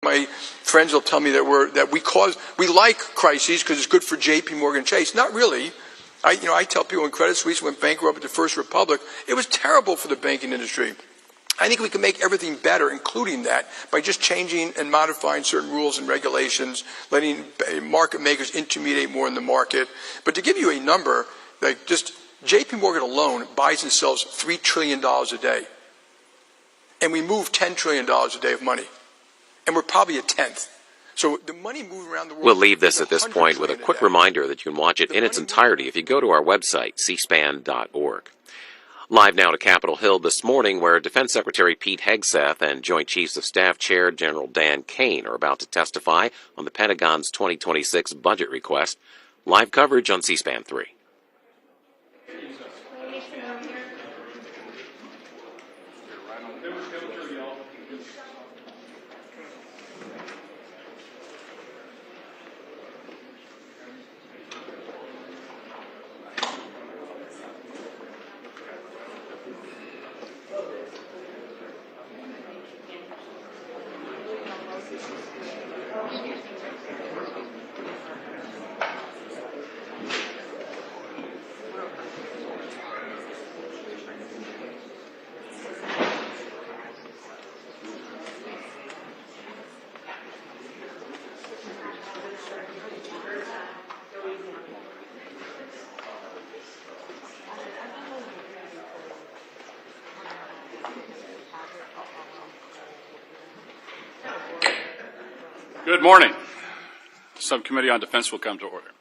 My friends will tell me that we like crises because it's good for J.P. Morgan Chase. Not really. I tell people when Credit Suisse went bankrupt at the First Republic, it was terrible for the banking industry. I think we can make everything better, including that, by just changing and modifying certain rules and regulations, letting market makers intermediate more in the market. But to give you a number, like just J.P. Morgan alone buys and sells $3 trillion a day. And we move $10 trillion a day of money. And we're probably a tenth. So the money moving around the world... We'll leave this at this point with a quick reminder that you can watch it in its entirety if you go to our website, cspan.org. Live now to Capitol Hill this morning, where Defense Secretary Pete Hegseth and Joint Chiefs of Staff Chair General Dan Caine are about to testify on the Pentagon's 2026 budget request. Live coverage on C-SPAN 3. Good morning. The Subcommittee on Defense will come to order.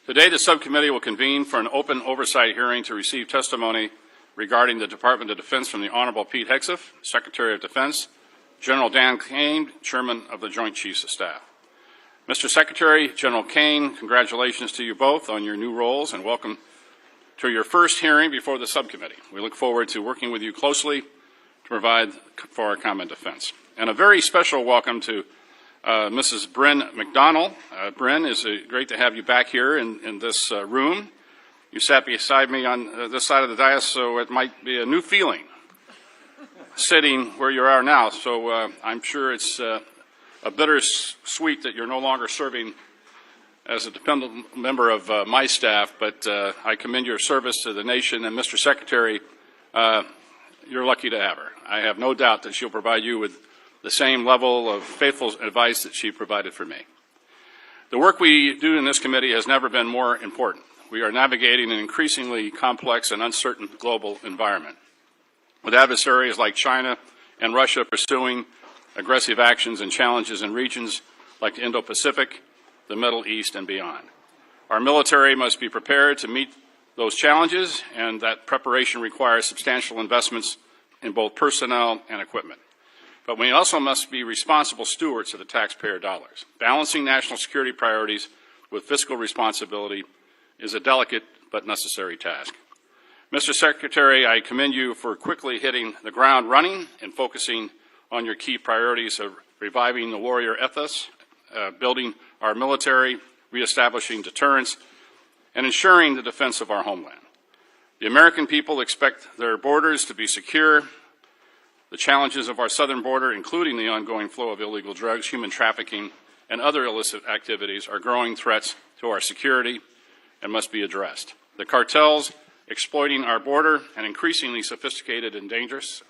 Today, the subcommittee will convene for an open oversight hearing to receive testimony regarding the Department of Defense from the Honorable Pete Hegseth, Secretary of Defense, General Dan Caine, Chairman of the Joint Chiefs of Staff. Mr. Secretary, General Caine, congratulations to you both on your new roles and welcome to your first hearing before the subcommittee. We look forward to working with you closely to provide for our common defense. And a very special welcome to Mrs. Bryn McDonald. Bryn, it's great to have you back here in this room. You sat beside me on this side of the dais, so it might be a new feeling sitting where you are now. So I'm sure it's a bittersweet that you're no longer serving as a dependent member of my staff, but I commend your service to the nation. And Mr. Secretary, you're lucky to have her. I have no doubt that she'll provide you with the same level of faithful advice that she provided for me. The work we do in this committee has never been more important. We are navigating an increasingly complex and uncertain global environment, with adversaries like China and Russia pursuing aggressive actions and challenges in regions like the Indo-Pacific, the Middle East, and beyond. Our military must be prepared to meet those challenges, and that preparation requires substantial investments in both personnel and equipment. But we also must be responsible stewards of the taxpayer dollars. Balancing national security priorities with fiscal responsibility is a delicate but necessary task. Mr. Secretary, I commend you for quickly hitting the ground running and focusing on your key priorities of reviving the warrior ethos, building our military, reestablishing deterrence, and ensuring the defense of our homeland. The American people expect their borders to be secure. The challenges of our southern border, including the ongoing flow of illegal drugs, human trafficking, and other illicit activities, are growing threats to our security and must be addressed. The cartels exploiting our border and increasingly sophisticated and dangerous.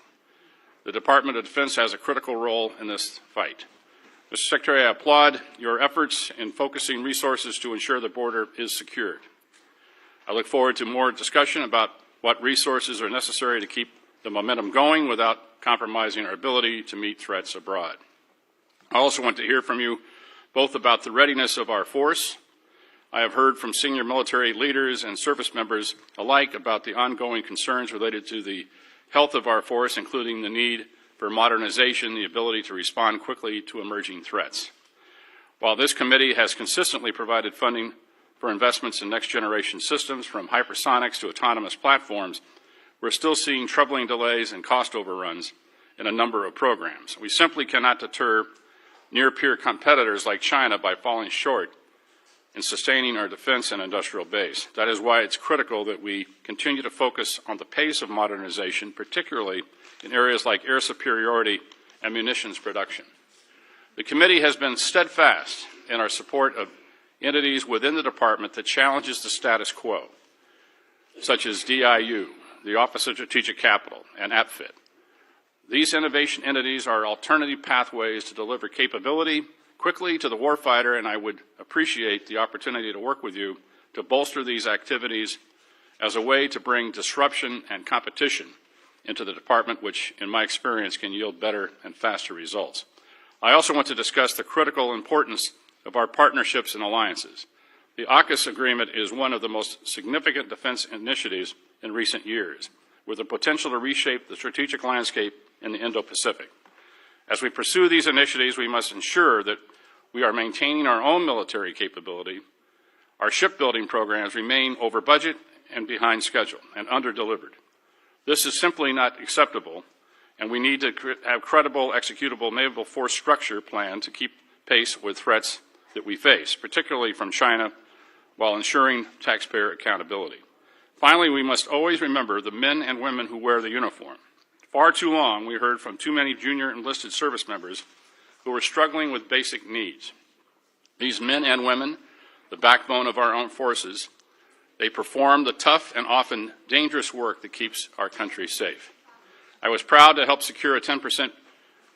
The Department of Defense has a critical role in this fight. Mr. Secretary, I applaud your efforts in focusing resources to ensure the border is secured. I look forward to more discussion about what resources are necessary to keep the momentum going without compromising our ability to meet threats abroad. I also want to hear from you both about the readiness of our force. I have heard from senior military leaders and service members alike about the ongoing concerns related to the health of our force, including the need for modernization, the ability to respond quickly to emerging threats. While this committee has consistently provided funding for investments in next-generation systems, from hypersonics to autonomous platforms, we're still seeing troubling delays and cost overruns in a number of programs. We simply cannot deter near-peer competitors like China by falling short in sustaining our defense and industrial base. That is why it's critical that we continue to focus on the pace of modernization, particularly in areas like air superiority and munitions production. The committee has been steadfast in our support of entities within the department that challenges the status quo, such as DIU, the Office of Strategic Capital, and APFIT. These innovation entities are alternative pathways to deliver capability quickly to the warfighter, and I would appreciate the opportunity to work with you to bolster these activities as a way to bring disruption and competition into the department, which, in my experience, can yield better and faster results. I also want to discuss the critical importance of our partnerships and alliances. The AUKUS agreement is one of the most significant defense initiatives in recent years, with the potential to reshape the strategic landscape in the Indo-Pacific. As we pursue these initiatives, we must ensure that we are maintaining our own military capability. Our shipbuilding programs remain over budget and behind schedule and under-delivered. This is simply not acceptable, and we need to have credible, executable naval force structure plan to keep pace with threats that we face, particularly from China, while ensuring taxpayer accountability. Finally, we must always remember the men and women who wear the uniform. Far too long, we heard from too many junior enlisted service members who were struggling with basic needs. These men and women, the backbone of our armed forces, they perform the tough and often dangerous work that keeps our country safe. I was proud to help secure a 10%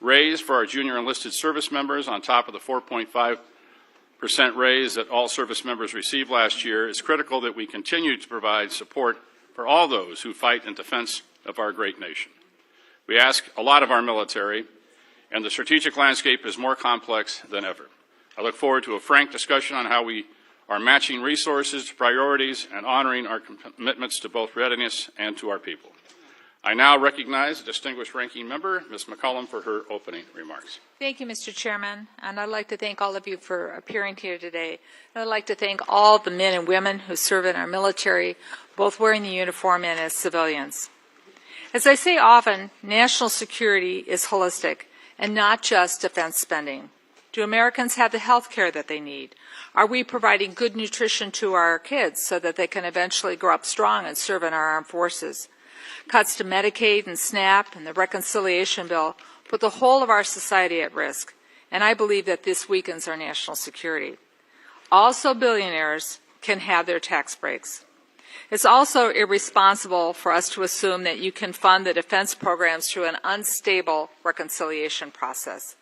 raise for our junior enlisted service members on top of the 4.5% raise that all service members received last year. It's critical that we continue to provide support for all those who fight in defense of our great nation. We ask a lot of our military, and the strategic landscape is more complex than ever. I look forward to a frank discussion on how we are matching resources to priorities and honoring our commitments to both readiness and to our people. I now recognize the distinguished ranking member, Ms. McCollum, for her opening remarks. Thank you, Mr. Chairman, and I'd like to thank all of you for appearing here today. And I'd like to thank all the men and women who serve in our military, both wearing the uniform and as civilians. As I say often, national security is holistic and not just defense spending. Do Americans have the health care that they need? Are we providing good nutrition to our kids so that they can eventually grow up strong and serve in our armed forces? Cuts to Medicaid and SNAP and the reconciliation bill put the whole of our society at risk, and I believe that this weakens our national security. Also, billionaires can have their tax breaks. It's also irresponsible for us to assume that you can fund the defense programs through an unstable reconciliation process.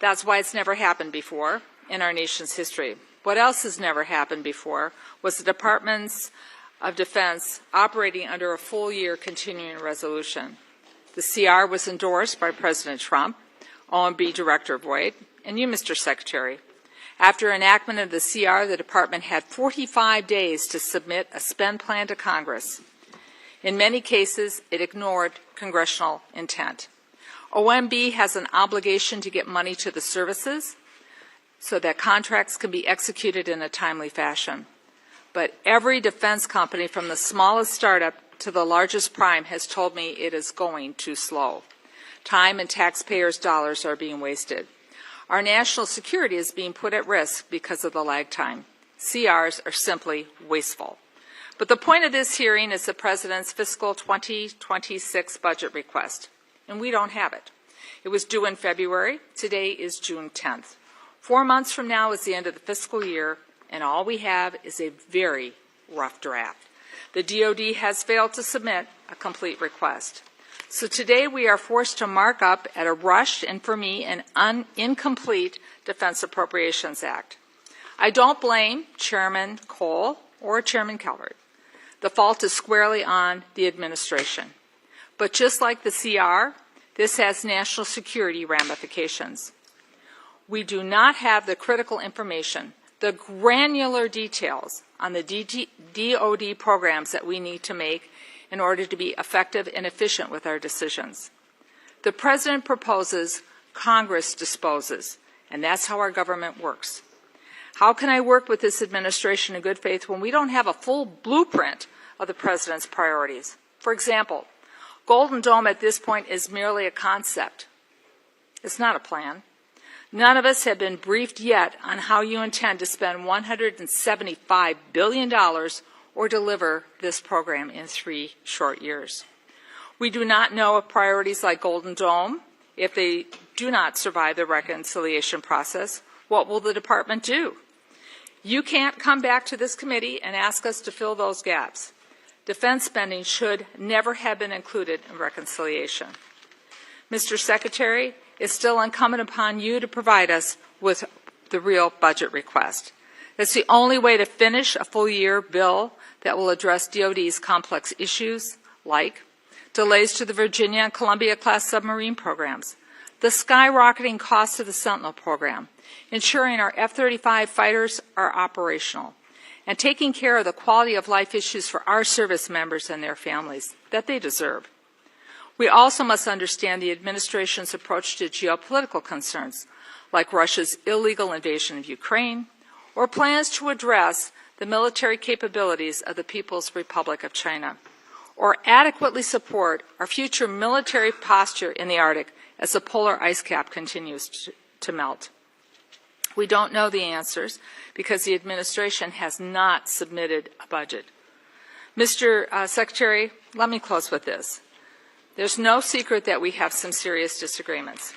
That's why it's never happened before in our nation's history. What else has never happened before was the Departments of Defense operating under a full-year continuing resolution. The CR was endorsed by President Trump, OMB Director Boyd, and you, Mr. Secretary. After enactment of the CR, the Department had 45 days to submit a spend plan to Congress. In many cases, it ignored congressional intent. OMB has an obligation to get money to the services so that contracts can be executed in a timely fashion. But every defense company, from the smallest startup to the largest prime, has told me it is going too slow. Time and taxpayers' dollars are being wasted. Our national security is being put at risk because of the lag time. CRs are simply wasteful. But the point of this hearing is the President's fiscal 2026 budget request, and we don't have it. It was due in February. Today is June 10th. 4 months from now is the end of the fiscal year, and all we have is a very rough draft. The DoD has failed to submit a complete request. So today we are forced to mark up at a rushed and, for me, an incomplete Defense Appropriations Act. I don't blame Chairman Cole or Chairman Calbert. The fault is squarely on the administration. But just like the CR, this has national security ramifications. We do not have the critical information, the granular details on the DoD programs that we need to make in order to be effective and efficient with our decisions. The President proposes, Congress disposes, and that's how our government works. How can I work with this administration in good faith when we don't have a full blueprint of the President's priorities? For example, Golden Dome at this point is merely a concept. It's not a plan. None of us have been briefed yet on how you intend to spend $175 billion or deliver this program in 3 short years. We do not know if priorities like Golden Dome, if they do not survive the reconciliation process, what will the department do? You can't come back to this committee and ask us to fill those gaps. Defense spending should never have been included in reconciliation. Mr. Secretary, it's still incumbent upon you to provide us with the real budget request. It's the only way to finish a full-year bill that will address DoD's complex issues like delays to the Virginia and Columbia-class submarine programs, the skyrocketing cost of the Sentinel program, ensuring our F-35 fighters are operational, and taking care of the quality of life issues for our service members and their families that they deserve. We also must understand the administration's approach to geopolitical concerns, like Russia's illegal invasion of Ukraine, or plans to address the military capabilities of the People's Republic of China, or adequately support our future military posture in the Arctic as the polar ice cap continues to melt. We don't know the answers because the administration has not submitted a budget. Mr. Secretary, let me close with this. There's no secret that we have some serious disagreements.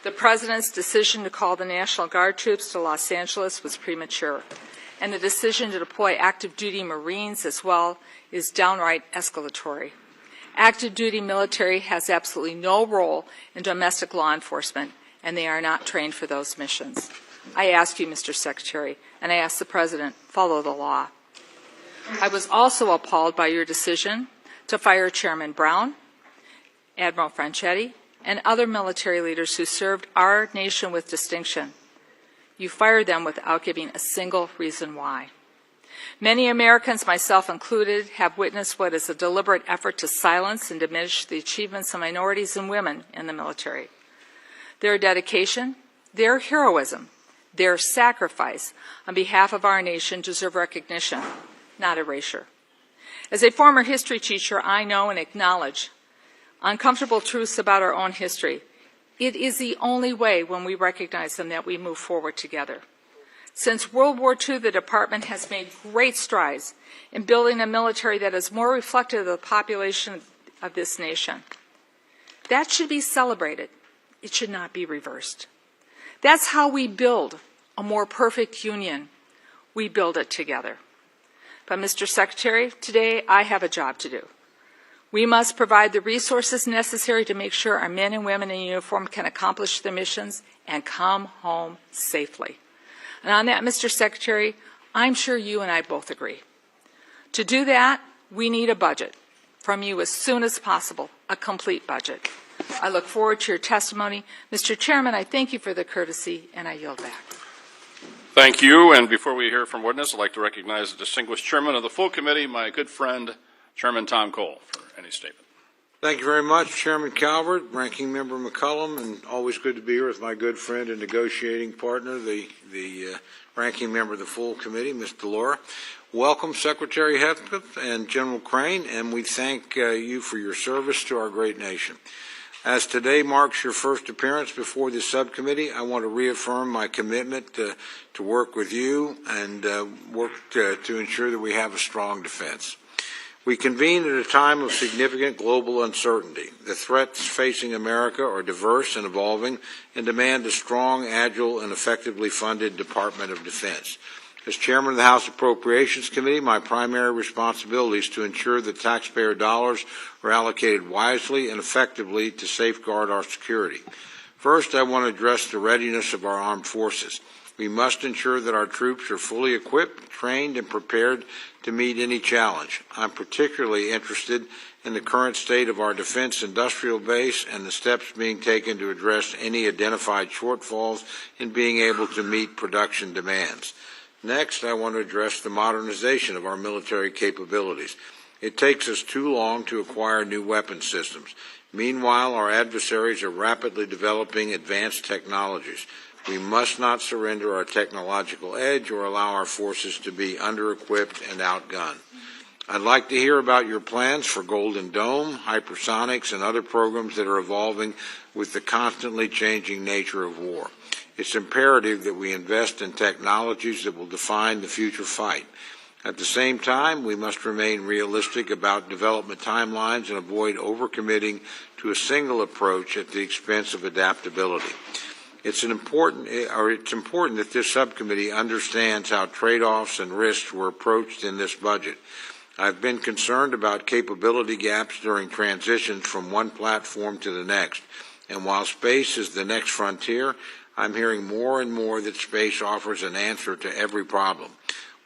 The President's decision to call the National Guard troops to Los Angeles was premature, and the decision to deploy active duty Marines as well is downright escalatory. Active duty military has absolutely no role in domestic law enforcement, and they are not trained for those missions. I ask you, Mr. Secretary, and I ask the President, follow the law. I was also appalled by your decision to fire Chairman Brown, Admiral Franchetti, and other military leaders who served our nation with distinction. You fired them without giving a single reason why. Many Americans, myself included, have witnessed what is a deliberate effort to silence and diminish the achievements of minorities and women in the military. Their dedication, their heroism, their sacrifice on behalf of our nation deserve recognition, not erasure. As a former history teacher, I know and acknowledge uncomfortable truths about our own history. It is the only way when we recognize them that we move forward together. Since World War II, the Department has made great strides in building a military that is more reflective of the population of this nation. That should be celebrated. It should not be reversed. That's how we build a more perfect union. We build it together. But, Mr. Secretary, today I have a job to do. We must provide the resources necessary to make sure our men and women in uniform can accomplish their missions and come home safely. And on that, Mr. Secretary, I'm sure you and I both agree. To do that, we need a budget from you as soon as possible, a complete budget. I look forward to your testimony. Mr. Chairman, I thank you for the courtesy, and I yield back. Thank you. And before we hear from witness, I'd like to recognize the distinguished chairman of the full committee, my good friend, Chairman Tom Cole, for any statement. Thank you very much, Chairman Calbert, Ranking Member McCollum, and always good to be here with my good friend and negotiating partner, the Ranking Member of the full committee, Ms. DeLauro. Welcome, Secretary Hegseth and General Caine, and we thank you for your service to our great nation. As today marks your first appearance before this subcommittee, I want to reaffirm my commitment to work with you and work to ensure that we have a strong defense. We convene at a time of significant global uncertainty. The threats facing America are diverse and evolving and demand a strong, agile, and effectively funded Department of Defense. As Chairman of the House Appropriations Committee, my primary responsibility is to ensure that taxpayer dollars are allocated wisely and effectively to safeguard our security. First, I want to address the readiness of our armed forces. We must ensure that our troops are fully equipped, trained, and prepared to meet any challenge. I'm particularly interested in the current state of our defense industrial base and the steps being taken to address any identified shortfalls in being able to meet production demands. Next, I want to address the modernization of our military capabilities. It takes us too long to acquire new weapon systems. Meanwhile, our adversaries are rapidly developing advanced technologies. We must not surrender our technological edge or allow our forces to be under-equipped and outgunned. I'd like to hear about your plans for Golden Dome, hypersonics, and other programs that are evolving with the constantly changing nature of war. It's imperative that we invest in technologies that will define the future fight. At the same time, we must remain realistic about development timelines and avoid overcommitting to a single approach at the expense of adaptability. It's important that this subcommittee understands how trade-offs and risks were approached in this budget. I've been concerned about capability gaps during transitions from one platform to the next, and while space is the next frontier, I'm hearing more and more that space offers an answer to every problem.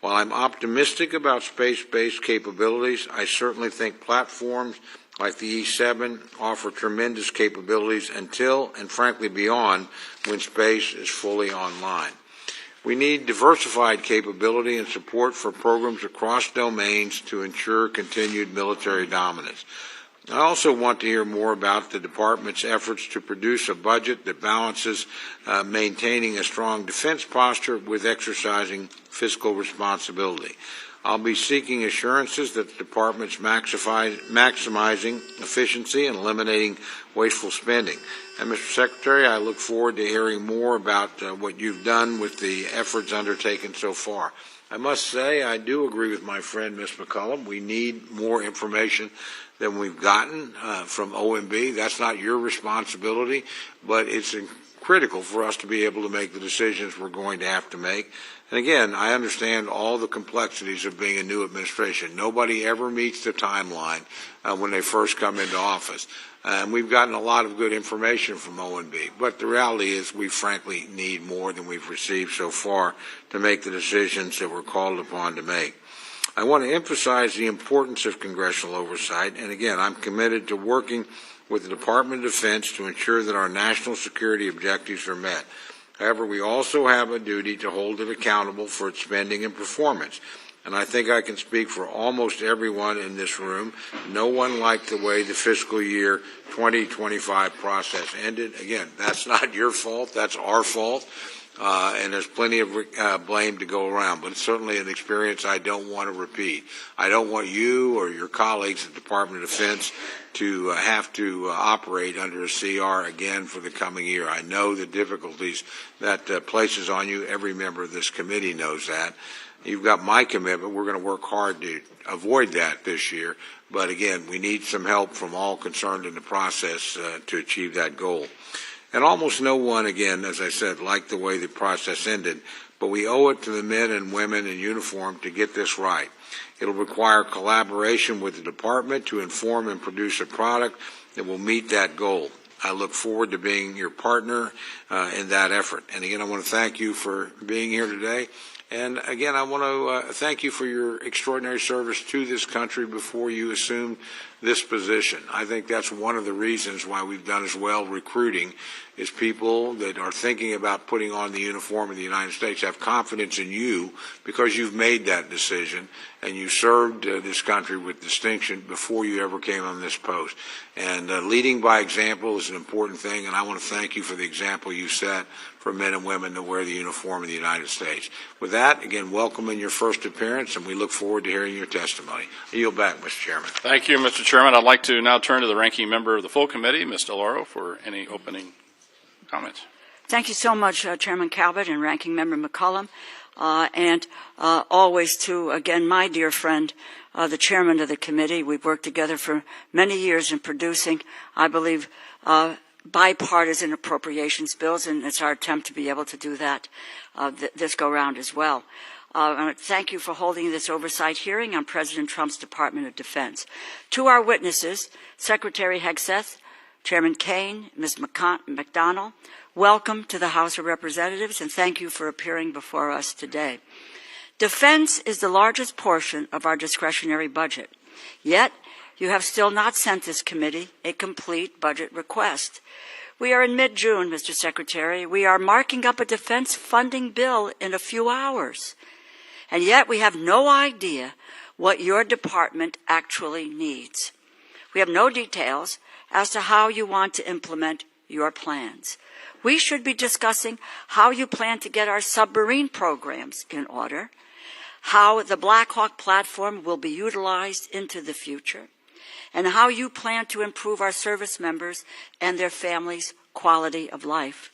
While I'm optimistic about space-based capabilities, I certainly think platforms like the E7 offer tremendous capabilities until, and frankly beyond, when space is fully online. We need diversified capability and support for programs across domains to ensure continued military dominance. I also want to hear more about the Department's efforts to produce a budget that balances maintaining a strong defense posture with exercising fiscal responsibility. I'll be seeking assurances that the Department's maximizing efficiency and eliminating wasteful spending. And, Mr. Secretary, I look forward to hearing more about what you've done with the efforts undertaken so far. I must say I do agree with my friend, Ms. McCollum. We need more information than we've gotten from OMB. That's not your responsibility, but it's critical for us to be able to make the decisions we're going to have to make. And again, I understand all the complexities of being a new administration. Nobody ever meets the timeline when they first come into office. And we've gotten a lot of good information from OMB, but the reality is we frankly need more than we've received so far to make the decisions that we're called upon to make. I want to emphasize the importance of congressional oversight, and again, I'm committed to working with the Department of Defense to ensure that our national security objectives are met. However, we also have a duty to hold it accountable for its spending and performance. And I think I can speak for almost everyone in this room. No one liked the way the fiscal year 2025 process ended. Again, that's not your fault. That's our fault. And there's plenty of blame to go around, but it's certainly an experience I don't want to repeat. I don't want you or your colleagues at the Department of Defense to have to operate under a CR again for the coming year. I know the difficulties that places on you. Every member of this committee knows that. You've got my commitment. We're going to work hard to avoid that this year. But again, we need some help from all concerned in the process to achieve that goal. And almost no one, again, as I said, liked the way the process ended, but we owe it to the men and women in uniform to get this right. It'll require collaboration with the department to inform and produce a product that will meet that goal. I look forward to being your partner in that effort. And again, I want to thank you for being here today. And again, I want to thank you for your extraordinary service to this country before you assumed this position. I think that's one of the reasons why we've done as well recruiting is people that are thinking about putting on the uniform of the United States have confidence in you because you've made that decision and you served this country with distinction before you ever came on this post. And leading by example is an important thing, and I want to thank you for the example you set for men and women that wear the uniform of the United States. With that, again, welcome in your first appearance, and we look forward to hearing your testimony. I yield back, Mr. Chairman. Thank you, Mr. Chairman. I'd like to now turn to the ranking member of the full committee, Ms. DeLauro, for any opening comments. Thank you so much, Chairman Calbert and Ranking Member McCollum, and always to, again, my dear friend, the chairman of the committee. We've worked together for many years in producing, I believe, bipartisan appropriations bills, and it's our attempt to be able to do that this go-round as well. Thank you for holding this oversight hearing on President Trump's Department of Defense. To our witnesses, Secretary Hegseth, Chairman Caine, Ms. McDonnell, welcome to the House of Representatives, and thank you for appearing before us today. Defense is the largest portion of our discretionary budget, yet you have still not sent this committee a complete budget request. We are in mid-June, Mr. Secretary. We are marking up a defense funding bill in a few hours, and yet we have no idea what your department actually needs. We have no details as to how you want to implement your plans. We should be discussing how you plan to get our submarine programs in order, how the Black Hawk platform will be utilized into the future, and how you plan to improve our service members and their families' quality of life.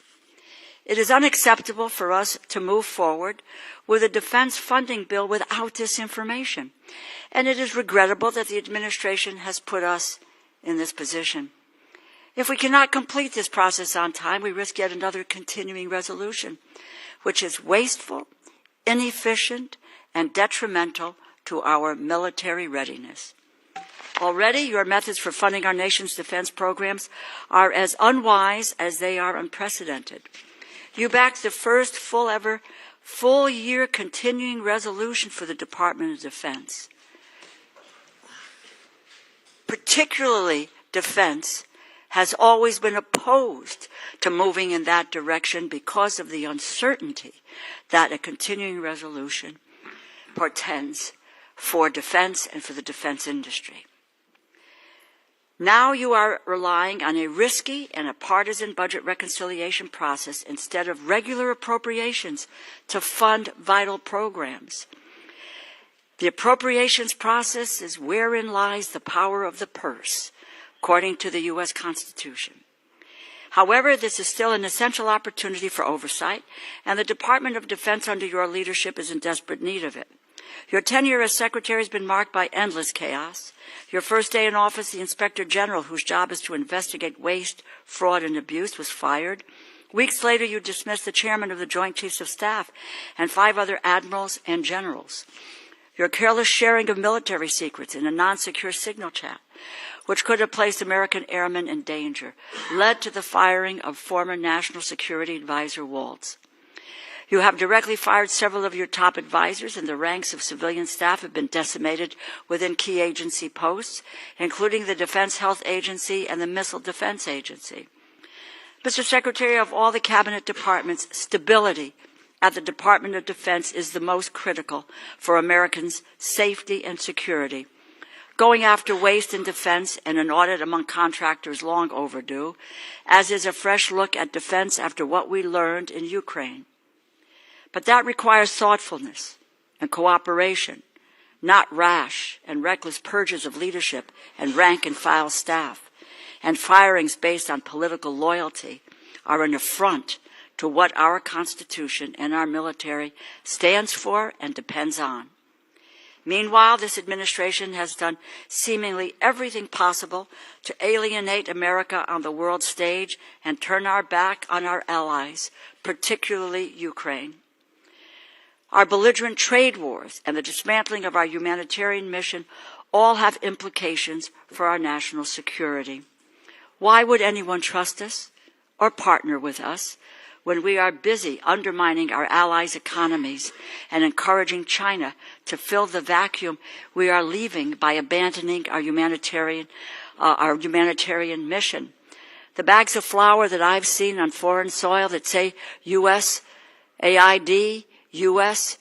It is unacceptable for us to move forward with a defense funding bill without this information, and it is regrettable that the administration has put us in this position. If we cannot complete this process on time, we risk yet another continuing resolution, which is wasteful, inefficient, and detrimental to our military readiness. Already, your methods for funding our nation's defense programs are as unwise as they are unprecedented. You backed the first full-year continuing resolution for the Department of Defense. Particularly defense has always been opposed to moving in that direction because of the uncertainty that a continuing resolution portends for defense and for the defense industry. Now you are relying on a risky and a partisan budget reconciliation process instead of regular appropriations to fund vital programs. The appropriations process is wherein lies the power of the purse, according to the U.S. Constitution. However, this is still an essential opportunity for oversight, and the Department of Defense under your leadership is in desperate need of it. Your tenure as Secretary has been marked by endless chaos. Your first day in office, the Inspector General, whose job is to investigate waste, fraud, and abuse, was fired. Weeks later, you dismissed the Chairman of the Joint Chiefs of Staff and 5 other admirals and generals. Your careless sharing of military secrets in a non-secure signal chat, which could have placed American airmen in danger, led to the firing of former National Security Advisor Waltz. You have directly fired several of your top advisors, and the ranks of civilian staff have been decimated within key agency posts, including the Defense Health Agency and the Missile Defense Agency. Mr. Secretary, of all the cabinet departments, stability at the Department of Defense is the most critical for Americans' safety and security. Going after waste in defense and an audit among contractors long overdue, as is a fresh look at defense after what we learned in Ukraine. But that requires thoughtfulness and cooperation, not rash and reckless purges of leadership and rank-and-file staff. And firings based on political loyalty are an affront to what our Constitution and our military stands for and depends on. Meanwhile, this administration has done seemingly everything possible to alienate America on the world stage and turn our back on our allies, particularly Ukraine. Our belligerent trade wars and the dismantling of our humanitarian mission all have implications for our national security. Why would anyone trust us or partner with us when we are busy undermining our allies' economies and encouraging China to fill the vacuum we are leaving by abandoning our humanitarian mission? The bags of flour that I've seen on foreign soil that say U.S. AID, U.S.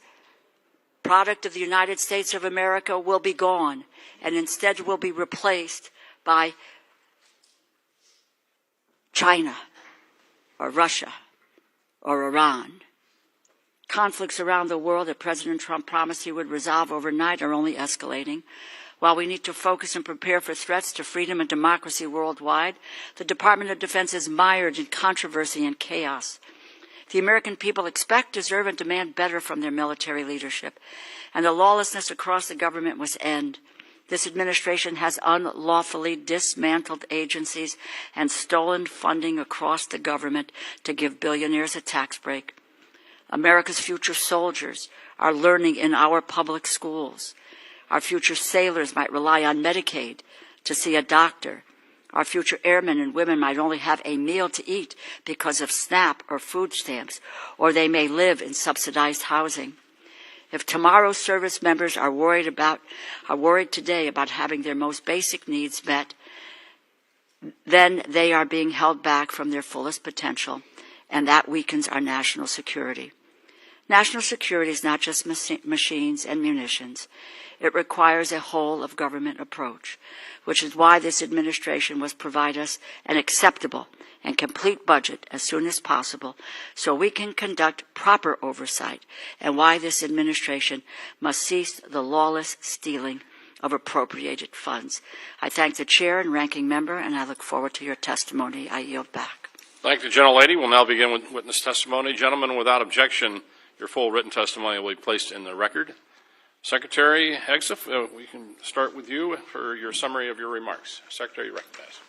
product of the United States of America will be gone, and instead will be replaced by China or Russia or Iran. Conflicts around the world that President Trump promised he would resolve overnight are only escalating. While we need to focus and prepare for threats to freedom and democracy worldwide, the Department of Defense is mired in controversy and chaos. The American people expect, deserve, and demand better from their military leadership, and the lawlessness across the government must end. This administration has unlawfully dismantled agencies and stolen funding across the government to give billionaires a tax break. America's future soldiers are learning in our public schools. Our future sailors might rely on Medicaid to see a doctor. Our future airmen and women might only have a meal to eat because of SNAP or food stamps, or they may live in subsidized housing. If tomorrow's service members are worried today about having their most basic needs met, then they are being held back from their fullest potential, and that weakens our national security. National security is not just machines and munitions. It requires a whole-of-government approach, which is why this administration must provide us an acceptable and complete budget as soon as possible so we can conduct proper oversight, and why this administration must cease the lawless stealing of appropriated funds. I thank the Chair and Ranking Member, and I look forward to your testimony. I yield back. Thank the gentlelady. We'll now begin with witness testimony. Gentlemen, without objection, your full written testimony will be placed in the record. Secretary Hegseth, we can start with you for your summary of your remarks. Secretary, you recognize.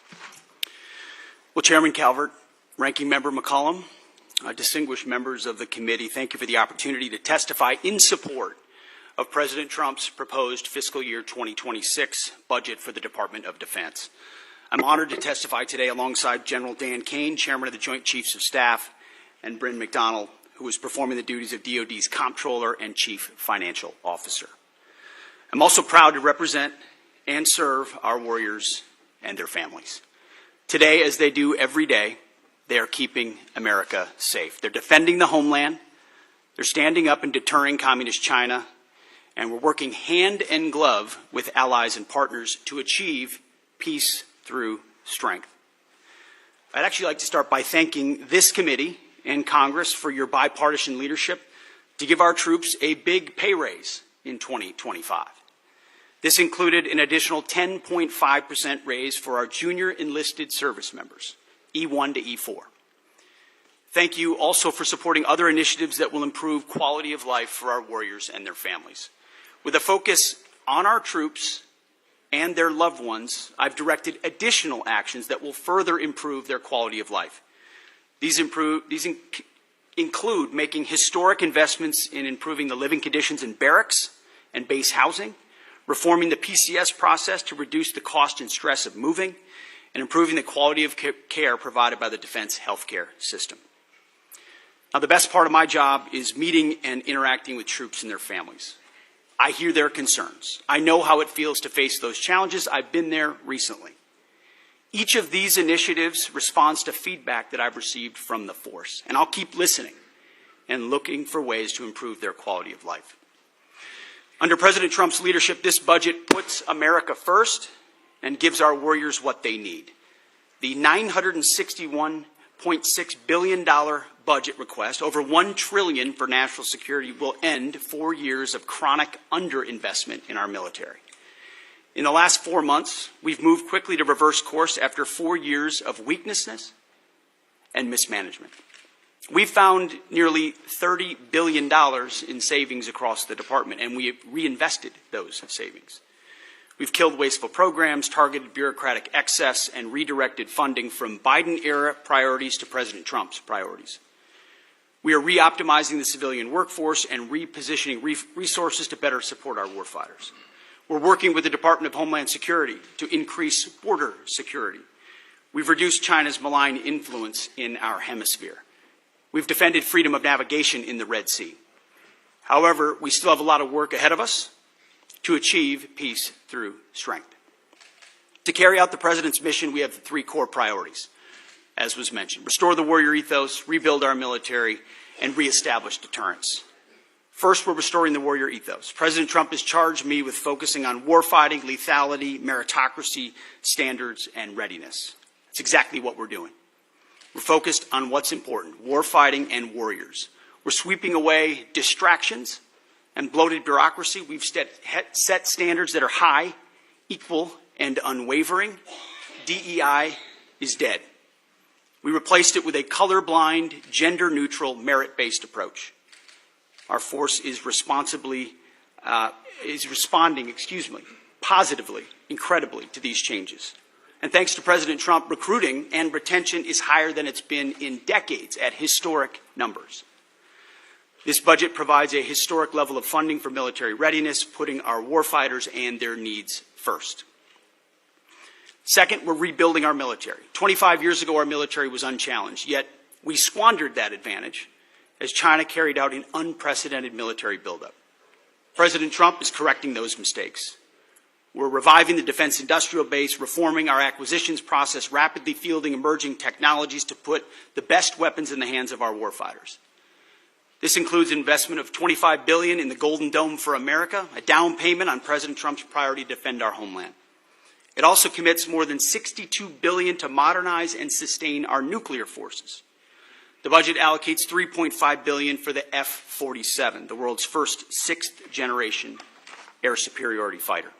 Well, Chairman Calbert, Ranking Member McCollum, distinguished members of the committee, thank you for the opportunity to testify in support of President Trump's proposed fiscal year 2026 budget for the Department of Defense. I'm honored to testify today alongside General Dan Caine, Chairman of the Joint Chiefs of Staff, and Bryn McDonald, who is performing the duties of DoD's Comptroller and Chief Financial Officer. I'm also proud to represent and serve our warriors and their families. Today, as they do every day, they are keeping America safe. They're defending the homeland, they're standing up and deterring Communist China, and we're working hand in glove with allies and partners to achieve peace through strength. I'd actually like to start by thanking this committee and Congress for your bipartisan leadership to give our troops a big pay raise in 2025. This included an additional 10.5% raise for our junior enlisted service members, E1 to E4. Thank you also for supporting other initiatives that will improve quality of life for our warriors and their families. With a focus on our troops and their loved ones, I've directed additional actions that will further improve their quality of life. These include making historic investments in improving the living conditions in barracks and base housing, reforming the PCS process to reduce the cost and stress of moving, and improving the quality of care provided by the defense healthcare system. Now, the best part of my job is meeting and interacting with troops and their families. I hear their concerns. I know how it feels to face those challenges. I've been there recently. Each of these initiatives responds to feedback that I've received from the force, and I'll keep listening and looking for ways to improve their quality of life. Under President Trump's leadership, this budget puts America first and gives our warriors what they need. The $961.6 billion budget request, over $1 trillion for national security, will end 4 years of chronic underinvestment in our military. In the last 4 months, we've moved quickly to reverse course after 4 years of weakness and mismanagement. We've found nearly $30 billion in savings across the department, and we have reinvested those savings. We've killed wasteful programs, targeted bureaucratic excess, and redirected funding from Biden-era priorities to President Trump's priorities. We are re-optimizing the civilian workforce and repositioning resources to better support our warfighters. We're working with the Department of Homeland Security to increase border security. We've reduced China's malign influence in our hemisphere. We've defended freedom of navigation in the Red Sea. However, we still have a lot of work ahead of us to achieve peace through strength. To carry out the President's mission, we have 3 core priorities, as was mentioned: restore the warrior ethos, rebuild our military, and reestablish deterrence. First, we're restoring the warrior ethos. President Trump has charged me with focusing on warfighting, lethality, meritocracy, standards, and readiness. That's exactly what we're doing. We're focused on what's important: warfighting and warriors. We're sweeping away distractions and bloated bureaucracy. We've set standards that are high, equal, and unwavering. DEI is dead. We replaced it with a colorblind, gender-neutral, merit-based approach. Our force is responding positively, incredibly, to these changes. And thanks to President Trump, recruiting and retention is higher than it's been in decades at historic numbers. This budget provides a historic level of funding for military readiness, putting our warfighters and their needs first. Second, we're rebuilding our military. 25 years ago, our military was unchallenged, yet we squandered that advantage as China carried out an unprecedented military buildup. President Trump is correcting those mistakes. We're reviving the defense industrial base, reforming our acquisitions process, rapidly fielding emerging technologies to put the best weapons in the hands of our warfighters. This includes investment of $25 billion in the Golden Dome for America, a down payment on President Trump's priority to defend our homeland. It also commits more than $62 billion to modernize and sustain our nuclear forces. The budget allocates $3.5 billion for the F-47, the world's first 6th-generation air superiority fighter.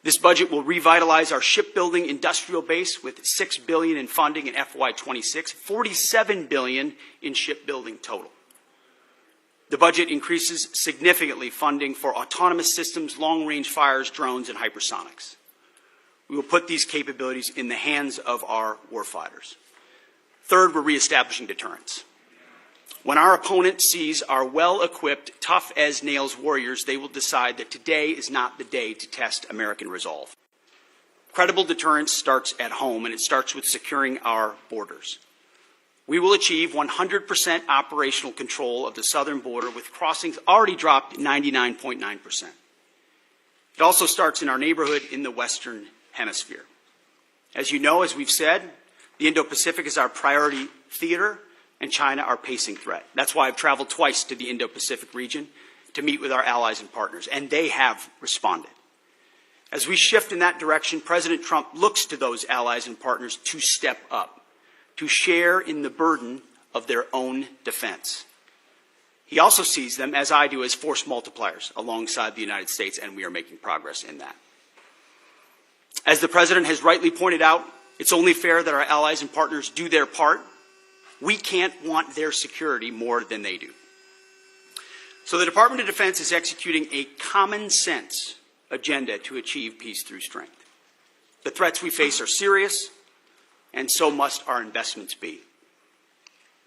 This budget will revitalize our shipbuilding industrial base with $6 billion in funding in FY26, $47 billion in shipbuilding total. The budget increases significantly funding for autonomous systems, long-range fires, drones, and hypersonics. We will put these capabilities in the hands of our warfighters. Third, we're reestablishing deterrence. When our opponent sees our well-equipped, tough-as-nails warriors, they will decide that today is not the day to test American resolve. Credible deterrence starts at home, and it starts with securing our borders. We will achieve 100% operational control of the southern border, with crossings already dropped 99.9%. It also starts in our neighborhood in the Western Hemisphere. As you know, as we've said, the Indo-Pacific is our priority theater, and China our pacing threat. That's why I've traveled twice to the Indo-Pacific region to meet with our allies and partners, and they have responded. As we shift in that direction, President Trump looks to those allies and partners to step up, to share in the burden of their own defense. He also sees them, as I do, as force multipliers alongside the United States, and we are making progress in that. As the President has rightly pointed out, it's only fair that our allies and partners do their part. We can't want their security more than they do. So the Department of Defense is executing a common sense agenda to achieve peace through strength. The threats we face are serious, and so must our investments be.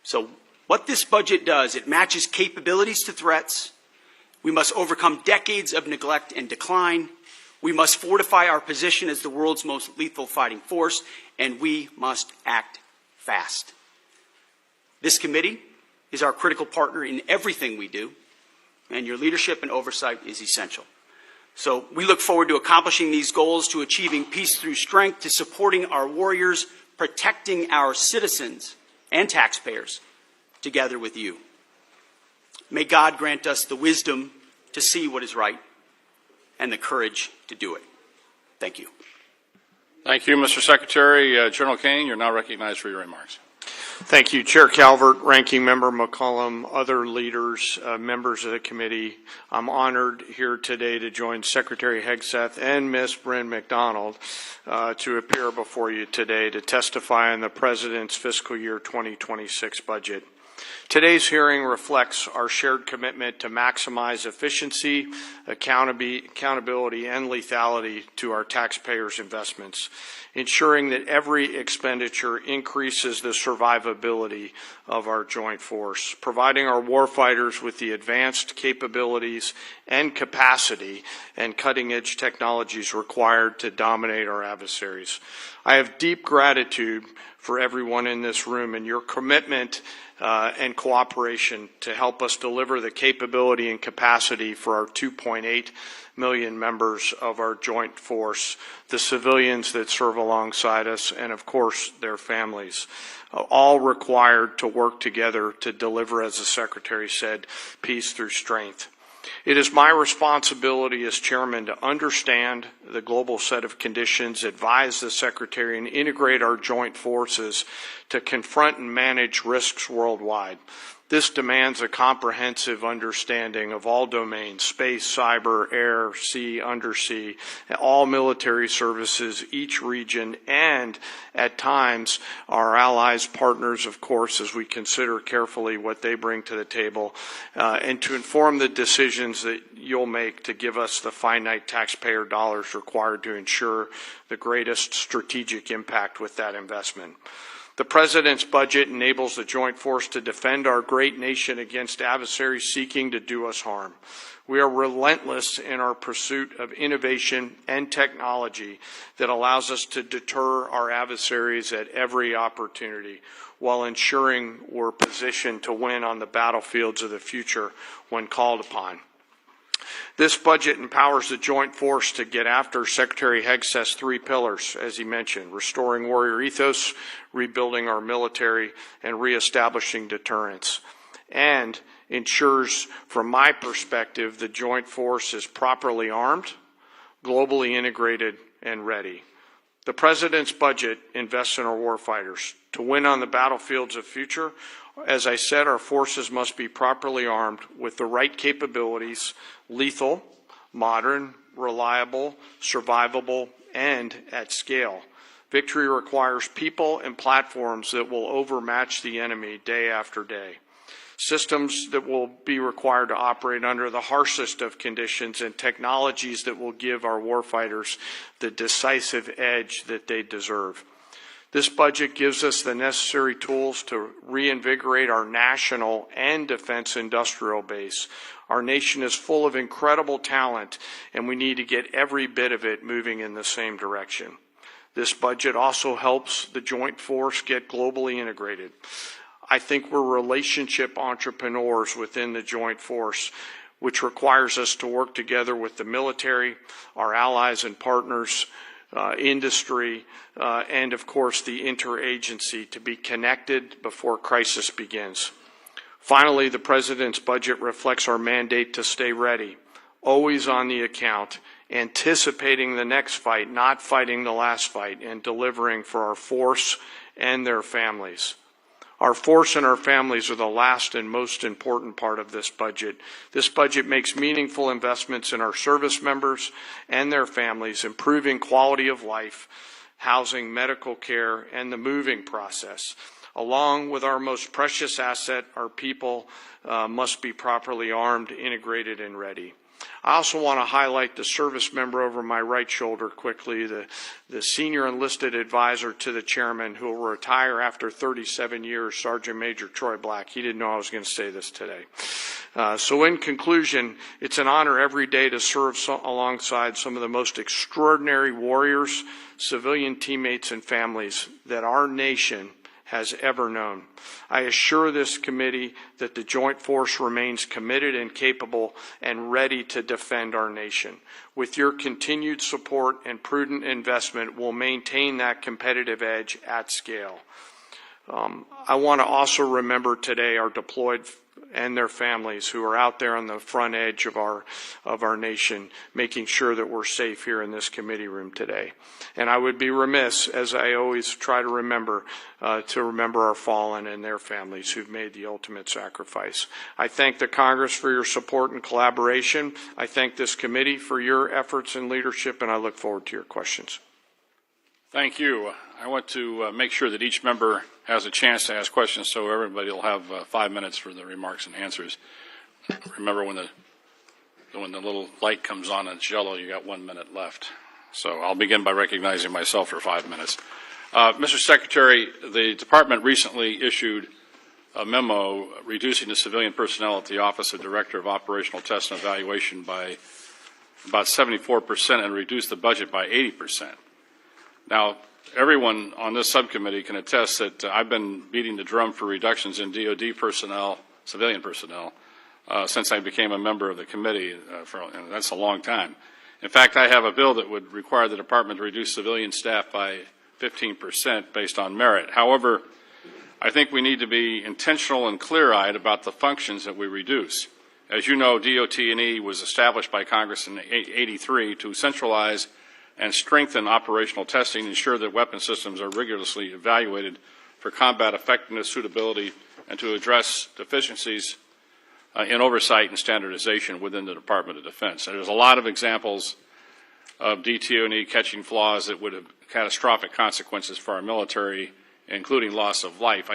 So what this budget does, it matches capabilities to threats. We must overcome decades of neglect and decline. We must fortify our position as the world's most lethal fighting force, and we must act fast. This committee is our critical partner in everything we do, and your leadership and oversight is essential. So we look forward to accomplishing these goals, to achieving peace through strength, to supporting our warriors, protecting our citizens and taxpayers, together with you. May God grant us the wisdom to see what is right and the courage to do it. Thank you. Thank you, Mr. Secretary. General Caine, you're now recognized for your remarks. Thank you, Chair Calbert, Ranking Member McCollum, other leaders, members of the committee. I'm honored here today to join Secretary Hegseth and Ms. Bryn McDonald to appear before you today to testify on the President's fiscal year 2026 budget. Today's hearing reflects our shared commitment to maximize efficiency, accountability, and lethality to our taxpayers' investments, ensuring that every expenditure increases the survivability of our joint force, providing our warfighters with the advanced capabilities and capacity and cutting-edge technologies required to dominate our adversaries. I have deep gratitude for everyone in this room and your commitment and cooperation to help us deliver the capability and capacity for our 2.8 million members of our joint force, the civilians that serve alongside us, and of course their families, all required to work together to deliver, as the Secretary said, peace through strength. It is my responsibility as chairman to understand the global set of conditions, advise the Secretary, and integrate our joint forces to confront and manage risks worldwide. This demands a comprehensive understanding of all domains: space, cyber, air, sea, undersea, all military services, each region, and at times our allies, partners, of course, as we consider carefully what they bring to the table, and to inform the decisions that you'll make to give us the finite taxpayer dollars required to ensure the greatest strategic impact with that investment. The President's budget enables the joint force to defend our great nation against adversaries seeking to do us harm. We are relentless in our pursuit of innovation and technology that allows us to deter our adversaries at every opportunity, while ensuring we're positioned to win on the battlefields of the future when called upon. This budget empowers the joint force to get after Secretary Hegseth's three pillars, as he mentioned: restoring warrior ethos, rebuilding our military, and reestablishing deterrence, and ensures, from my perspective, the joint force is properly armed, globally integrated, and ready. The President's budget invests in our warfighters. To win on the battlefields of future, as I said, our forces must be properly armed with the right capabilities: lethal, modern, reliable, survivable, and at scale. Victory requires people and platforms that will overmatch the enemy day after day. Systems that will be required to operate under the harshest of conditions, and technologies that will give our warfighters the decisive edge that they deserve. This budget gives us the necessary tools to reinvigorate our national and defense industrial base. Our nation is full of incredible talent, and we need to get every bit of it moving in the same direction. This budget also helps the Joint Force get globally integrated. I think we're relationship entrepreneurs within the Joint Force, which requires us to work together with the military, our allies and partners, industry, and of course the interagency to be connected before crisis begins. Finally, the President's budget reflects our mandate to stay ready, always on the account, anticipating the next fight, not fighting the last fight, and delivering for our force and their families. Our force and our families are the last and most important part of this budget. This budget makes meaningful investments in our service members and their families, improving quality of life, housing, medical care, and the moving process. Along with our most precious asset, our people must be properly armed, integrated, and ready. I also want to highlight the service member over my right shoulder quickly, the senior enlisted advisor to the chairman who will retire after 37 years, Sergeant Major Troy Black. He didn't know I was going to say this today. So in conclusion, it's an honor every day to serve alongside some of the most extraordinary warriors, civilian teammates, and families that our nation has ever known. I assure this committee that the Joint Force remains committed and capable and ready to defend our nation. With your continued support and prudent investment, we'll maintain that competitive edge at scale. I want to also remember today our deployed and their families who are out there on the front edge of our nation, making sure that we're safe here in this committee room today. And I would be remiss, as I always try to remember our fallen and their families who've made the ultimate sacrifice. I thank the Congress for your support and collaboration. I thank this committee for your efforts and leadership, and I look forward to your questions. Thank you. I want to make sure that each member has a chance to ask questions, so everybody will have 5 minutes for the remarks and answers. Remember, when the little light comes on and it's yellow, you got 1 minute left. So I'll begin by recognizing myself for 5 minutes. Mr. Secretary, the Department recently issued a memo reducing the civilian personnel at the Office of Director of Operational Test and Evaluation by about 74% and reduced the budget by 80%. Now, everyone on this subcommittee can attest that I've been beating the drum for reductions in DoD personnel, civilian personnel, since I became a member of the committee, and that's a long time. In fact, I have a bill that would require the department to reduce civilian staff by 15% based on merit. However, I think we need to be intentional and clear-eyed about the functions that we reduce. As you know, DOT&E was established by Congress in '83 to centralize and strengthen operational testing, ensure that weapon systems are rigorously evaluated for combat effectiveness, suitability, and to address deficiencies in oversight and standardization within the Department of Defense. And there's a lot of examples of DT&E catching flaws that would have catastrophic consequences for our military, including loss of life.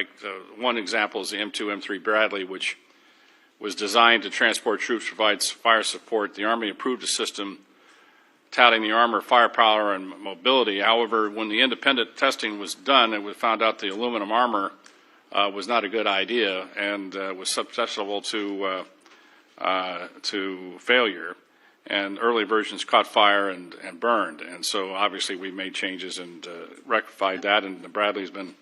One example is the M2, M3 Bradley, which was designed to transport troops, provides fire support. The Army approved a system touting the armor, firepower, and mobility. However, when the independent testing was done, it was found out the aluminum armor was not a good idea and was susceptible to failure. And early versions caught fire and burned. And so obviously we made changes and rectified that, and the Bradley's been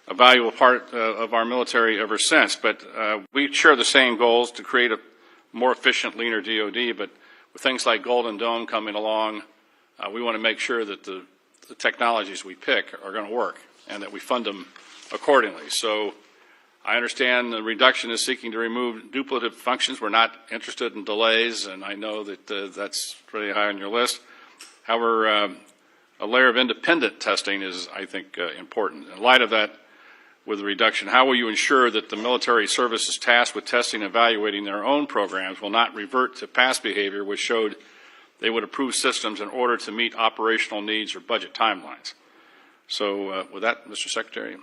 a valuable part of our military ever since. But we share the same goals to create a more efficient, leaner DoD, but with things like Golden Dome coming along, we want to make sure that the technologies we pick are going to work and that we fund them accordingly. So I understand the reduction is seeking to remove duplicative functions. We're not interested in delays, and I know that that's pretty high on your list. However, a layer of independent testing is, I think, important. In light of that, with the reduction, how will you ensure that the military services tasked with testing and evaluating their own programs will not revert to past behavior which showed they would approve systems in order to meet operational needs or budget timelines. So with that, Mr. Secretary,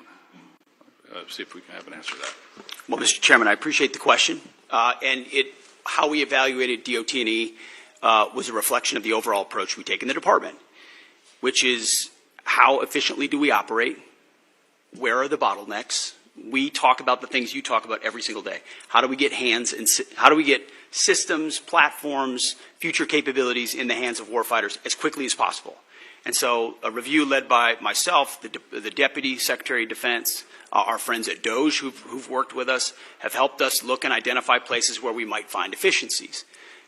see if we can have an answer to that. Well, Mr. Chairman, I appreciate the question. How we evaluated DOT&E was a reflection of the overall approach we take in the department, which is how efficiently do we operate? Where are the bottlenecks? We talk about the things you talk about every single day. How do we get how do we get systems, platforms, future capabilities in the hands of warfighters as quickly as possible? And so a review led by myself, the Deputy Secretary of Defense, our friends at DOJ who've worked with us have helped us look and identify places where we might find efficiencies.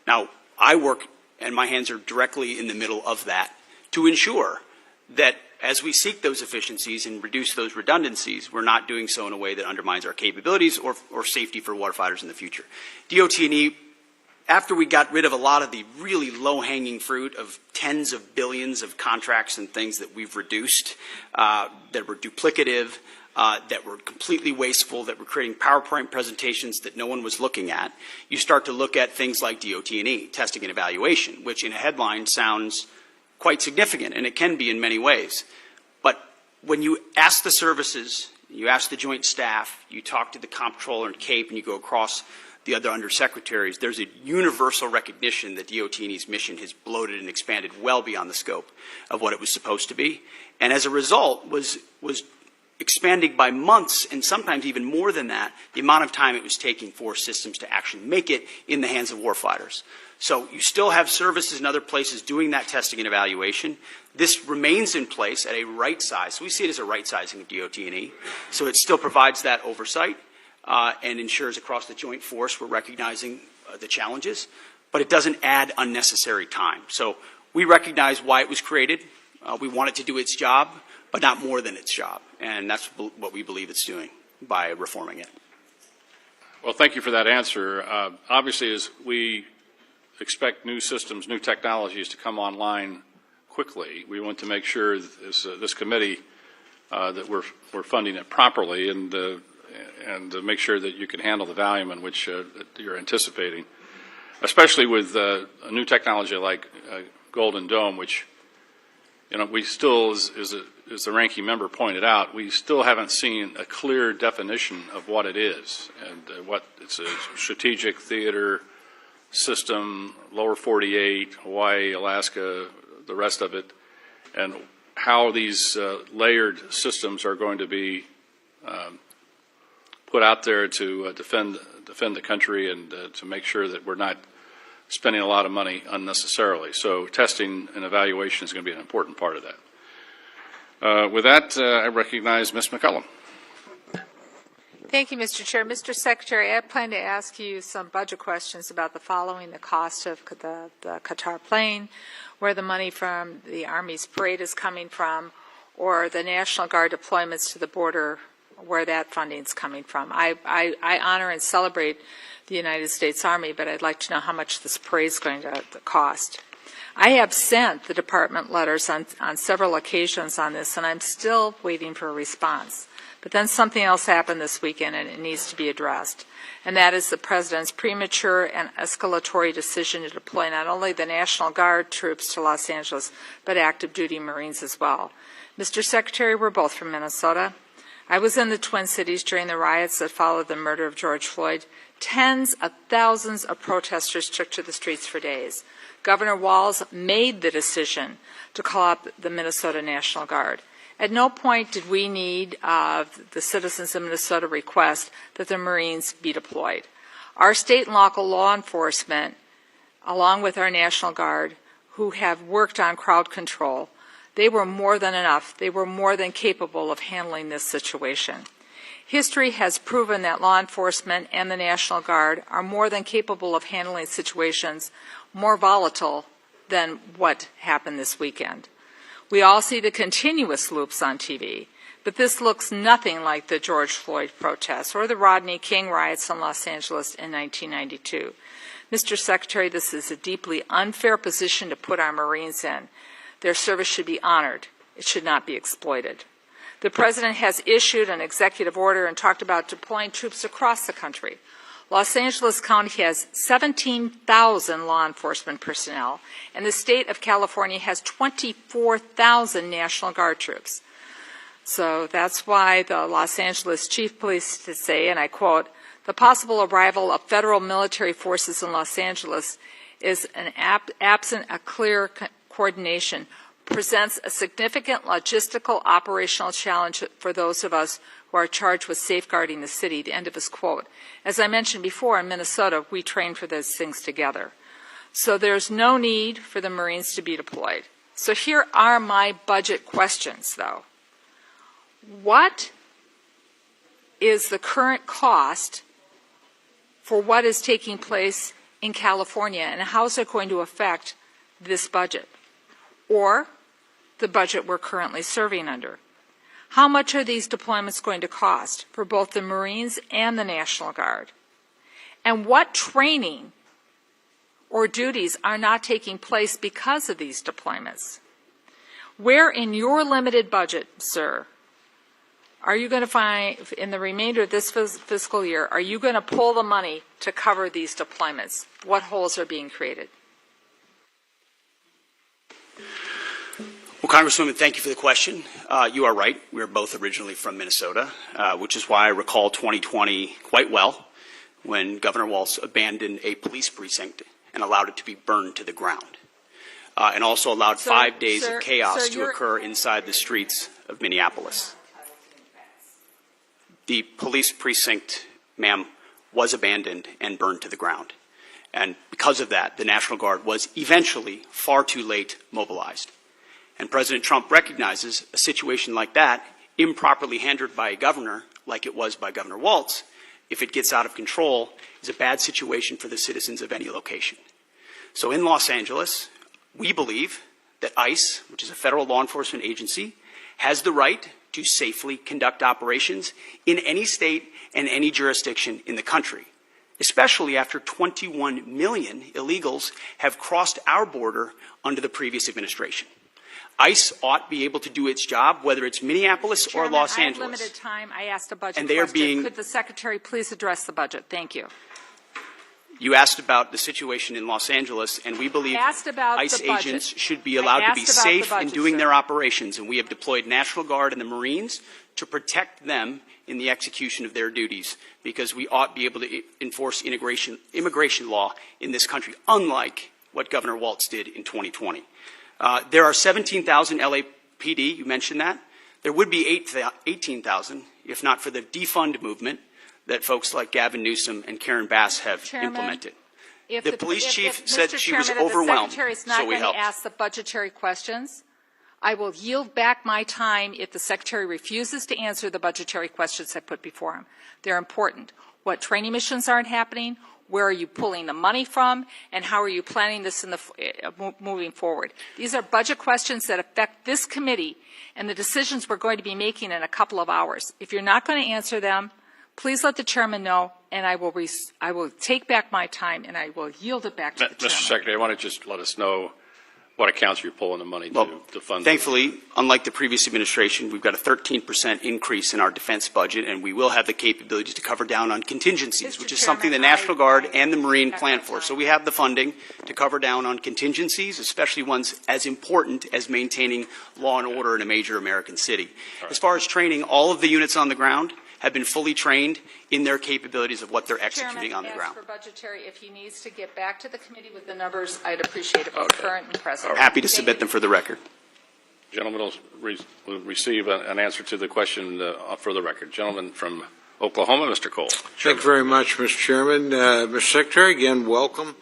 Now, I work, and my hands are directly in the middle of that, to ensure that as we seek those efficiencies and reduce those redundancies, we're not doing so in a way that undermines our capabilities or safety for warfighters in the future. DOT&E, after we got rid of a lot of the really low-hanging fruit of tens of billions of contracts and things that we've reduced, that were duplicative, that were completely wasteful, that were creating PowerPoint presentations that no one was looking at, you start to look at things like DOT&E, testing and evaluation, which in a headline sounds quite significant, and it can be in many ways. But when you ask the services, you ask the joint staff, you talk to the comptroller and CAPE, and you go across the other undersecretaries, there's a universal recognition that DOT&E's mission has bloated and expanded well beyond the scope of what it was supposed to be. And as a result, was expanding by months, and sometimes even more than that, the amount of time it was taking for systems to actually make it in the hands of warfighters. So you still have services in other places doing that testing and evaluation. This remains in place at a right size. So we see it as a right sizing of DOT&E. So it still provides that oversight and ensures across the joint force we're recognizing the challenges, but it doesn't add unnecessary time. So we recognize why it was created. We want it to do its job, but not more than its job. And that's what we believe it's doing by reforming it. Well, thank you for that answer. Obviously, as we expect new systems, new technologies to come online quickly, we want to make sure this committee that we're funding it properly and to make sure that you can handle the volume in which you're anticipating, especially with a new technology like Golden Dome, which we still, as the ranking member pointed out, we still haven't seen a clear definition of what it is and what it's a strategic theater system, lower 48, Hawaii, Alaska, the rest of it, and how these layered systems are going to be put out there to defend the country and to make sure that we're not spending a lot of money unnecessarily. So testing and evaluation is going to be an important part of that. With that, I recognize Ms. McCollum. Thank you, Mr. Chair. Mr. Secretary, I plan to ask you some budget questions about the following: the cost of the Qatar plane, where the money from the Army's parade is coming from, or the National Guard deployments to the border, where that funding is coming from. I honor and celebrate the United States Army, but I'd like to know how much this parade is going to cost. I have sent the department letters on several occasions on this, and I'm still waiting for a response. But then something else happened this weekend, and it needs to be addressed, and that is the President's premature and escalatory decision to deploy not only the National Guard troops to Los Angeles, but active duty Marines as well. Mr. Secretary, we're both from Minnesota. I was in the Twin Cities during the riots that followed the murder of George Floyd. Tens of thousands of protesters took to the streets for days. Governor Walz made the decision to call up the Minnesota National Guard. At no point did we need the citizens of Minnesota request that the Marines be deployed. Our state and local law enforcement, along with our National Guard, who have worked on crowd control, they were more than enough. They were more than capable of handling this situation. History has proven that law enforcement and the National Guard are more than capable of handling situations more volatile than what happened this weekend. We all see the continuous loops on TV, but this looks nothing like the George Floyd protests or the Rodney King riots in Los Angeles in 1992. Mr. Secretary, this is a deeply unfair position to put our Marines in. Their service should be honored. It should not be exploited. The President has issued an executive order and talked about deploying troops across the country. Los Angeles County has 17,000 law enforcement personnel, and the state of California has 24,000 National Guard troops. So that's why the Los Angeles Chief Police to say, and I quote, "The possible arrival of federal military forces in Los Angeles is absent a clear coordination, presents a significant logistical operational challenge for those of us who are charged with safeguarding the city," the end of his quote. As I mentioned before, in Minnesota, we train for those things together. So there's no need for the Marines to be deployed. So here are my budget questions, though. What is the current cost for what is taking place in California, and how is it going to affect this budget or the budget we're currently serving under? How much are these deployments going to cost for both the Marines and the National Guard? And what training or duties are not taking place because of these deployments? Where in your limited budget, sir, are you going to find, in the remainder of this fiscal year, are you going to pull the money to cover these deployments? What holes are being created? Well, Congresswoman, thank you for the question. You are right. We are both originally from Minnesota, which is why I recall 2020 quite well, when Governor Walz abandoned a police precinct and allowed it to be burned to the ground, and also allowed 5 days of chaos to occur inside the streets of Minneapolis. The police precinct, ma'am, was abandoned and burned to the ground. And because of that, the National Guard was eventually far too late mobilized. And President Trump recognizes a situation like that, improperly handled by a governor, like it was by Governor Walz, if it gets out of control, is a bad situation for the citizens of any location. So in Los Angeles, we believe that ICE, which is a federal law enforcement agency, has the right to safely conduct operations in any state and any jurisdiction in the country, especially after 21 million illegals have crossed our border under the previous administration. ICE ought to be able to do its job, whether it's Minneapolis or Los Angeles. I have limited time. I asked a budget and they question. Are being, Could the Secretary please address the budget? Thank you. You asked about the situation in Los Angeles, and we believe ICE agents should be allowed to be safe in doing their operations, and we have deployed National Guard and the Marines to protect them in the execution of their duties, because we ought to be able to enforce immigration law in this country, unlike what Governor Walz did in 2020. There are 17,000 LAPD, you mentioned that. There would be 18,000 if not for the defund movement that folks like Gavin Newsom and Karen Bass have implemented. The police chief said she was overwhelmed, so we helped. If the Secretary is not going to ask the budgetary questions, I will yield back my time if the Secretary refuses to answer the budgetary questions I put before him. They're important. What training missions aren't happening? Where are you pulling the money from? And how are you planning this in the moving forward? These are budget questions that affect this committee and the decisions we're going to be making in a couple of hours. If you're not going to answer them, please let the chairman know, and I will take back my time and I will yield it back to the chairman. Mr. Secretary, I want to just let us know what accounts you're pulling the money to fund. Thankfully, unlike the previous administration, we've got a 13% increase in our defense budget, and we will have the capability to cover down on contingencies, which is something the National Guard and the Marine plan for. So we have the funding to cover down on contingencies, especially ones as important as maintaining law and order in a major American city. As far as training, all of the units on the ground have been fully trained in their capabilities of what they're executing on the ground. For budgetary, if he needs to get back to the committee with the numbers, I'd appreciate it, both current and present. I'm happy to submit them for the record. Gentleman will receive an answer to the question for the record. Gentleman from Oklahoma, Mr. Cole. Thank you very much, Mr. Chairman. Mr. Secretary, again, welcome.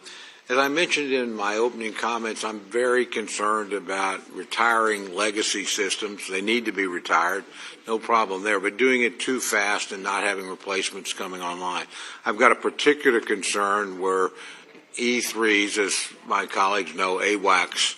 As I mentioned in my opening comments, I'm very concerned about retiring legacy systems. They need to be retired, no problem there, but doing it too fast and not having replacements coming online. I've got a particular concern where E3s, as my colleagues know, AWACS,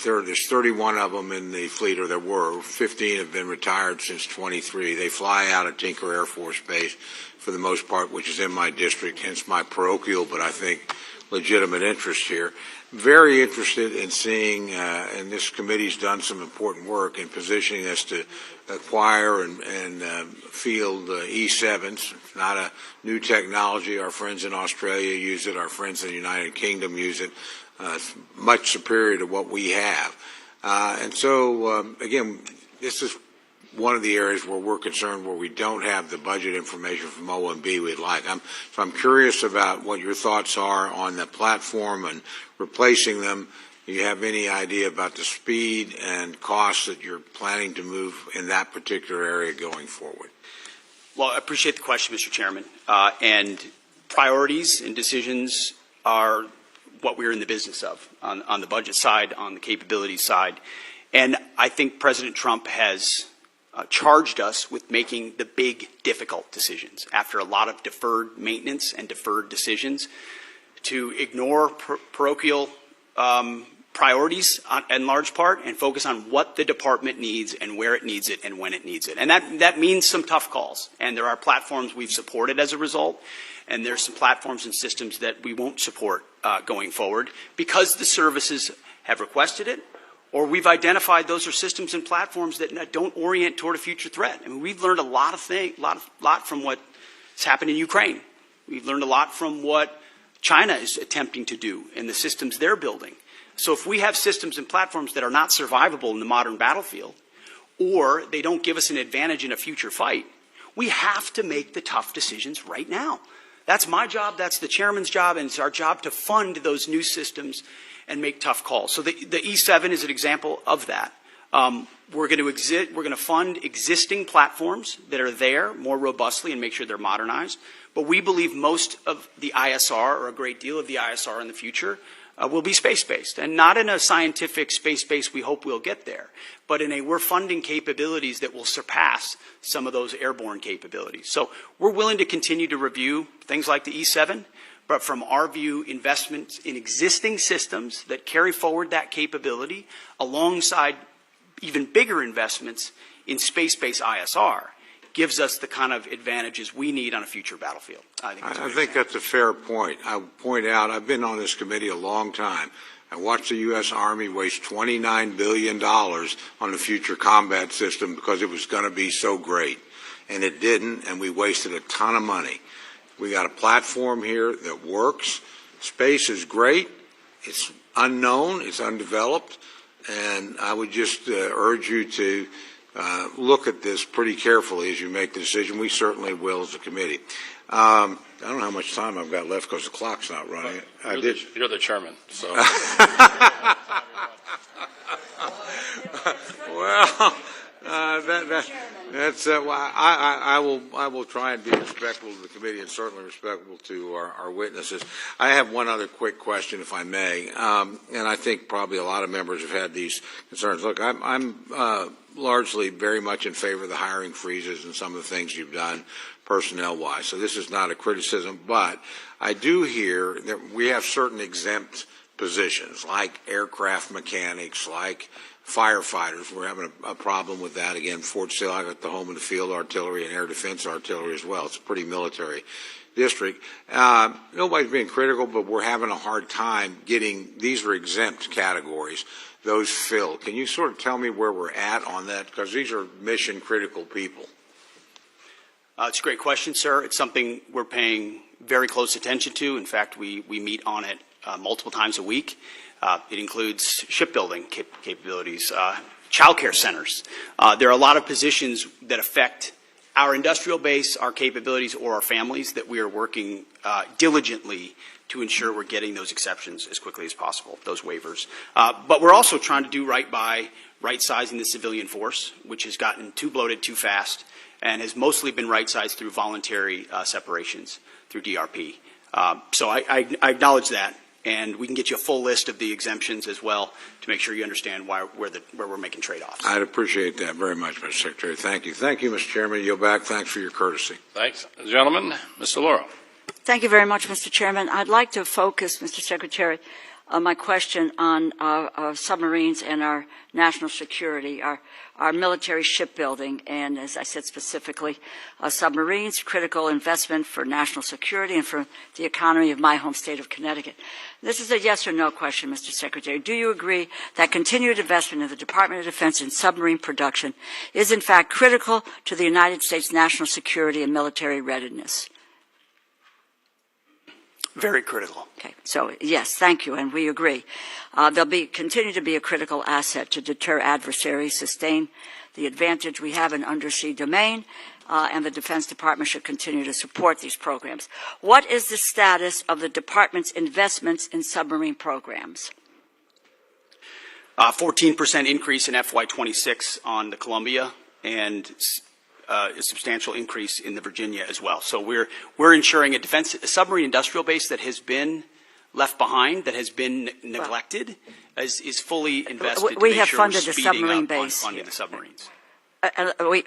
there's 31 of them in the fleet, or there were. 15 have been retired since 23. They fly out of Tinker Air Force Base for the most part, which is in my district, hence my parochial, but I think legitimate interest here. Very interested in seeing, and this committee's done some important work in positioning us to acquire and field E7s. It's not a new technology. Our friends in Australia use it. Our friends in the United Kingdom use it. It's much superior to what we have. And so, again, this is one of the areas where we're concerned where we don't have the budget information from OMB we'd like. So I'm curious about what your thoughts are on the platform and replacing them. Do you have any idea about the speed and costs that you're planning to move in that particular area going forward? Well, I appreciate the question, Mr. Chairman. And priorities and decisions are what we're in the business of on the budget side, on the capability side. And I think President Trump has charged us with making the big, difficult decisions after a lot of deferred maintenance and deferred decisions to ignore parochial priorities in large part and focus on what the department needs and where it needs it and when it needs it. And that means some tough calls. And there are platforms we've supported as a result, and there's some platforms and systems that we won't support going forward because the services have requested it, or we've identified those are systems and platforms that don't orient toward a future threat. I mean, we've learned a lot from what's happened in Ukraine. We've learned a lot from what China is attempting to do and the systems they're building. So if we have systems and platforms that are not survivable in the modern battlefield, or they don't give us an advantage in a future fight, we have to make the tough decisions right now. That's my job, that's the chairman's job, and it's our job to fund those new systems and make tough calls. So the E7 is an example of that. We're going to fund existing platforms that are there more robustly and make sure they're modernized. But we believe most of the ISR, or a great deal of the ISR in the future, will be space-based, and not in a scientific space-based we hope we'll get there, but in a we're funding capabilities that will surpass some of those airborne capabilities. So we're willing to continue to review things like the E7, but from our view, investments in existing systems that carry forward that capability alongside even bigger investments in space-based ISR gives us the kind of advantages we need on a future battlefild. I think that's a fair point. I'll point out, I've been on this committee a long time. I watched the U.S. Army waste $29 billion on the future combat system because it was going to be so great. And it didn't, and we wasted a ton of money. We got a platform here that works. Space is great. It's unknown. It's undeveloped. And I would just urge you to look at this pretty carefully as you make the decision. We certainly will as a committee. I don't know how much time I've got left because the clock's not running. You're the chairman, so. Well, I will try and be respectful to the committee and certainly respectful to our witnesses. I have one other quick question, if I may, and I think probably a lot of members have had these concerns. Look, I'm largely very much in favor of the hiring freezes and some of the things you've done personnel-wise. So this is not a criticism, but I do hear that we have certain exempt positions like aircraft mechanics, like firefighters. We're having a problem with that. Again, Fort Sill, I got the home and the field artillery and air defense artillery as well. It's a pretty military district. Nobody's being critical, but we're having a hard time getting, these are exempt categories, those filled. Can you sort of tell me where we're at on that? Because these are mission critical people. It's a great question, sir. It's something we're paying very close attention to. In fact, we meet on it multiple times a week. It includes shipbuilding capabilities, child care centers. There are a lot of positions that affect our industrial base, our capabilities, or our families that we are working diligently to ensure we're getting those exceptions as quickly as possible, those waivers. But we're also trying to do right by right-sizing the civilian force, which has gotten too bloated too fast and has mostly been right-sized through voluntary separations through DRP. So I acknowledge that. And we can get you a full list of the exemptions as well to make sure you understand where we're making trade-offs. I'd appreciate that very much, Mr. Secretary. Thank you. Thank you, Mr. Chairman. Yield back. Thanks for your courtesy. Thanks. Gentlemen, Mr. DeLauro. Thank you very much, Mr. Chairman. I'd like to focus, Mr. Secretary, my question on submarines and our national security, our military shipbuilding, and as I said specifically, submarines, critical investment for national security and for the economy of my home state of Connecticut. This is a yes or no question, Mr. Secretary. Do you agree that continued investment in the Department of Defense in submarine production is in fact critical to the United States national security and military readiness? Very critical. Okay, so yes, thank you, and we agree. They'll continue to be a critical asset to deter adversaries, sustain the advantage we have in undersea domain, and the Defense Department should continue to support these programs. What is the status of the Department's investments in submarine programs? 14% increase in FY26 on the Columbia, and a substantial increase in the Virginia as well. So we're ensuring a submarine industrial base that has been left behind, that has been neglected, is fully invested. We have funded the submarine base. Funding the submarines.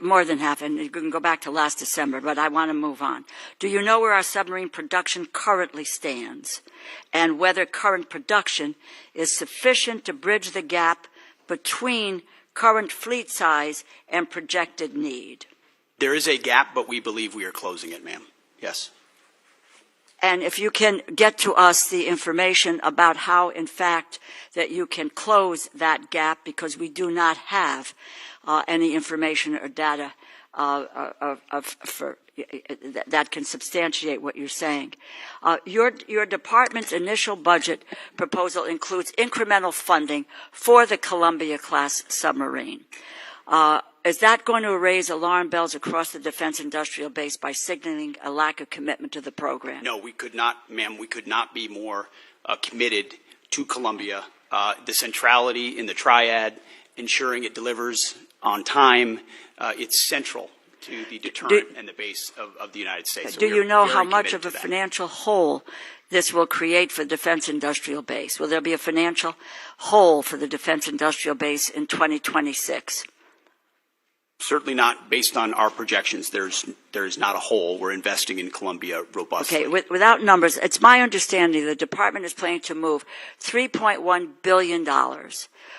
More than half, and you can go back to last December, but I want to move on. Do you know where our submarine production currently stands, and whether current production is sufficient to bridge the gap between current fleet size and projected need? There is a gap, but we believe we are closing it, ma'am. Yes. And if you can get to us the information about how, in fact, that you can close that gap, because we do not have any information or data that can substantiate what you're saying. Your department's initial budget proposal includes incremental funding for the Columbia-class submarine. Is that going to raise alarm bells across the defense industrial base by signaling a lack of commitment to the program? No, we could not, ma'am. We could not be more committed to Columbia. The centrality in the triad, ensuring it delivers on time, it's central to the deterrent and the base of the United States. So do you know how much of a financial hole this will create for the defense industrial base? Will there be a financial hole for the defense industrial base in 2026? Certainly not based on our projections. There is not a hole. We're investing in Columbia robustly. Okay, without numbers, it's my understanding the department is planning to move $3.1 billion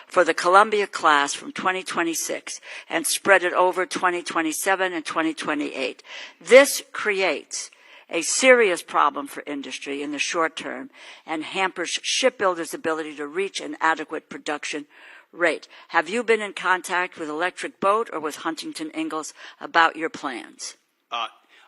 for the Columbia class from 2026 and spread it over 2027 and 2028. This creates a serious problem for industry in the short term and hampers shipbuilders' ability to reach an adequate production rate. Have you been in contact with Electric Boat or with Huntington Ingalls about your plans?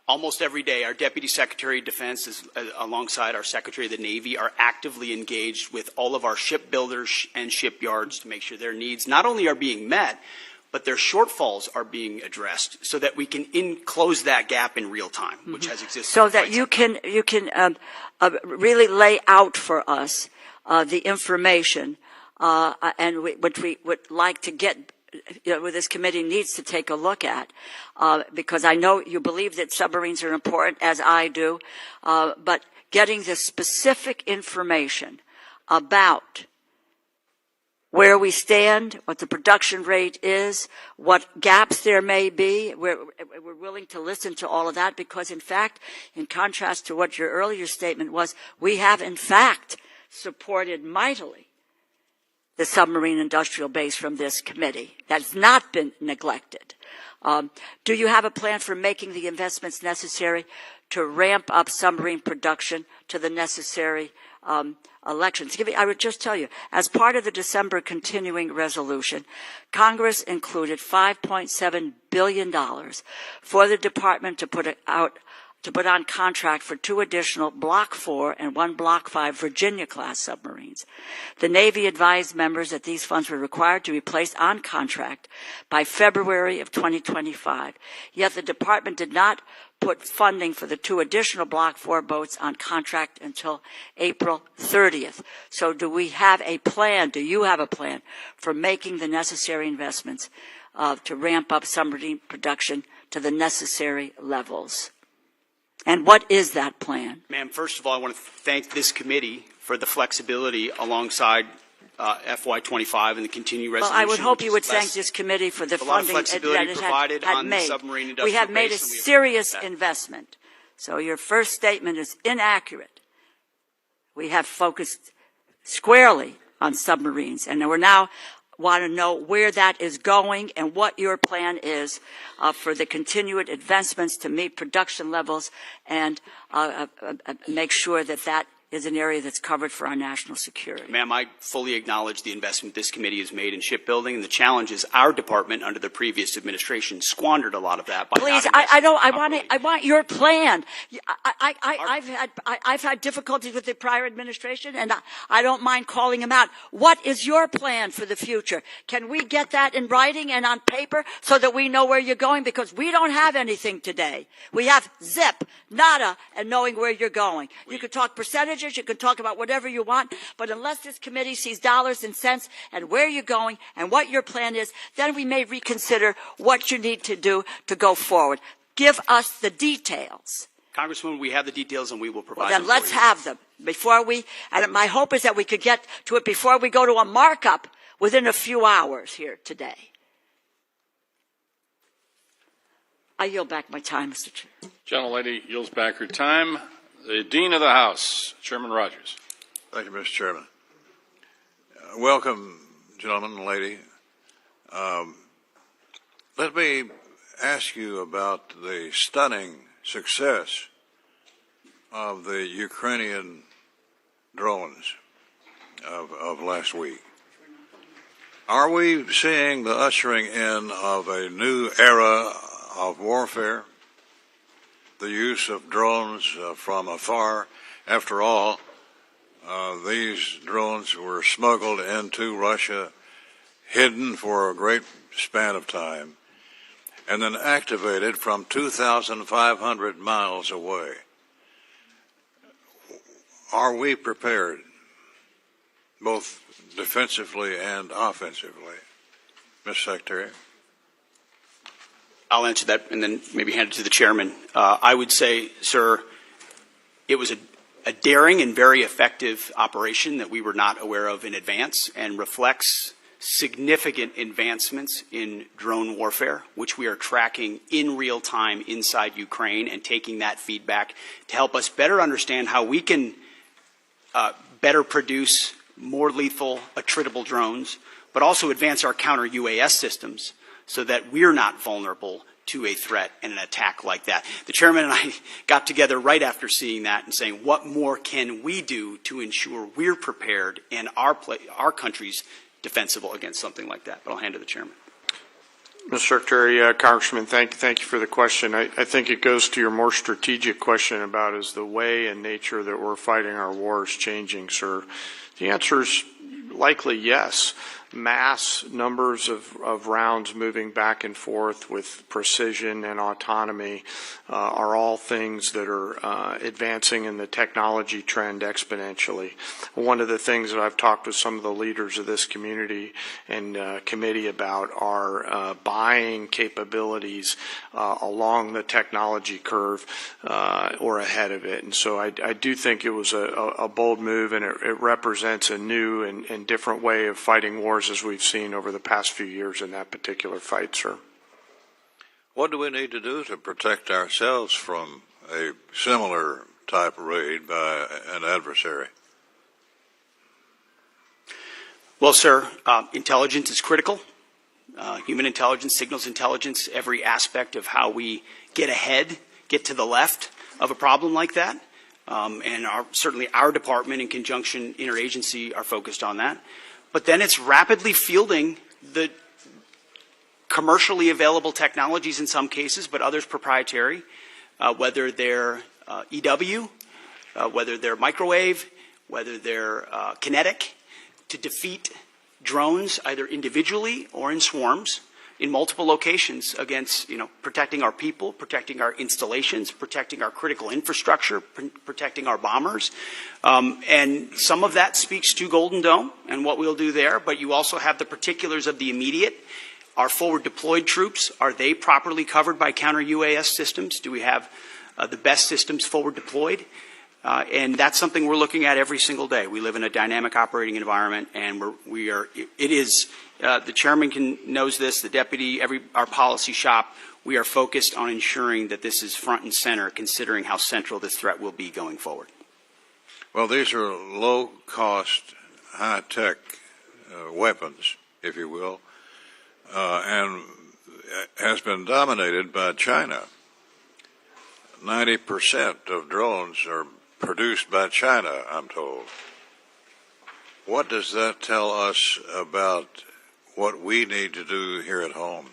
Almost every day, our Deputy Secretary of Defense, alongside our Secretary of the Navy, are actively engaged with all of our shipbuilders and shipyards to make sure their needs not only are being met, but their shortfalls are being addressed so that we can close that gap in real time, which has existed. So that you can really lay out for us the information and which we would like to get, this committee needs to take a look at, because I know you believe that submarines are important, as I do, but getting the specific information about where we stand, what the production rate is, what gaps there may be. We're willing to listen to all of that because, in fact, in contrast to what your earlier statement was, we have, in fact, supported mightily the submarine industrial base from this committee. That's not been neglected. Do you have a plan for making the investments necessary to ramp up submarine production to the necessary elections? I would just tell you, as part of the December continuing resolution, Congress included $5.7 billion for the department to put on contract for 2 additional Block 4 and 1 Block 5 Virginia-class submarines. The Navy advised members that these funds were required to be placed on contract by February of 2025, yet the department did not put funding for the 2 additional Block 4 boats on contract until April 30th. So do we have a plan, do you have a plan for making the necessary investments to ramp up submarine production to the necessary levels? And what is that plan? Ma'am, first of all, I want to thank this committee for the flexibility alongside FY25 and the continued resolution. Well, I would hope you would thank this committee for the funding that it had made. We have made a serious investment So your first statement is inaccurate. We have focused squarely on submarines, and we're now want to know where that is going and what your plan is for the continued advancements to meet production levels and make sure that that is an area that's covered for our national security. Ma'am, I fully acknowledge the investment this committee has made in shipbuilding, and the challenge is our department under the previous administration squandered a lot of that. By Please, I want your plan. I've had difficulties with the prior administration, and I don't mind calling them out. What is your plan for the future? Can we get that in writing and on paper so that we know where you're going? Because we don't have anything today. We have zip, nada, and knowing where you're going. You could talk percentages. You can talk about whatever you want, but unless this committee sees dollars and cents and where you're going and what your plan is, then we may reconsider what you need to do to go forward. Give us the details. Congresswoman, we have the details and we will provide them. Then let's have them before and my hope is that we could get to it before we go to a markup within a few hours here today. I yield back my time, Mr. Chair. Gentlelady yields back her time. The Dean of the House, Chairman Rogers. Thank you, Mr. Chairman. Welcome, gentlemen and lady. Let me ask you about the stunning success of the Ukrainian drones of last week. Are we seeing the ushering in of a new era of warfare? The use of drones from afar. After all, these drones were smuggled into Russia, hidden for a great span of time, and then activated from 2,500 miles away. Are we prepared, both defensively and offensively, Mr. Secretary? I'll answer that and then maybe hand it to the chairman. I would say, sir, it was a daring and very effective operation that we were not aware of in advance and reflects significant advancements in drone warfare, which we are tracking in real time inside Ukraine and taking that feedback to help us better understand how we can better produce more lethal, attritable drones, but also advance our counter-UAS systems so that we're not vulnerable to a threat and an attack like that. The chairman and I got together right after seeing that and saying, what more can we do to ensure we're prepared and our country's defensible against something like that? But I'll hand to the chairman. Mr. Secretary, Congressman, thank you for the question. I think it goes to your more strategic question about is the way and nature that we're fighting our wars changing, sir? The answer is likely yes. Mass numbers of rounds moving back and forth with precision and autonomy are all things that are advancing in the technology trend exponentially. One of the things that I've talked with some of the leaders of this community and committee about are buying capabilities along the technology curve or ahead of it. And so I do think it was a bold move, and it represents a new and different way of fighting wars as we've seen over the past few years in that particular fight, sir. What do we need to do to protect ourselves from a similar type of raid by an adversary? Well, sir, intelligence is critical. Human intelligence, signals intelligence, every aspect of how we get ahead, get to the left of a problem like that. And certainly our department in conjunction interagency are focused on that. But then it's rapidly fielding the commercially available technologies in some cases, but others proprietary, whether they're EW, whether they're microwave, whether they're kinetic, to defeat drones either individually or in swarms in multiple locations against, protecting our people, protecting our installations, protecting our critical infrastructure, protecting our bombers. And some of that speaks to Golden Dome and what we'll do there, but you also have the particulars of the immediate. Our forward deployed troops, are they properly covered by counter-UAS systems? Do we have the best systems forward deployed? And that's something we're looking at every single day. We live in a dynamic operating environment, and the chairman knows this, the deputy, our policy shop, we are focused on ensuring that this is front and center, considering how central this threat will be going forward. Well, these are low-cost, high-tech weapons, if you will, and has been dominated by China. 90% of drones are produced by China, I'm told. What does that tell us about what we need to do here at home?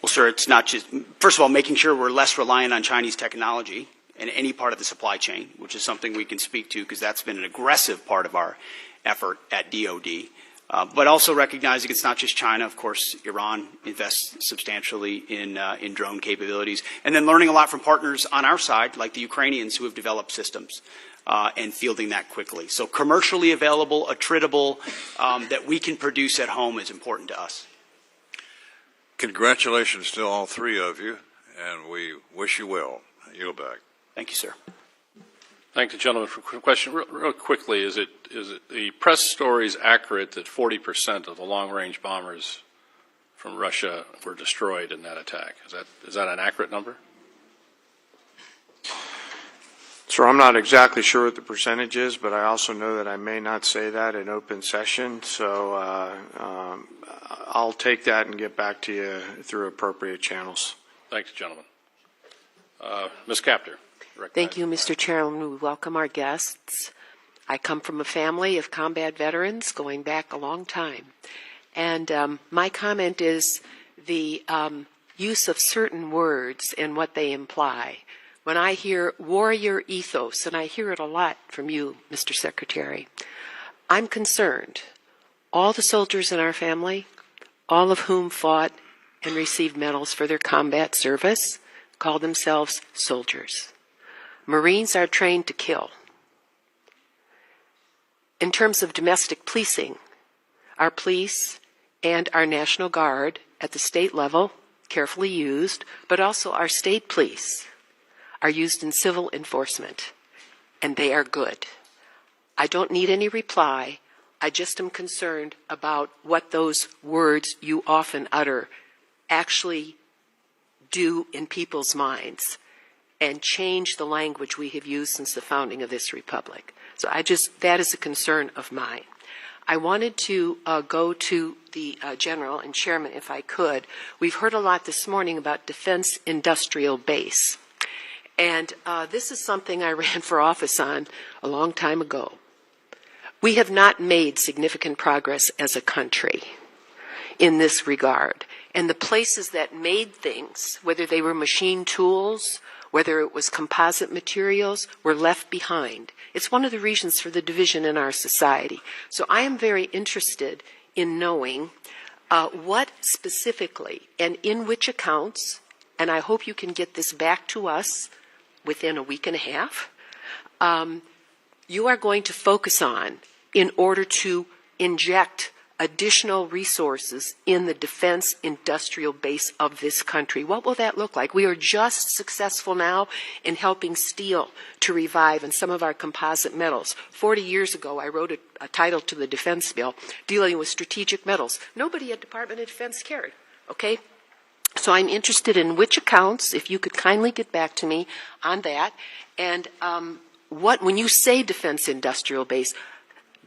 Well, sir, it's not just, first of all, making sure we're less reliant on Chinese technology in any part of the supply chain, which is something we can speak to because that's been an aggressive part of our effort at DOD. But also recognizing it's not just China. Of course, Iran invests substantially in drone capabilities. And then learning a lot from partners on our side, like the Ukrainians who have developed systems and fielding that quickly. So commercially available, attritable, that we can produce at home is important to us. Congratulations to all three of you, and we wish you well. Yield back. Thank you, sir. Thank the gentleman for a question. Real quickly, is it the press stories accurate that 40% of the long-range bombers from Russia were destroyed in that attack? Is that an accurate number? Sir, I'm not exactly sure what the percentage is, but I also know that I may not say that in open session. So I'll take that and get back to you through appropriate channels. Thanks, gentlemen. Ms. Capter. Thank you, Mr. Chairman. We welcome our guests. I come from a family of combat veterans going back a long time. And my comment is the use of certain words and what they imply. When I hear warrior ethos, and I hear it a lot from you, Mr. Secretary, I'm concerned. All the soldiers in our family, all of whom fought and received medals for their combat service, call themselves soldiers. Marines are trained to kill. In terms of domestic policing, our police and our National Guard at the state level, carefully used, but also our state police are used in civil enforcement, and they are good. I don't need any reply. I just am concerned about what those words you often utter actually do in people's minds and change the language we have used since the founding of this republic. So that is a concern of mine. I wanted to go to the General and Chairman, if I could. We've heard a lot this morning about defense industrial base. And this is something I ran for office on a long time ago. We have not made significant progress as a country in this regard. And the places that made things, whether they were machine tools, whether it was composite materials, were left behind. It's one of the reasons for the division in our society. So I am very interested in knowing what specifically and in which accounts, and I hope you can get this back to us within a week and a half, you are going to focus on in order to inject additional resources in the defense industrial base of this country. What will that look like? We are just successful now in helping steel to revive and some of our composite metals. 40 years ago, I wrote a title to the defense bill dealing with strategic metals. Nobody at Department of Defense cared, okay? So I'm interested in which accounts, if you could kindly get back to me on that, and when you say defense industrial base,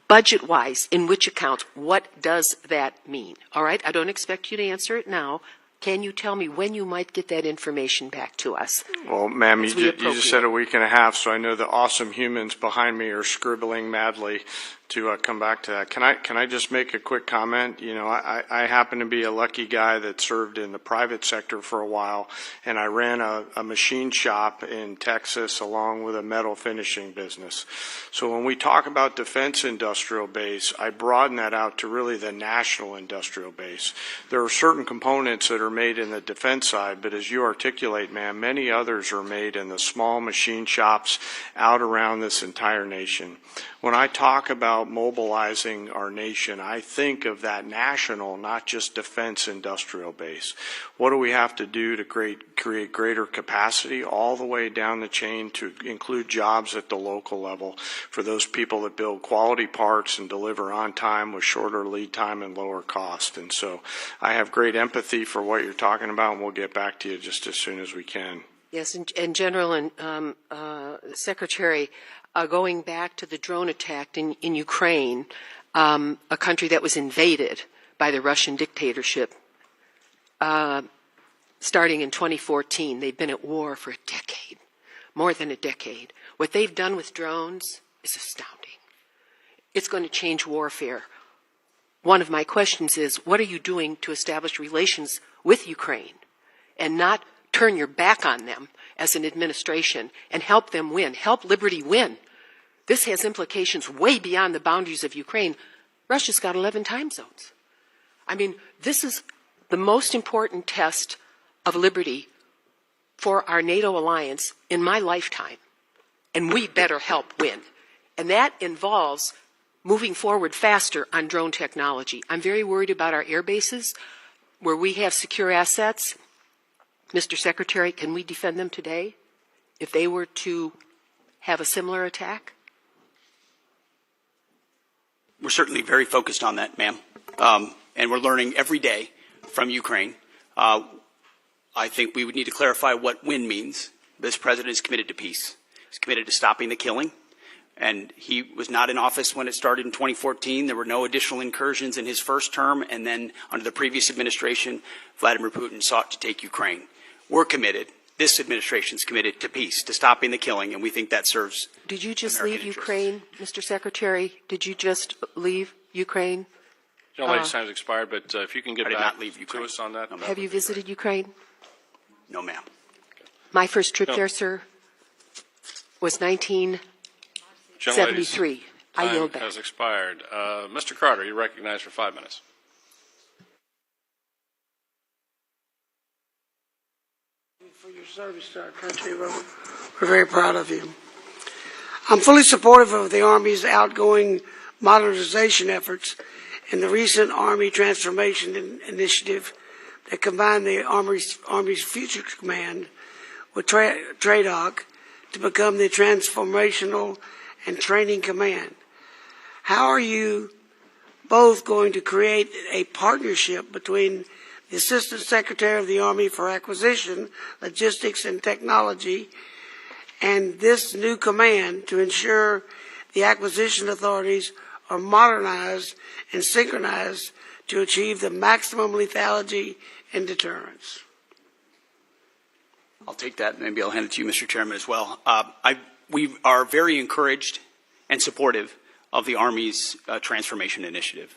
budget-wise, in which accounts, what does that mean? All right, I don't expect you to answer it now. Can you tell me when you might get that information back to us? Well, ma'am, you just said a week and a half, so I know the awesome humans behind me are scribbling madly to come back to that. Can I just make a quick comment? You know, I happen to be a lucky guy that served in the private sector for a while, and I ran a machine shop in Texas along with a metal finishing business. So when we talk about defense industrial base, I broaden that out to really the national industrial base. There are certain components that are are made in the defense side, but as you articulate, ma'am, many others are made in the small machine shops out around this entire nation. When I talk about mobilizing our nation, I think of that national, not just defense industrial base. What do we have to do to create greater capacity all the way down the chain to include jobs at the local level for those people that build quality parts and deliver on time with shorter lead time and lower cost? And so I have great empathy for what you're talking about, and we'll get back to you just as soon as we can. Yes, and General and Secretary, going back to the drone attack in Ukraine, a country that was invaded by the Russian dictatorship, starting in 2014. They've been at war for a decade, more than a decade. What they've done with drones is astounding. It's going to change warfare. One of my questions is, what are you doing to establish relations with Ukraine and not turn your back on them as an administration and help them win, help liberty win? This has implications way beyond the boundaries of Ukraine. Russia's got 11 time zones. I mean, this is the most important test of liberty for our NATO alliance in my lifetime, and we better help win. And that involves moving forward faster on drone technology. I'm very worried about our air bases where we have secure assets. Mr. Secretary, can we defend them today if they were to have a similar attack? We're certainly very focused on that, ma'am. And we're learning every day from Ukraine. I think we would need to clarify what win means. This president is committed to peace. He's committed to stopping the killing. And he was not in office when it started in 2014. There were no additional incursions in his first term. And then under the previous administration, Vladimir Putin sought to take Ukraine. We're committed. This administration is committed to peace, to stopping the killing, and we think that serves. Did you just American leave interests. Ukraine, Mr. Secretary? Did you just leave Ukraine? Young lady's time has expired, but if you can get I did back not leave to Ukraine. us on that. Have you visited Ukraine? No, ma'am. My first trip No. there, sir, was 1973. I yield Time back. has expired. Mr. Carter, you're recognized for 5 minutes. For your service to our country. We're very proud of you. I'm fully supportive of the Army's outgoing modernization efforts and the recent Army Transformation Initiative that combined the Army's Future Command with TRADOC to become the Transformational and Training Command. How are you both going to create a partnership between the Assistant Secretary of the Army for Acquisition, Logistics, and Technology, and this new command to ensure the acquisition authorities are modernized and synchronized to achieve the maximum lethality and deterrence? I'll take that. Maybe I'll hand it to you, Mr. Chairman, as well. We are very encouraged and supportive of the Army's transformation initiative.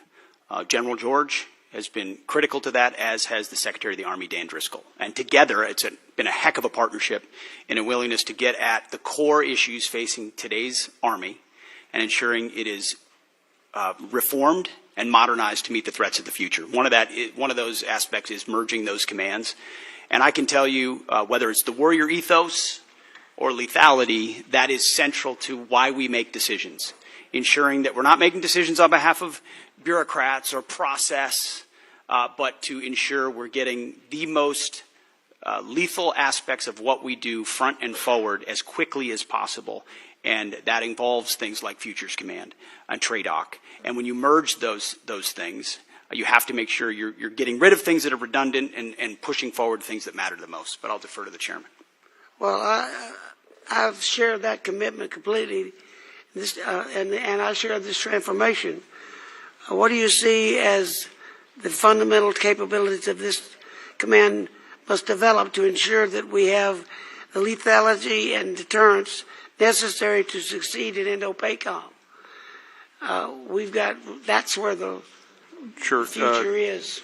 General George has been critical to that, as has the Secretary of the Army, Dan Driscoll. And together, it's been a heck of a partnership in a willingness to get at the core issues facing today's Army and ensuring it is reformed and modernized to meet the threats of the future. One of those aspects is merging those commands. And I can tell you, whether it's the warrior ethos or lethality, that is central to why we make decisions, ensuring that we're not making decisions on behalf of bureaucrats or process, but to ensure we're getting the most lethal aspects of what we do front and forward as quickly as possible. And that involves things like Futures Command and TRADOC. And when you merge those things, you have to make sure you're getting rid of things that are redundant and pushing forward things that matter the most. But I'll defer to the chairman. Well, I've shared that commitment completely, and I share this transformation. What do you see as the fundamental capabilities of this command must develop to ensure that we have the lethality and deterrence necessary to succeed in Indo-PACOM? That's where the future is.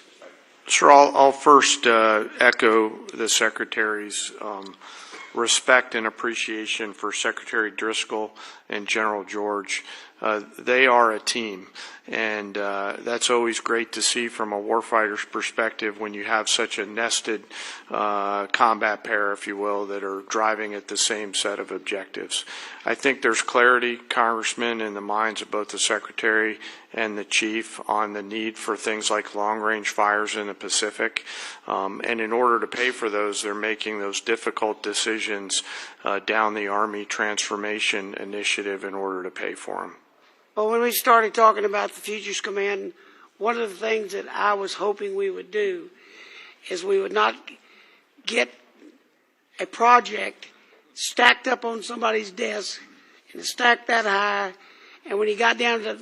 Sure, I'll first echo the Secretary's respect and appreciation for Secretary Driscoll and General George. They are a team, And that's always great to see from a warfighter's perspective when you have such a nested combat pair, if you will, that are driving at the same set of objectives. I think there's clarity, Congressman, in the minds of both the Secretary and the Chief on the need for things like long-range fires in the Pacific. And in order to pay for those, they're making those difficult decisions down the Army Transformation Initiative in order to pay for them. Well, when we started talking about the Futures Command, one of the things that I was hoping we would do is we would not get a project stacked up on somebody's desk and stacked that high, and when he got down to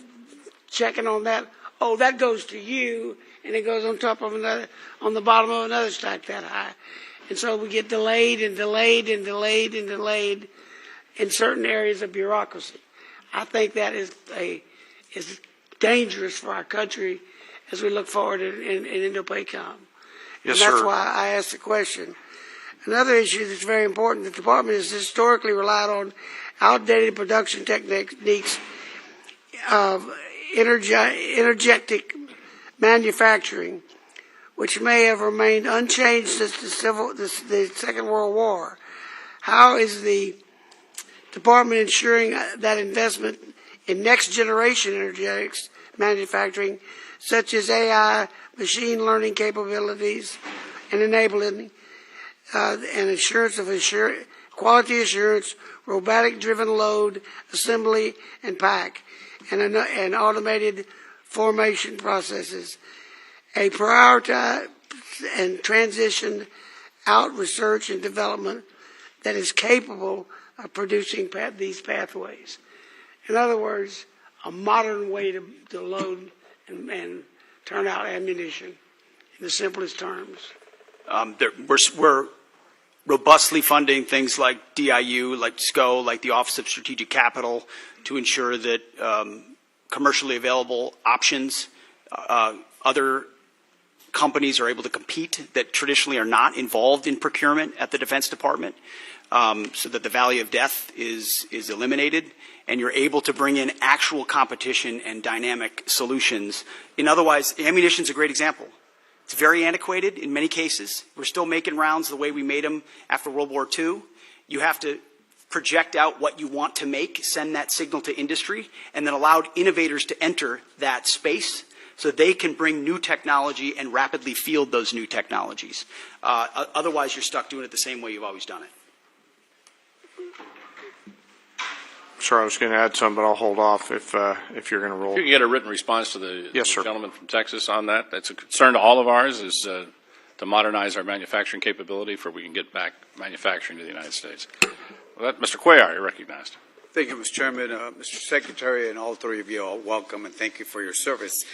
checking on that, oh, that goes to you, and it goes on top of another, on the bottom of another stack that high. And so we get delayed and delayed and delayed and delayed in certain areas of bureaucracy. I think that is dangerous for our country as we look forward in Indo-PACOM. Yes, and that's sir. why I asked the question. Another issue that's very important, the Department has historically relied on outdated production techniques of energetic manufacturing, which may have remained unchanged since the Second World War. How is the Department ensuring that investment in next-generation energetics manufacturing, such as AI, machine learning capabilities, and enabling and assurance of quality assurance, robotic-driven load, assembly, and pack, and automated formation processes, a prioritize and transition out research and development that is capable of producing these pathways. In other words, a modern way to load and turn out ammunition in the simplest terms. We're robustly funding things like DIU, like SCO, like the Office of Strategic Capital, to ensure that commercially available options, other companies are able to compete that traditionally are not involved in procurement at the Defense Department, so that the valley of death is eliminated, and you're able to bring in actual competition and dynamic solutions. Otherwise, ammunition is a great example. It's very antiquated in many cases. We're still making rounds the way we made them after World War II. You have to project out what you want to make, send that signal to industry, and then allow innovators to enter that space so they can bring new technology and rapidly field those new technologies. Otherwise, you're stuck doing it the same way you've always done it. Sure, I was going to add some, but I'll hold off if you're going to roll. If you can get a written response to the Yes, sir. gentleman from Texas on that. That's a concern to all of ours, is to modernize our manufacturing capability for we can get back manufacturing to the United States. Well, Mr. Cuellar, you're recognized. Thank you, Mr. Chairman. Mr. Secretary, and all three of you all, welcome and thank you for your service.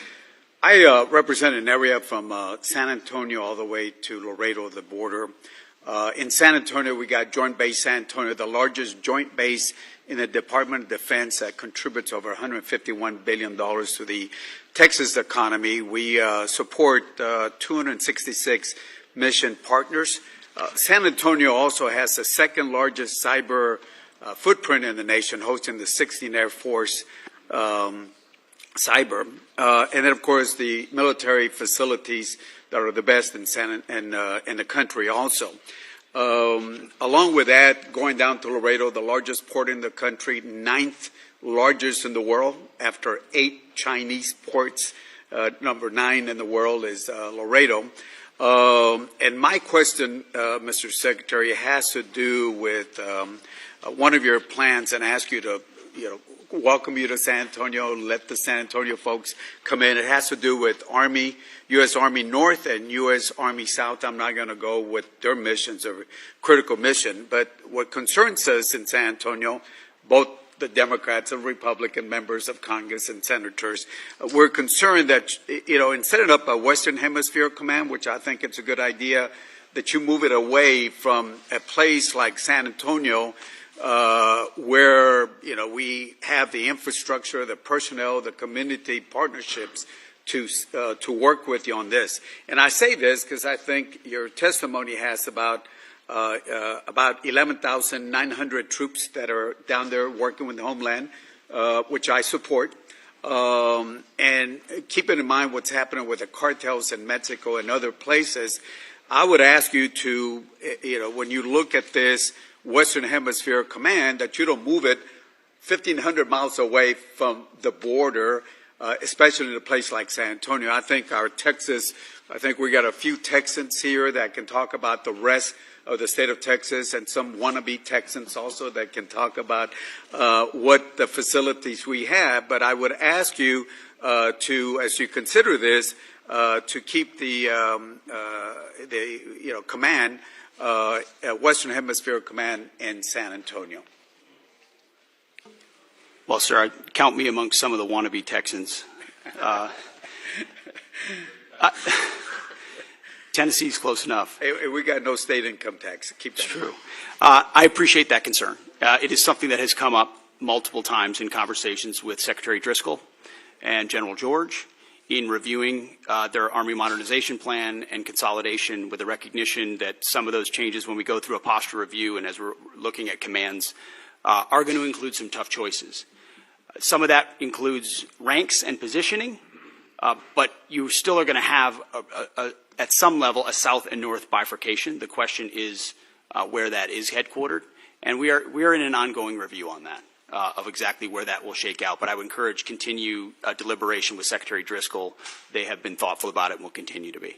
I represent an area from San Antonio all the way to Laredo, the border. In San Antonio, we got Joint Base San Antonio, the largest joint base in the Department of Defense that contributes over $151 billion to the Texas economy. We support 266 mission partners. San Antonio also has the second largest cyber footprint in the nation, hosting the 16th Air Force cyber. And then, of course, the military facilities that are the best in the country also. Along with that, going down to Laredo, the largest port in the country, 9th largest in the world after 8 Chinese ports. Number 9 in the world is Laredo. And my question, Mr. Secretary, has to do with one of your plans, and ask you to, welcome you to San Antonio, let the San Antonio folks come in. It has to do with Army, U.S. Army North and U.S. Army South. I'm not going to go with their missions or critical mission, but what concerns us in San Antonio, both the Democrats and Republican members of Congress and senators, we're concerned that, in setting up a Western Hemisphere command, which I think it's a good idea, that you move it away from a place like San Antonio, where, we have the infrastructure, the personnel, the community partnerships to work with you on this. And I say this because I think your testimony has about 11,900 troops that are down there working with the Homeland, which I support. And keeping in mind what's happening with the cartels in Mexico and other places, I would ask you to, when you look at this Western Hemisphere Command, that you don't move it 1,500 miles away from the border, especially in a place like San Antonio. I think we got a few Texans here that can talk about the rest of the state of Texas, and some wannabe Texans also that can talk about what the facilities we have. But I would ask you to, as you consider this, to keep the command, Western Hemisphere Command in San Antonio. Well, sir, count me amongst some of the wannabe Texans. Tennessee's close enough. Hey, we got no state income tax. Keep that. It's true. I appreciate that concern. It is something that has come up multiple times in conversations with Secretary Driscoll and General George in reviewing their Army modernization plan and consolidation, with the recognition that some of those changes, when we go through a posture review and as we're looking at commands, are going to include some tough choices. Some of that includes ranks and positioning, but you still are going to have, at some level, a south and north bifurcation. The question is where that is headquartered, and we are in an ongoing review on that, of exactly where that will shake out. But I would encourage continue deliberation with Secretary Driscoll. They have been thoughtful about it and will continue to be.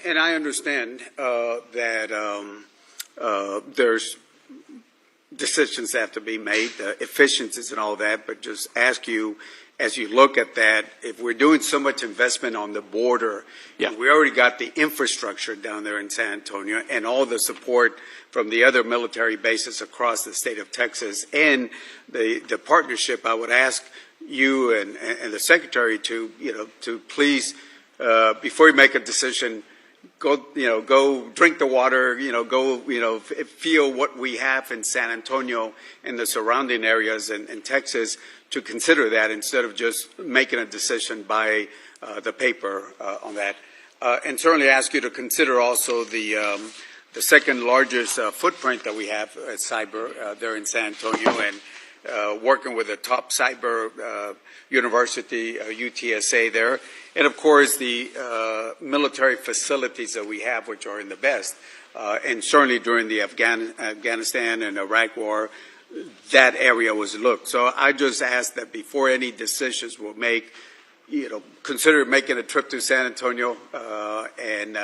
And I understand that there's decisions that have to be made, efficiencies and all that, but just ask you, as you look at that, if we're doing so much investment on the border, and we already got the infrastructure down there in San Antonio and all the support from the other military bases across the state of Texas and the partnership, I would ask you and the Secretary to please, before you make a decision, go drink the water, feel what we have in San Antonio and the surrounding areas in Texas, to consider that instead of just making a decision by the paper on that. And certainly ask you to consider also the second largest footprint that we have at cyber there in San Antonio, and working with the top cyber university, UTSA there. And of course the military facilities that we have, which are in the best. And certainly during the Afghanistan and Iraq war, that area was looked. So I just ask that before any decisions we'll make, consider making a trip to San Antonio and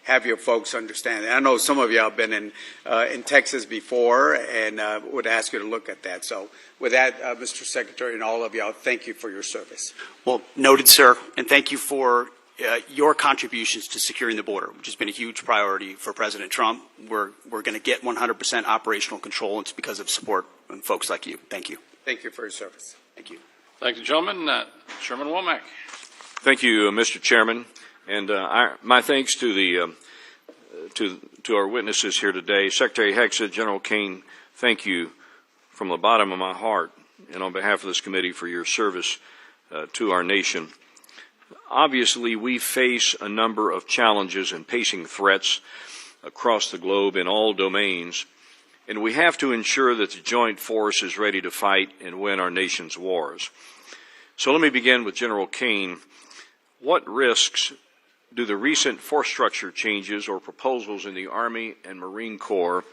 have your folks understand. And I know some of you have been in Texas before, and would ask you to look at that. So with that, Mr. Secretary, and all of y'all, thank you for your service. Well, noted, sir, and thank you for your contributions to securing the border, which has been a huge priority for President Trump. We're going to get 100% operational control, and it's because of support from folks like you. Thank you. Thank you for your service. Thank you. Thank you, gentlemen. Chairman Womack. Thank you, Mr. Chairman, and my thanks to the to our witnesses here today. Secretary Hegseth, General Caine, thank you from the bottom of my heart and on behalf of this committee for your service to our nation. Obviously, we face a number of challenges and pacing threats across the globe in all domains, and we have to ensure that the joint force is ready to fight and win our nation's wars. So let me begin with General Caine. What risks do the recent force structure changes or proposals in the Army and Marine Corps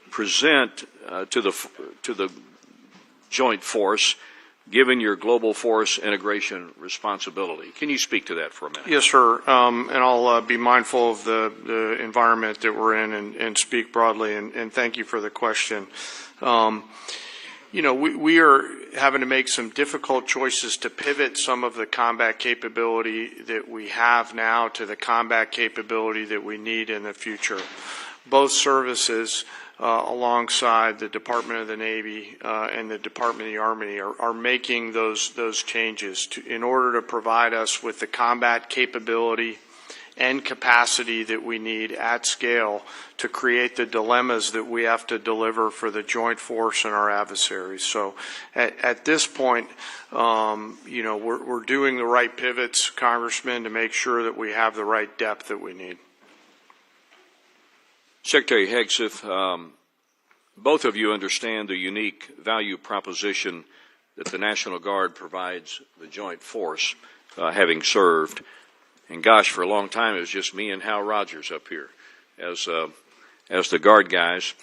present to the joint force, given your global force integration responsibility? Can you speak to that for a minute? Yes, sir. And I'll be mindful of the environment that we're in and speak broadly. And thank you for the question. We are having to make some difficult choices to pivot some of the combat capability that we have now to the combat capability that we need in the future. Both services, alongside the Department of the Navy and the Department of the Army, are making those changes in order to provide us with the combat capability and capacity that we need at scale to create the dilemmas that we have to deliver for the joint force and our adversaries. So at this point, we're doing the right pivots, Congressman, to make sure that we have the right depth that we need. Secretary Hegseth, both of you understand the unique value proposition that the National Guard provides the joint force, having served. And gosh, for a long time, it was just me and Hal Rogers up here as the Guard guys.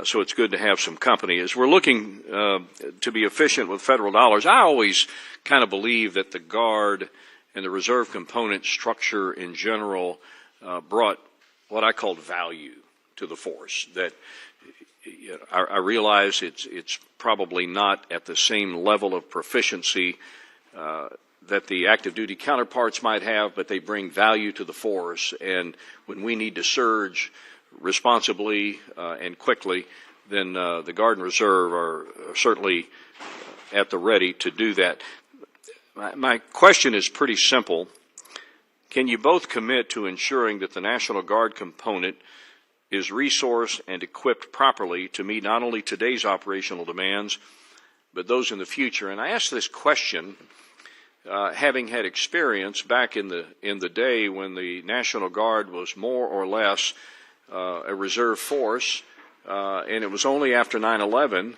So it's good to have some company. As we're looking to be efficient with federal dollars, I always kind of believe that the Guard and the reserve component structure in general brought what I called value to the force. That I realize it's probably not at the same level of proficiency that the active duty counterparts might have, but they bring value to the force. And when we need to surge responsibly and quickly, then the Guard and Reserve are certainly at the ready to do that. My question is pretty simple. Can you both commit to ensuring that the National Guard component is resourced and equipped properly to meet not only today's operational demands, but those in the future? And I ask this question having had experience back in the day when the National Guard was more or less a reserve force, and it was only after 9/11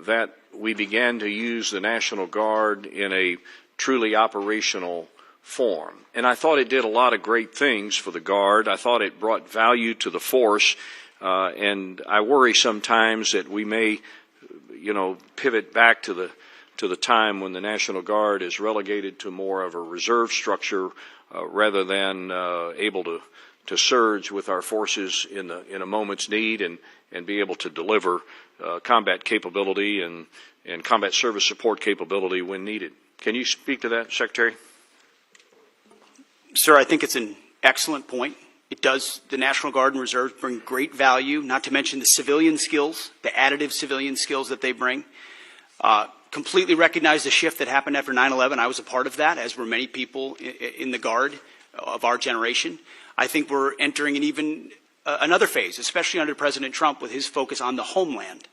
that we began to use the National Guard in a truly operational form. And I thought it did a lot of great things for the Guard. I thought it brought value to the force, and I worry sometimes that we may, pivot back to the time when the National Guard is relegated to more of a reserve structure rather than able to surge with our forces in a moment's need and be able to deliver combat capability and combat service support capability when needed. Can you speak to that, Secretary? Sir, I think it's an excellent point. It does, the National Guard and Reserve bring great value, not to mention the civilian skills, the additive civilian skills that they bring. Completely recognize the shift that happened after 9/11. I was a part of that, as were many people in the Guard of our generation. I think we're entering an even another phase, especially under President Trump with his focus on the homeland,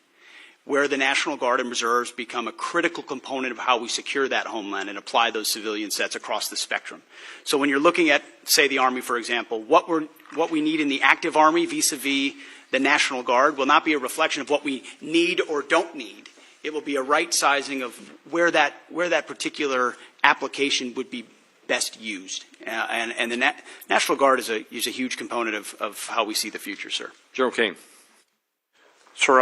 where the National Guard and Reserves become a critical component of how we secure that homeland and apply those civilian sets across the spectrum. So when you're looking at, say, the Army, for example, what we need in the active Army vis-a-vis the National Guard will not be a reflection of what we need or don't need. It will be a right sizing of where that particular application would be best used. And the National Guard is a huge component of how we see the future, sir. General Caine. Sir,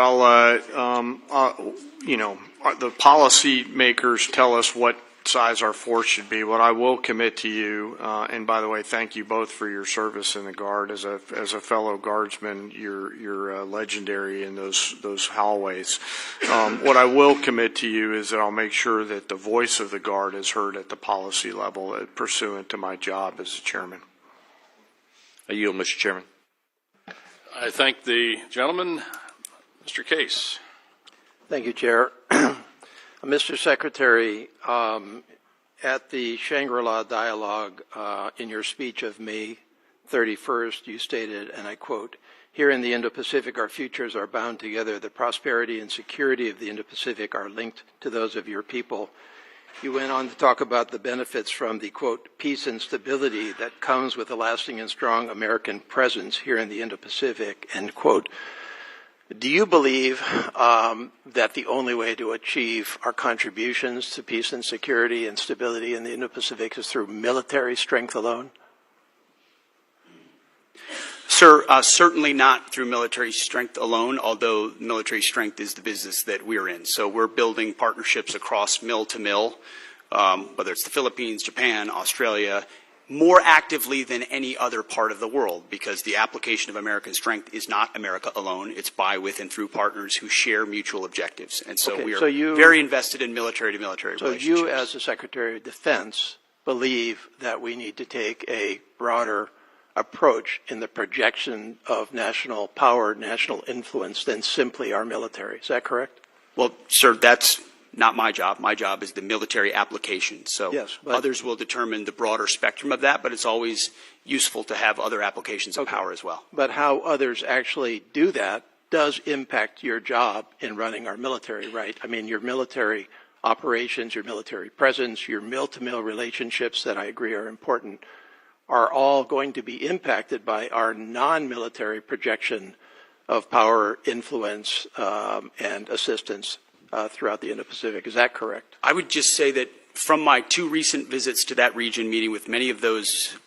the policy makers tell us what size our force should be. What I will commit to you, and by the way, thank you both for your service in the Guard. As a fellow Guardsman, you're legendary in those hallways. What I will commit to you is that I'll make sure that the voice of the Guard is heard at the policy level, pursuant to my job as a chairman. I yield, Mr. Chairman. I thank the gentleman. Mr. Case. Thank you, Chair. Mr. Secretary, at the Shangri-La Dialogue in your speech of May 31st, you stated, and I quote, "Here in the Indo-Pacific, our futures are bound together. The prosperity and security of the Indo-Pacific are linked to those of your people." You went on to talk about the benefits from the, quote, "peace and stability that comes with a lasting and strong American presence here in the Indo-Pacific," end quote. Do you believe that the only way to achieve our contributions to peace and security and stability in the Indo-Pacific is through military strength alone? Sir, certainly not through military strength alone, although military strength is the business that we're in. So we're building partnerships across mill to mill, whether it's the Philippines, Japan, Australia, more actively than any other part of the world, because the application of American strength is not America alone. It's by, with, and through partners who share mutual objectives. And so we are very invested in military-to-military relationships. So you, as the Secretary of Defense, believe that we need to take a broader approach in the projection of national power, national influence than simply our military. Is that correct? Well, sir, that's not my job. My job is the military application. So yes, others will determine the broader spectrum of that, but it's always useful to have other applications of power as well. But how others actually do that does impact your job in running our military, right? I mean, your military operations, your military presence, your mill-to-mill relationships that I agree are important are all going to be impacted by our non-military projection of power, influence, and assistance throughout the Indo-Pacific. Is that correct? I would just say that from my 2 recent visits to that region, meeting with many of those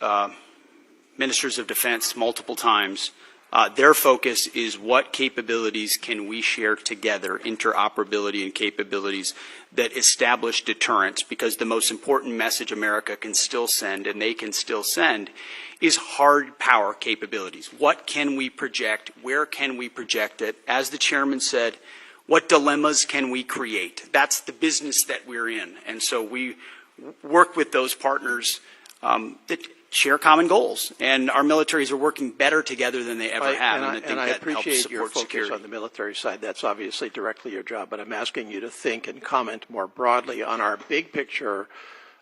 ministers of defense multiple times, their focus is what capabilities can we share together, interoperability and capabilities that establish deterrence, because the most important message America can still send, and they can still send, is hard power capabilities. What can we project? Where can we project it? As the chairman said, what dilemmas can we create? That's the business that we're in. And so we work with those partners that share common goals, and our militaries are working better together than they ever have. And I appreciate your focus on the military side. That's obviously directly your job, but I'm asking you to think and comment more broadly on our big picture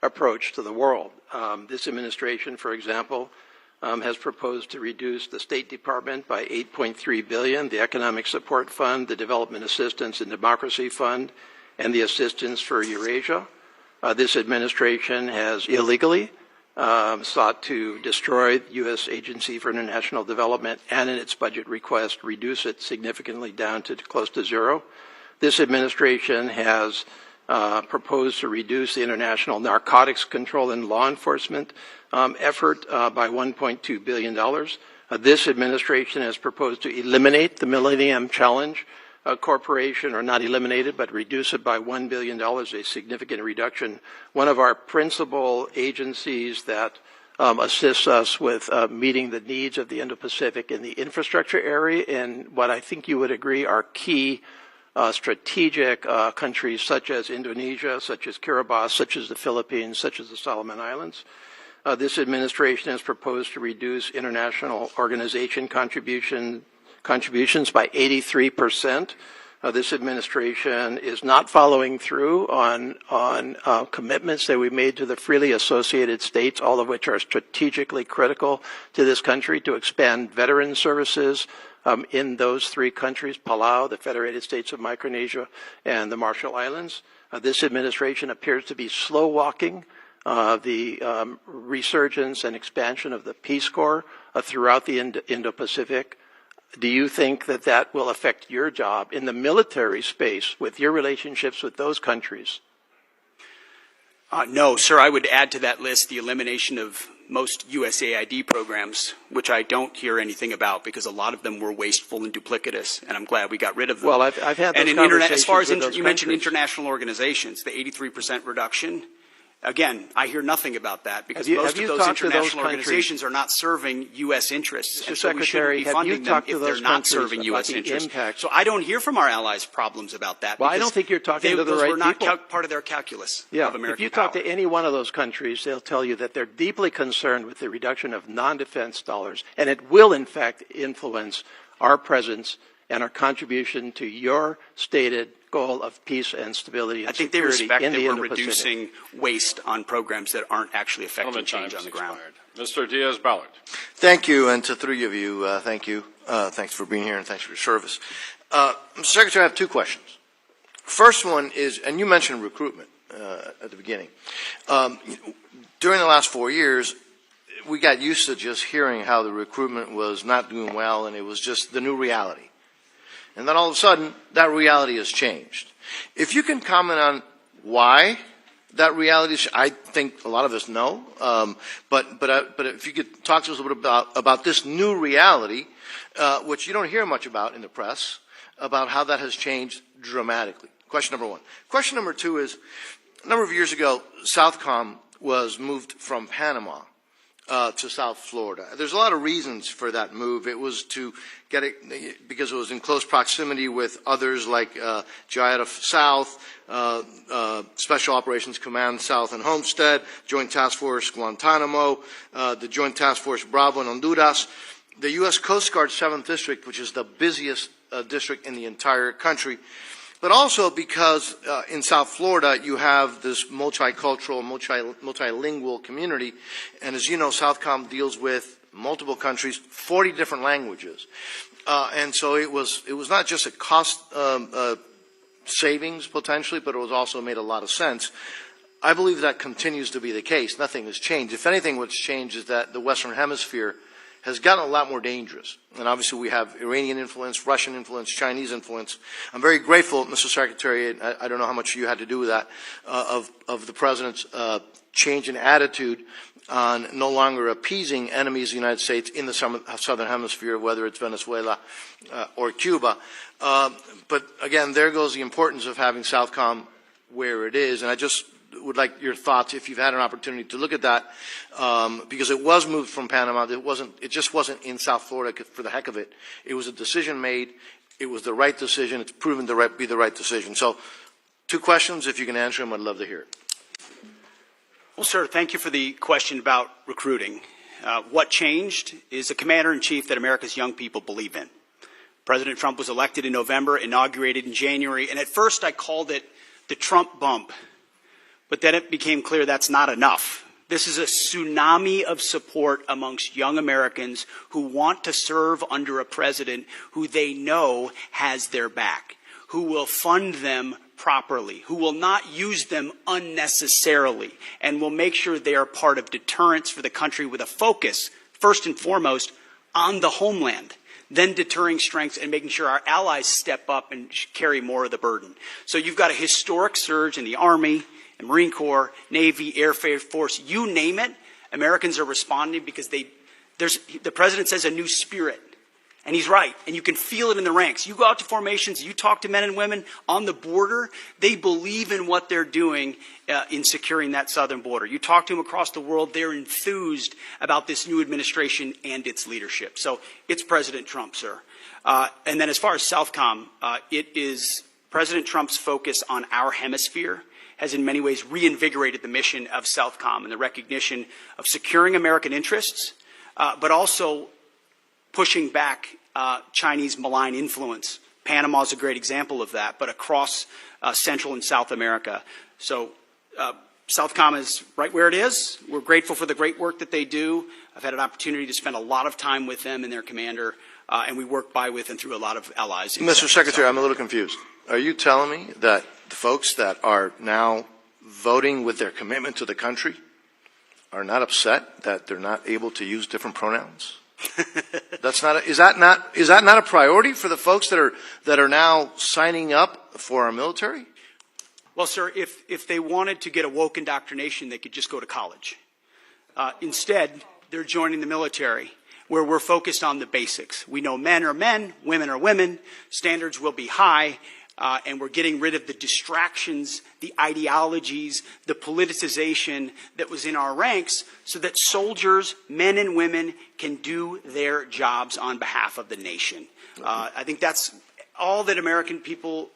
approach to the world. This administration, for example, has proposed to reduce the State Department by $8.3 billion, the Economic Support Fund, the Development Assistance and Democracy Fund, and the Assistance for Eurasia. This administration has illegally sought to destroy the U.S. Agency for International Development, and in its budget request reduce it significantly down to close to zero. This administration has proposed to reduce the international narcotics control and law enforcement effort by $1.2 billion. This administration has proposed to eliminate the Millennium Challenge Corporation, or not eliminate it, but reduce it by $1 billion, a significant reduction. One of our principal agencies that assists us with meeting the needs of the Indo-Pacific in the infrastructure area, and what I think you would agree are key strategic countries such as Indonesia, such as Kiribati, such as the Philippines, such as the Solomon Islands. This administration has proposed to reduce international organization contributions by 83%. This administration is not following through on commitments that we made to the freely associated states, all of which are strategically critical to this country, to expand veteran services in those 3 countries, Palau, the Federated States of Micronesia, and the Marshall Islands. This administration appears to be slow walking the resurgence and expansion of the Peace Corps throughout the Indo-Pacific. Do you think that that will affect your job in the military space with your relationships with those countries? No, sir. I would add to that list the elimination of most USAID programs, which I don't hear anything about because a lot of them were wasteful and duplicitous, and I'm glad we got rid of them. Well, I've had those conversations as far as with those you mentioned international organizations, the 83% reduction. Again, I hear nothing about that because most of those international organizations are not serving U.S. interests. Mr. So we shouldn't be funding them if they're not serving U.S. interests. So I don't hear from our allies problems about that. Well, I don't think you're talking to the right people. Those were not part of their calculus of American if you power. talk to any one of those countries, they'll tell you that they're deeply concerned with the reduction of non-defense dollars, and it will, in fact, influence our presence and our contribution to your stated goal of peace and stability and security in the Indo-Pacific. I think they respect that we're reducing waste on programs that aren't actually affecting change on the ground. Mr. Diaz-Balart. Thank you, and to 3 of you, thank you. Thanks for being here, and thanks for your service. Mr. Secretary, I have 2 questions. First one is, and you mentioned recruitment at the beginning. During the last 4 years, we got used to just hearing how the recruitment was not doing well, and it was just the new reality. And then all of a sudden, that reality has changed. If you can comment on why that reality is, I think a lot of us know, but if you could talk to us a little bit about this new reality, which you don't hear much about in the press, about how that has changed dramatically. Question number 1. Question number 2 is, a number of years ago, Southcom was moved from Panama to South Florida. There's a lot of reasons for that move. It was to get it because it was in close proximity with others like Jayada South, Special Operations Command South and Homestead, Joint Task Force Guantanamo, the Joint Task Force Bravo in Honduras, the U.S. Coast Guard 7th District, which is the busiest district in the entire country, but also because in South Florida you have this multicultural, multilingual community, and as you know, Southcom deals with multiple countries, 40 different languages, and so it was not just a cost savings potentially, but it was also made a lot of sense. I believe that continues to be the case. Nothing has changed. If anything, what's changed is that the Western Hemisphere has gotten a lot more dangerous. And obviously we have Iranian influence, Russian influence, Chinese influence. I'm very grateful, Mr. Secretary, and I don't know how much you had to do with that, of the President's change in attitude on no longer appeasing enemies of the United States in the Southern Hemisphere, whether it's Venezuela or Cuba. But again, there goes the importance of having Southcom where it is. And I just would like your thoughts, if you've had an opportunity to look at that, because it was moved from Panama. It just wasn't in South Florida for the heck of it. It was a decision made. It was the right decision. It's proven to be the right decision. So 2 questions. If you can answer them, I'd love to hear it. Well, sir, thank you for the question about recruiting. What changed is a commander-in-chief that America's young people believe in. President Trump was elected in November, inaugurated in January, and at first I called it the Trump bump. But then it became clear that's not enough. This is a tsunami of support amongst young Americans who want to serve under a president who they know has their back, who will fund them properly, who will not use them unnecessarily, and will make sure they are part of deterrence for the country with a focus, first and foremost, on the homeland, then deterring strengths and making sure our allies step up and carry more of the burden. So you've got a historic surge in the Army, the Marine Corps, Navy, Air Force, you name it. Americans are responding because the President says a new spirit. And he's right, and you can feel it in the ranks. You go out to formations, you talk to men and women on the border, they believe in what they're doing in securing that southern border. You talk to them across the world, they're enthused about this new administration and its leadership. So it's President Trump, sir. And then as far as Southcom, it is President Trump's focus on our hemisphere has in many ways reinvigorated the mission of Southcom and the recognition of securing American interests, but also pushing back Chinese malign influence. Panama is a great example of that, but across Central and South America. So Southcom is right where it is. We're grateful for the great work that they do. I've had an opportunity to spend a lot of time with them and their commander, and we work by, with, and through a lot of allies. Mr. Secretary, I'm a little confused. Are you telling me that the folks that are now voting with their commitment to the country are not upset that they're not able to use different pronouns? Is that not a priority for the folks that are now signing up for our military? Well, sir, if they wanted to get a woke indoctrination, they could just go to college. Instead, they're joining the military, where we're focused on the basics. We know men are men, women are women, standards will be high, and we're getting rid of the distractions, the ideologies, the politicization that was in our ranks so that soldiers, men and women, can do their jobs on behalf of the nation. I think that's all that American people,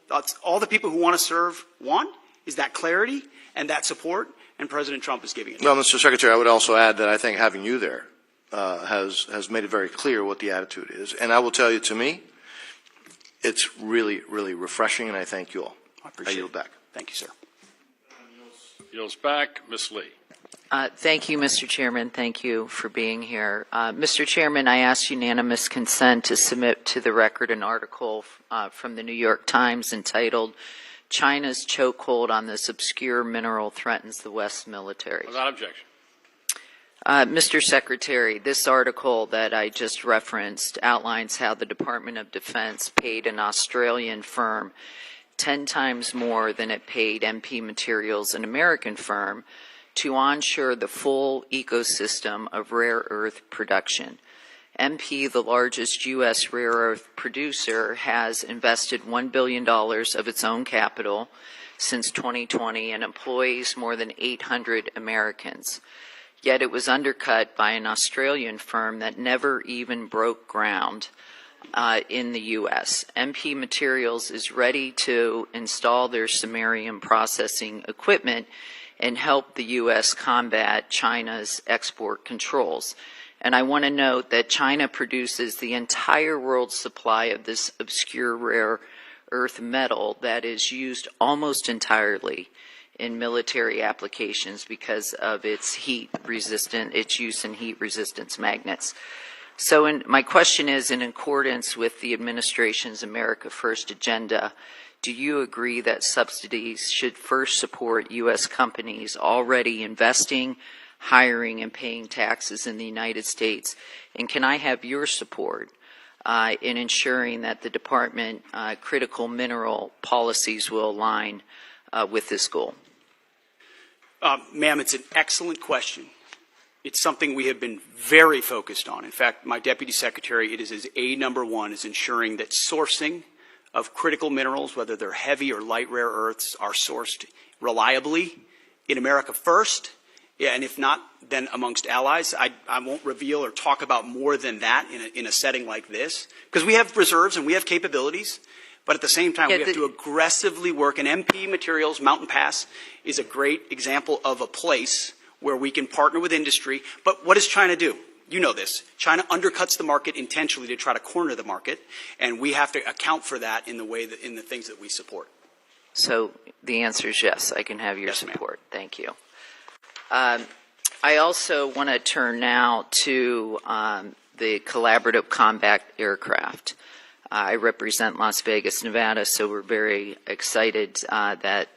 all the people who want to serve want, is that clarity and that support, and President Trump is giving it. Well, Mr. Secretary, I would also add that I think having you there has made it very clear what the attitude is. And I will tell you, to me, it's really, really refreshing, and I thank you all. I yield back. Thank you, sir. Yields back. Ms. Lee. Thank you, Mr. Chairman. Thank you for being here. Mr. Chairman, I ask unanimous consent to submit to the record an article from the New York Times entitled, "China's Chokehold on This Obscure Mineral Threatens the West Military." Without objection. Mr. Secretary, this article that I just referenced outlines how the Department of Defense paid an Australian firm 10 times more than it paid MP Materials, an American firm, to onshore the full ecosystem of rare earth production. MP, the largest U.S. rare earth producer, has invested $1 billion of its own capital since 2020 and employs more than 800 Americans. Yet it was undercut by an Australian firm that never even broke ground in the U.S. MP Materials is ready to install their samarium processing equipment and help the U.S. combat China's export controls. And I want to note that China produces the entire world's supply of this obscure rare earth metal that is used almost entirely in military applications because of its use in heat resistance magnets. So my question is, in accordance with the administration's America First agenda, do you agree that subsidies should first support U.S. companies already investing hiring and paying taxes in the United States? And can I have your support in ensuring that the Department critical mineral policies will align with this goal? Ma'am, it's an excellent question. It's something we have been very focused on. In fact, my Deputy Secretary, it is his number one, is ensuring that sourcing of critical minerals, whether they're heavy or light rare earths, are sourced reliably in America first, and if not, then amongst allies. I won't reveal or talk about more than that in a setting like this, because we have reserves and we have capabilities, but at the same time, we have to aggressively work. And MP Materials, Mountain Pass, is a great example of a place where we can partner with industry. But what does China do? You know this. China undercuts the market intentionally to try to corner the market, and we have to account for that in the way that, in the things that we support. So the answer is yes, I can have your support. Thank you. I also want to turn now to the collaborative combat aircraft. I represent Las Vegas, Nevada, so we're very excited that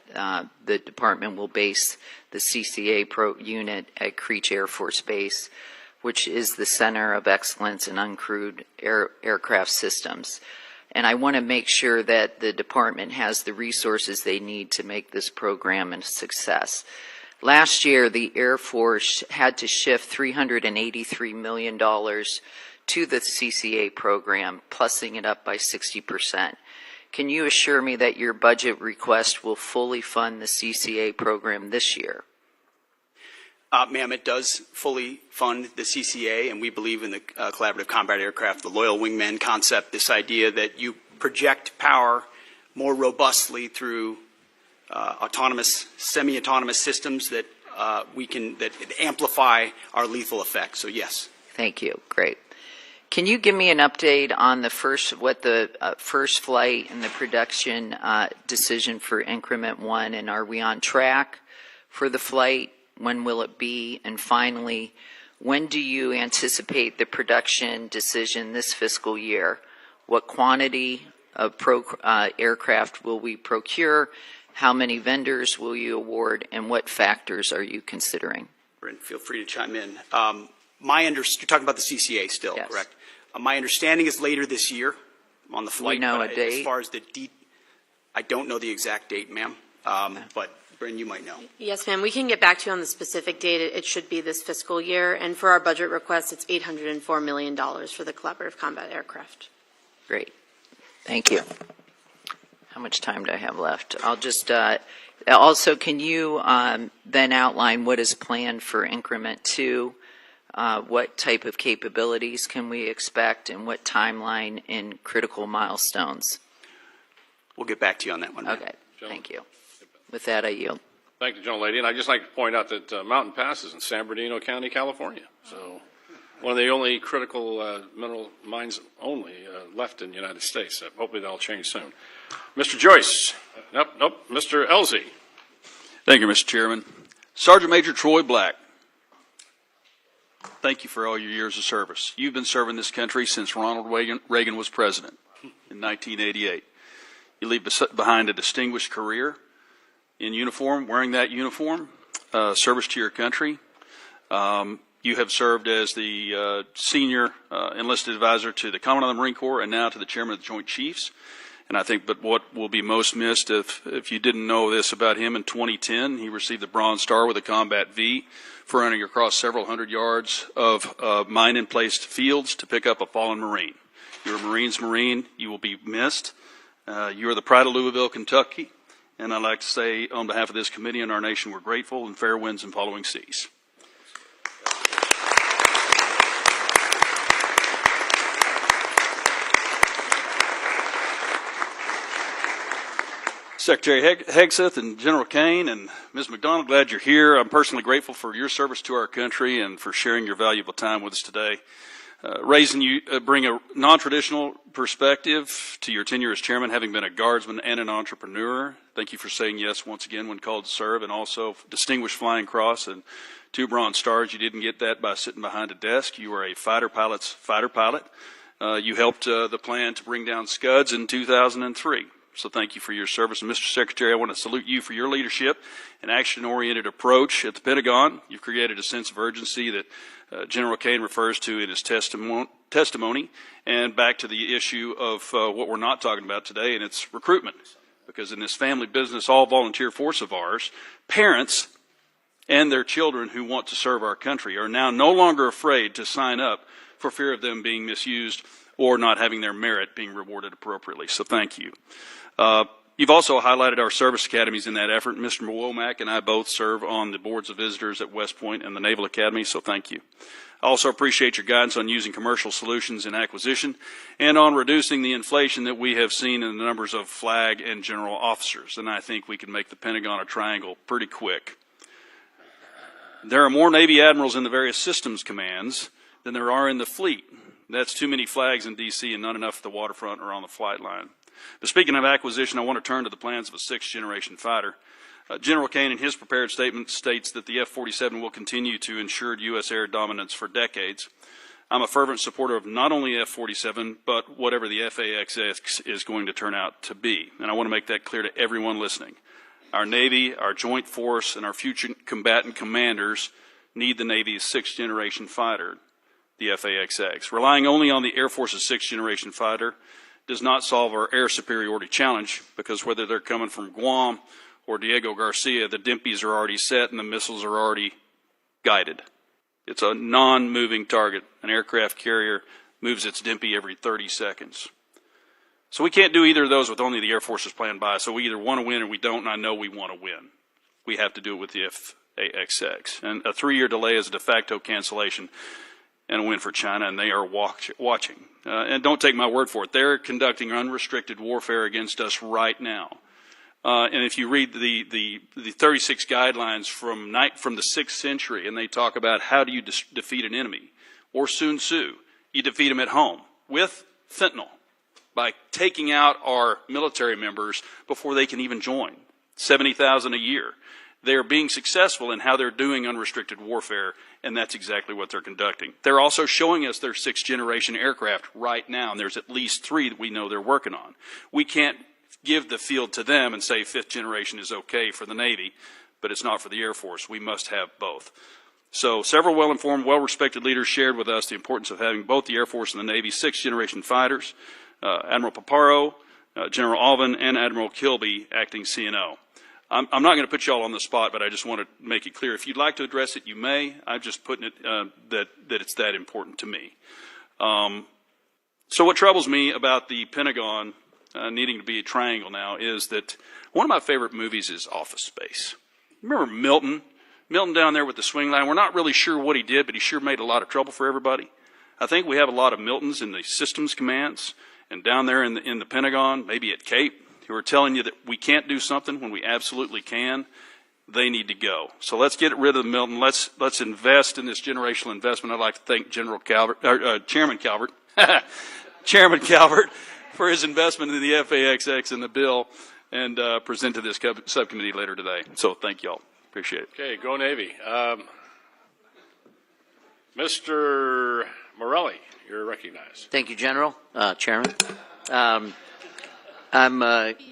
the department will base the CCA unit at Creech Air Force Base, which is the center of excellence in uncrewed aircraft systems. And I want to make sure that the department has the resources they need to make this program a success. Last year, the Air Force had to shift $383 million to the CCA program, plussing it up by 60%. Can you assure me that your budget request will fully fund the CCA program this year? Ma'am, it does fully fund the CCA, and we believe in the collaborative combat aircraft, the loyal wingman concept, this idea that you project power more robustly through autonomous, semi-autonomous systems that that amplify our lethal effect. So yes. Thank you. Great. Can you give me an update on the first flight and the production decision for Increment 1, and are we on track for the flight? When will it be? And finally, when do you anticipate the production decision this fiscal year? What quantity of aircraft will we procure? How many vendors will you award? And what factors are you considering? Brent, feel free to chime in. You're talking about the CCA still, yes. Correct? My understanding is later this year on the flight. Do you know a date? As far as I don't know the exact date, ma'am, but Bryn, you might know. Yes, ma'am. We can get back to you on the specific date. It should be this fiscal year. And for our budget request, it's $804 million for the collaborative combat aircraft. Great. Thank you. How much time do I have left? I'll just also, can you then outline what is planned for Increment 2? What type of capabilities can we expect, and what timeline in critical milestones? We'll get back to you on that one. Okay. Thank you. With that, I yield. Thank you, gentlelady. And I'd just like to point out that Mountain Pass is in San Bernardino County, California. So one of the only critical mineral mines left in the United States. So hopefully that'll change soon. Mr. Joyce. Nope. Mr. Elzey. Thank you, Mr. Chairman. Sergeant Major Troy Black, thank you for all your years of service. You've been serving this country since Ronald Reagan was president in 1988. You leave behind a distinguished career in uniform, wearing that uniform, service to your country. You have served as the senior enlisted advisor to the Commandant of the Marine Corps and now to the Chairman of the Joint Chiefs. And I think what will be most missed, if you didn't know this about him, in 2010, he received the Bronze Star with a Combat V for running across several hundred yards of mine-in-placed fields to pick up a fallen Marine. You're a Marine's Marine. You will be missed. You are the pride of Louisville, Kentucky. And I'd like to say, on behalf of this committee and our nation, we're grateful, and fair winds and following seas. Secretary Hegseth and General Caine and Ms. McDonald, glad you're here. I'm personally grateful for your service to our country and for sharing your valuable time with us today. Raising you bring a non-traditional perspective to your tenure as chairman, having been a guardsman and an entrepreneur. Thank you for saying yes once again when called to serve, and also distinguished Flying Cross and 2 Bronze Stars. You didn't get that by sitting behind a desk. You were a fighter pilot's fighter pilot. You helped the plan to bring down Scuds in 2003. So thank you for your service. And Mr. Secretary, I want to salute you for your leadership and action-oriented approach at the Pentagon. You've created a sense of urgency that General Caine refers to in his testimony, and back to the issue of what we're not talking about today, and it's recruitment. Because in this family business, all volunteer force of ours, parents and their children who want to serve our country are now no longer afraid to sign up for fear of them being misused or not having their merit being rewarded appropriately. So thank you. You've also highlighted our service academies in that effort. Mr. Womack and I both serve on the boards of visitors at West Point and the Naval Academy, so thank you. I also appreciate your guidance on using commercial solutions in acquisition and on reducing the inflation that we have seen in the numbers of flag and general officers. And I think we can make the Pentagon a triangle pretty quick. There are more Navy admirals in the various systems commands than there are in the fleet. That's too many flags in D.C. and not enough at the waterfront or on the flight line. But speaking of acquisition, I want to turn to the plans of a sixth-generation fighter. General Caine, in his prepared statement, states that the F-47 will continue to ensure U.S. air dominance for decades. I'm a fervent supporter of not only F-47, but whatever the FAXX is going to turn out to be. And I want to make that clear to everyone listening. Our Navy, our Joint Force, and our future combatant commanders need the Navy's sixth-generation fighter, the FAXX. Relying only on the Air Force's sixth-generation fighter does not solve our air superiority challenge, because whether they're coming from Guam or Diego Garcia, the DIMPs are already set and the missiles are already guided. It's a non-moving target. An aircraft carrier moves its DIMP every 30 seconds. So we can't do either of those with only the Air Force's plan by. So we either want to win or we don't, and I know we want to win. We have to do it with the FAXX. And a 3-year delay is a de facto cancellation and a win for China, and they are watching. And don't take my word for it. They're conducting unrestricted warfare against us right now. And if you read the 36 guidelines from the 6th century, and they talk about how do you defeat an enemy, or Sun Tzu, you defeat them at home with fentanyl, by taking out our military members before they can even join, 70,000 a year. They are being successful in how they're doing unrestricted warfare, and that's exactly what they're conducting. They're also showing us their sixth-generation aircraft right now, and there's at least 3 that we know they're working on. We can't give the field to them and say fifth generation is okay for the Navy, but it's not for the Air Force. We must have both. So several well-informed, well-respected leaders shared with us the importance of having both the Air Force and the Navy sixth-generation fighters, Admiral Paparo, General Alvin, and Admiral Kilby acting CNO. I'm not going to put you all on the spot, but I just want to make it clear. If you'd like to address it, you may. I'm just putting it that it's that important to me. So what troubles me about the Pentagon needing to be a triangle now is that one of my favorite movies is Office Space. Remember Milton? Milton down there with the swing line. We're not really sure what he did, but he sure made a lot of trouble for everybody. I think we have a lot of Miltons in the systems commands and down there in the Pentagon, maybe at Cape, who are telling you that we can't do something when we absolutely can. They need to go. So let's get rid of the Milton. Let's invest in this generational investment. I'd like to thank Chairman Calbert, Chairman Calbert, for his investment in the FAXX and the bill, and present to this subcommittee later today. So thank you all. Appreciate it. Okay, go Navy. Mr. Morelli, you're recognized. Thank you, General, Chairman. I'm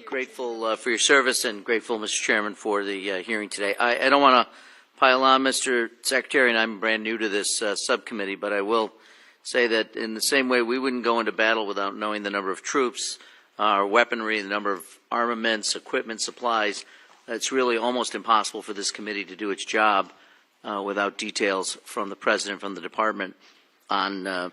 grateful for your service and grateful, Mr. Chairman, for the hearing today. I don't want to pile on, Mr. Secretary, and I'm brand new to this subcommittee, but I will say that in the same way we wouldn't go into battle without knowing the number of troops, our weaponry, the number of armaments, equipment, supplies. It's really almost impossible for this committee to do its job without details from the President, from the Department on a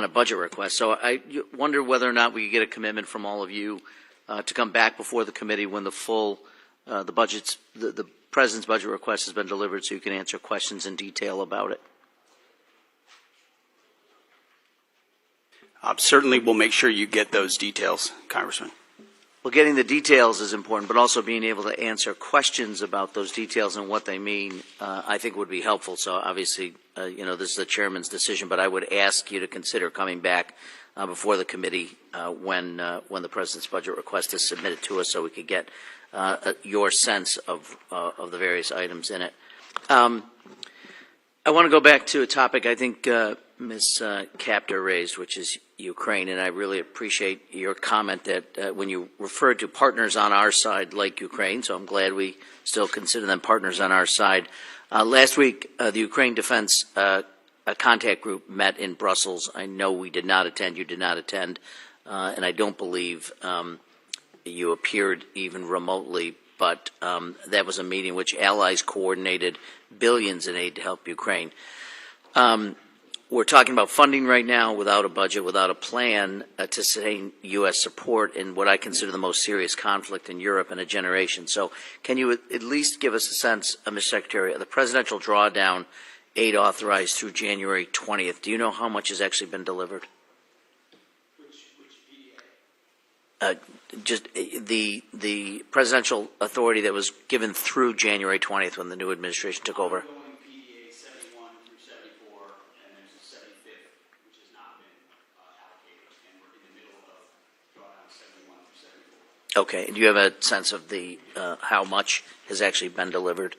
budget request. So I wonder whether or not we could get a commitment from all of you to come back before the committee when the full the President's budget request has been delivered, so you can answer questions in detail about it. Certainly, we'll make sure you get those details, Congressman. Well, getting the details is important, but also being able to answer questions about those details and what they mean, I think would be helpful. So obviously, this is the chairman's decision, but I would ask you to consider coming back before the committee when the President's budget request is submitted to us, so we could get your sense of the various items in it. I want to go back to a topic I think Ms. Capter raised, which is Ukraine, and I really appreciate your comment that when you referred to partners on our side like Ukraine, so I'm glad we still consider them partners on our side. Last week, the Ukraine Defense Contact Group met in Brussels. I know we did not attend, you did not attend, and I don't believe you appeared even remotely, but that was a meeting which allies coordinated billions in aid to help Ukraine. We're talking about funding right now without a budget, without a plan to sustain U.S. support in what I consider the most serious conflict in Europe in a generation. So can you at least give us a sense, Mr. Secretary, of the presidential drawdown aid authorized through January 20th? Do you know how much has actually been delivered? Just the presidential authority that was given through January 20th when the new administration took over. Okay. Do you have a sense of the how much has actually been delivered?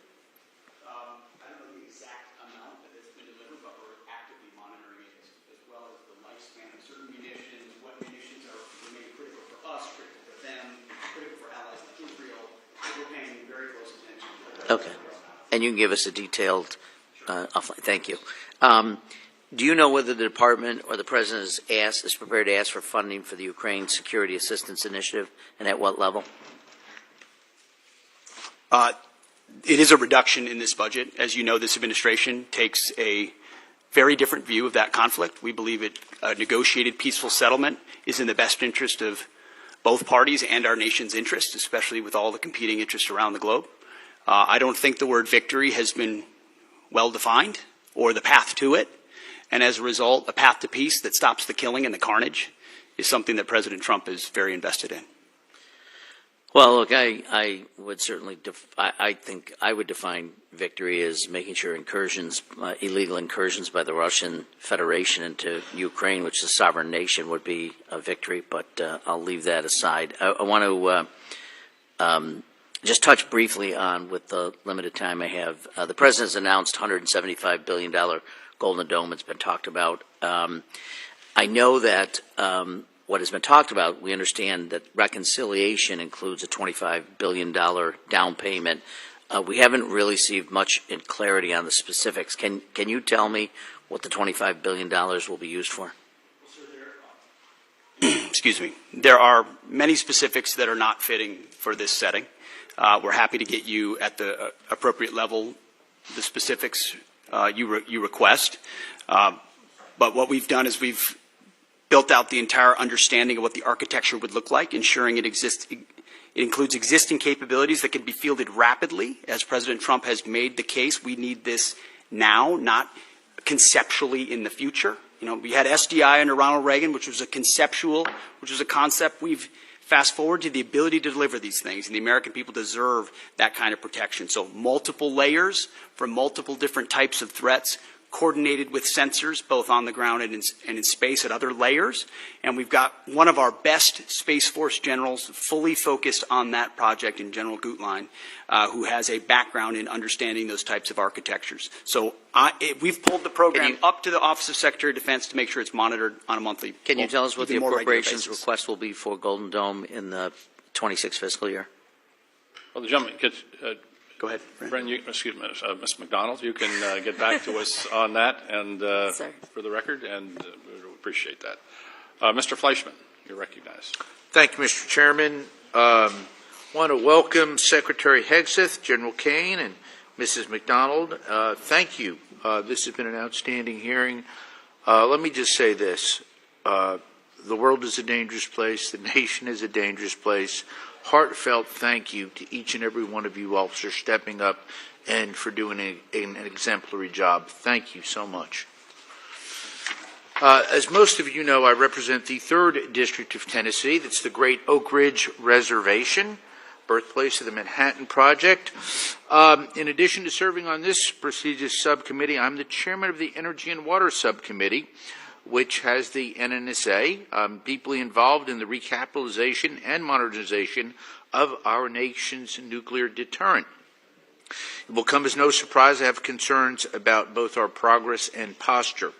I don't know the exact amount that has been delivered, but we're actively monitoring it as well as the lifespan of certain munitions, what munitions remain critical for us, critical for them, critical for allies like Israel. We're paying very close attention to that. Okay. And you can give us a detailed. Thank you. Do you know whether the department or the president is prepared to ask for funding for the Ukraine Security Assistance Initiative, and at what level? It is a reduction in this budget. As you know, this administration takes a very different view of that conflict. We believe a negotiated peaceful settlement is in the best interest of both parties and our nation's interest, especially with all the competing interests around the globe. I don't think the word victory has been well defined or the path to it. And as a result, a path to peace that stops the killing and the carnage is something that President Trump is very invested in. Well, look, I would certainly, I think I would define victory as making sure incursions, illegal incursions by the Russian Federation into Ukraine, which is a sovereign nation, would be a victory, but I'll leave that aside. I want to just touch briefly on, with the limited time I have, the President's announced $175 billion Golden Dome. It's been talked about. I know that what has been talked about, we understand that reconciliation includes a $25 billion down payment. We haven't really received much in clarity on the specifics. Can you tell me what the $25 billion will be used for? Excuse me. There are many specifics that are not fitting for this setting. We're happy to get you at the appropriate level the specifics you request. But what we've done is we've built out the entire understanding of what the architecture would look like, ensuring it includes existing capabilities that can be fielded rapidly. As President Trump has made the case, we need this now, not conceptually in the future. You know, we had SDI under Ronald Reagan, which was a concept. We've fast forward to the ability to deliver these things, and the American people deserve that kind of protection. So multiple layers for multiple different types of threats, coordinated with sensors, both on the ground and in space at other layers. And we've got one of our best Space Force generals fully focused on that project in General Gutlein, who has a background in understanding those types of architectures. So we've pulled the program up to the Office of Secretary of Defense to make sure it's monitored on a monthly basis. Can you tell us what the appropriations request will be for Golden Dome in the 26 fiscal year? Well, the gentleman could, go ahead, Brendan. Excuse me, Ms. McDonald. You can get back to us on that, and for the record, and we would appreciate that. Mr. Fleischman, you're recognized. Thank you, Mr. Chairman. Want to welcome Secretary Hegseth, General Caine, and Mrs. McDonald. Thank you. This has been an outstanding hearing. Let me just say this. The world is a dangerous place. The nation is a dangerous place. Heartfelt thank you to each and every one of you officers stepping up and for doing an exemplary job. Thank you so much. As most of you know, I represent the 3rd District of Tennessee. That's the Great Oak Ridge Reservation, birthplace of the Manhattan Project. In addition to serving on this prestigious subcommittee, I'm the chairman of the Energy and Water Subcommittee, which has the NNSA. I'm deeply involved in the recapitalization and modernization of our nation's nuclear deterrent. It will come as no surprise I have concerns about both our progress and posture.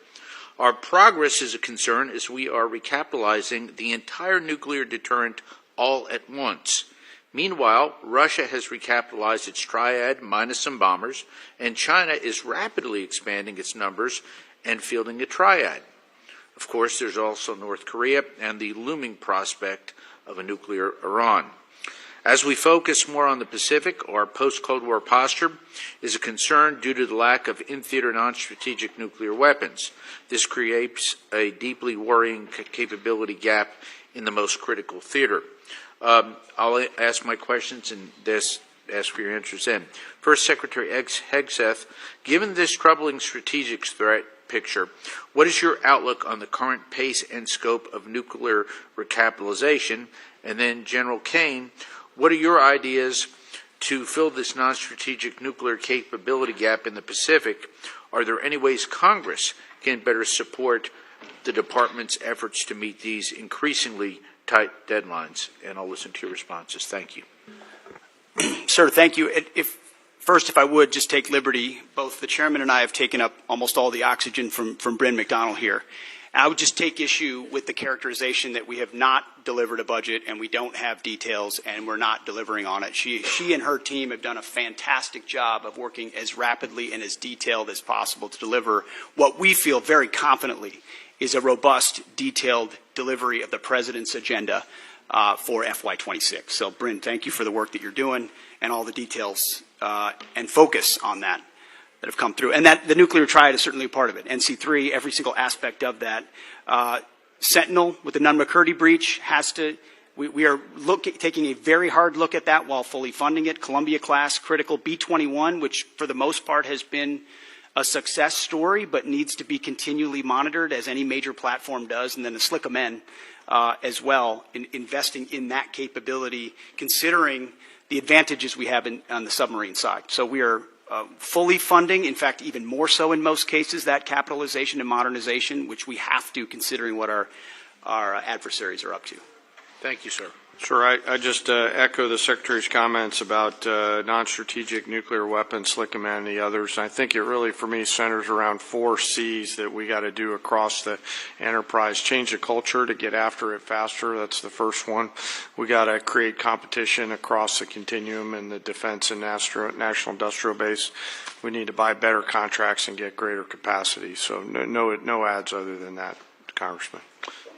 Our progress is a concern as we are recapitalizing the entire nuclear deterrent all at once. Meanwhile, Russia has recapitalized its triad minus some bombers, and China is rapidly expanding its numbers and fielding a triad. Of course, there's also North Korea and the looming prospect of a nuclear Iran. As we focus more on the Pacific, our post-Cold War posture is a concern due to the lack of in-theater non-strategic nuclear weapons. This creates a deeply worrying capability gap in the most critical theater. I'll ask my questions and ask for your answers then. First, Secretary Hegseth, given this troubling strategic threat picture, what is your outlook on the current pace and scope of nuclear recapitalization? And then, General Caine, what are your ideas to fill this non-strategic nuclear capability gap in the Pacific? Are there any ways Congress can better support the Department's efforts to meet these increasingly tight deadlines? And I'll listen to your responses. Thank you. Sir, thank you. First, if I would just take liberty, both the chairman and I have taken up almost all the oxygen from Bryn McDonald here. I would just take issue with the characterization that we have not delivered a budget and we don't have details and we're not delivering on it. She and her team have done a fantastic job of working as rapidly and as detailed as possible to deliver what we feel very confidently is a robust, detailed delivery of the President's agenda for FY26. So, Bryn, thank you for the work that you're doing and all the details and focus on that have come through. And that the nuclear triad is certainly a part of it. NC3, every single aspect of that. Sentinel with the Nunn-McCurdy breach has to, we are taking a very hard look at that while fully funding it. Columbia class, critical. B-21, which for the most part has been a success story, but needs to be continually monitored as any major platform does. And then the SLICM-N as well, investing in that capability, considering the advantages we have on the submarine side. So we are fully funding, in fact, even more so in most cases, that capitalization and modernization, which we have to, considering what our adversaries are up to. Thank you, sir. Sure. I just echo the Secretary's comments about non-strategic nuclear weapons, SLICM-N, and the others. I think it really, for me, centers around 4 C's that we got to do across the enterprise. Change the culture to get after it faster. That's the first one. We got to create competition across the continuum in the defense and national industrial base. We need to buy better contracts and get greater capacity. So no ads other than that, Congressman.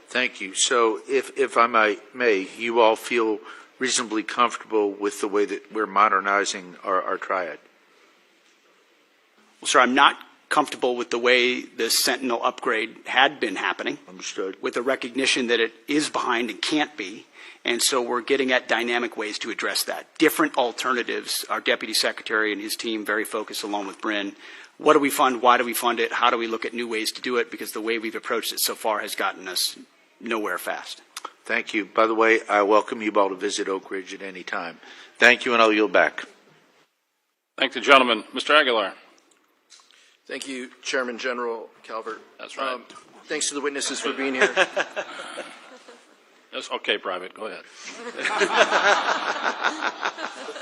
Thank you. So if I may, you all feel reasonably comfortable with the way that we're modernizing our triad? Well, sir, I'm not comfortable with the way the Sentinel upgrade had been happening. Understood. With the recognition that it is behind and can't be. And so we're getting at dynamic ways to address that. Different alternatives. Our Deputy Secretary and his team very focused along with Bryn. What do we fund? Why do we fund it? How do we look at new ways to do it? Because the way we've approached it so far has gotten us nowhere fast. Thank you. By the way, I welcome you all to visit Oak Ridge at any time. Thank you, and I'll yield back. Thank the gentleman. Mr. Aguilar. Thank you, Chairman General Calbert. That's right. Thanks to the witnesses for being here. That's okay, Private. Go ahead.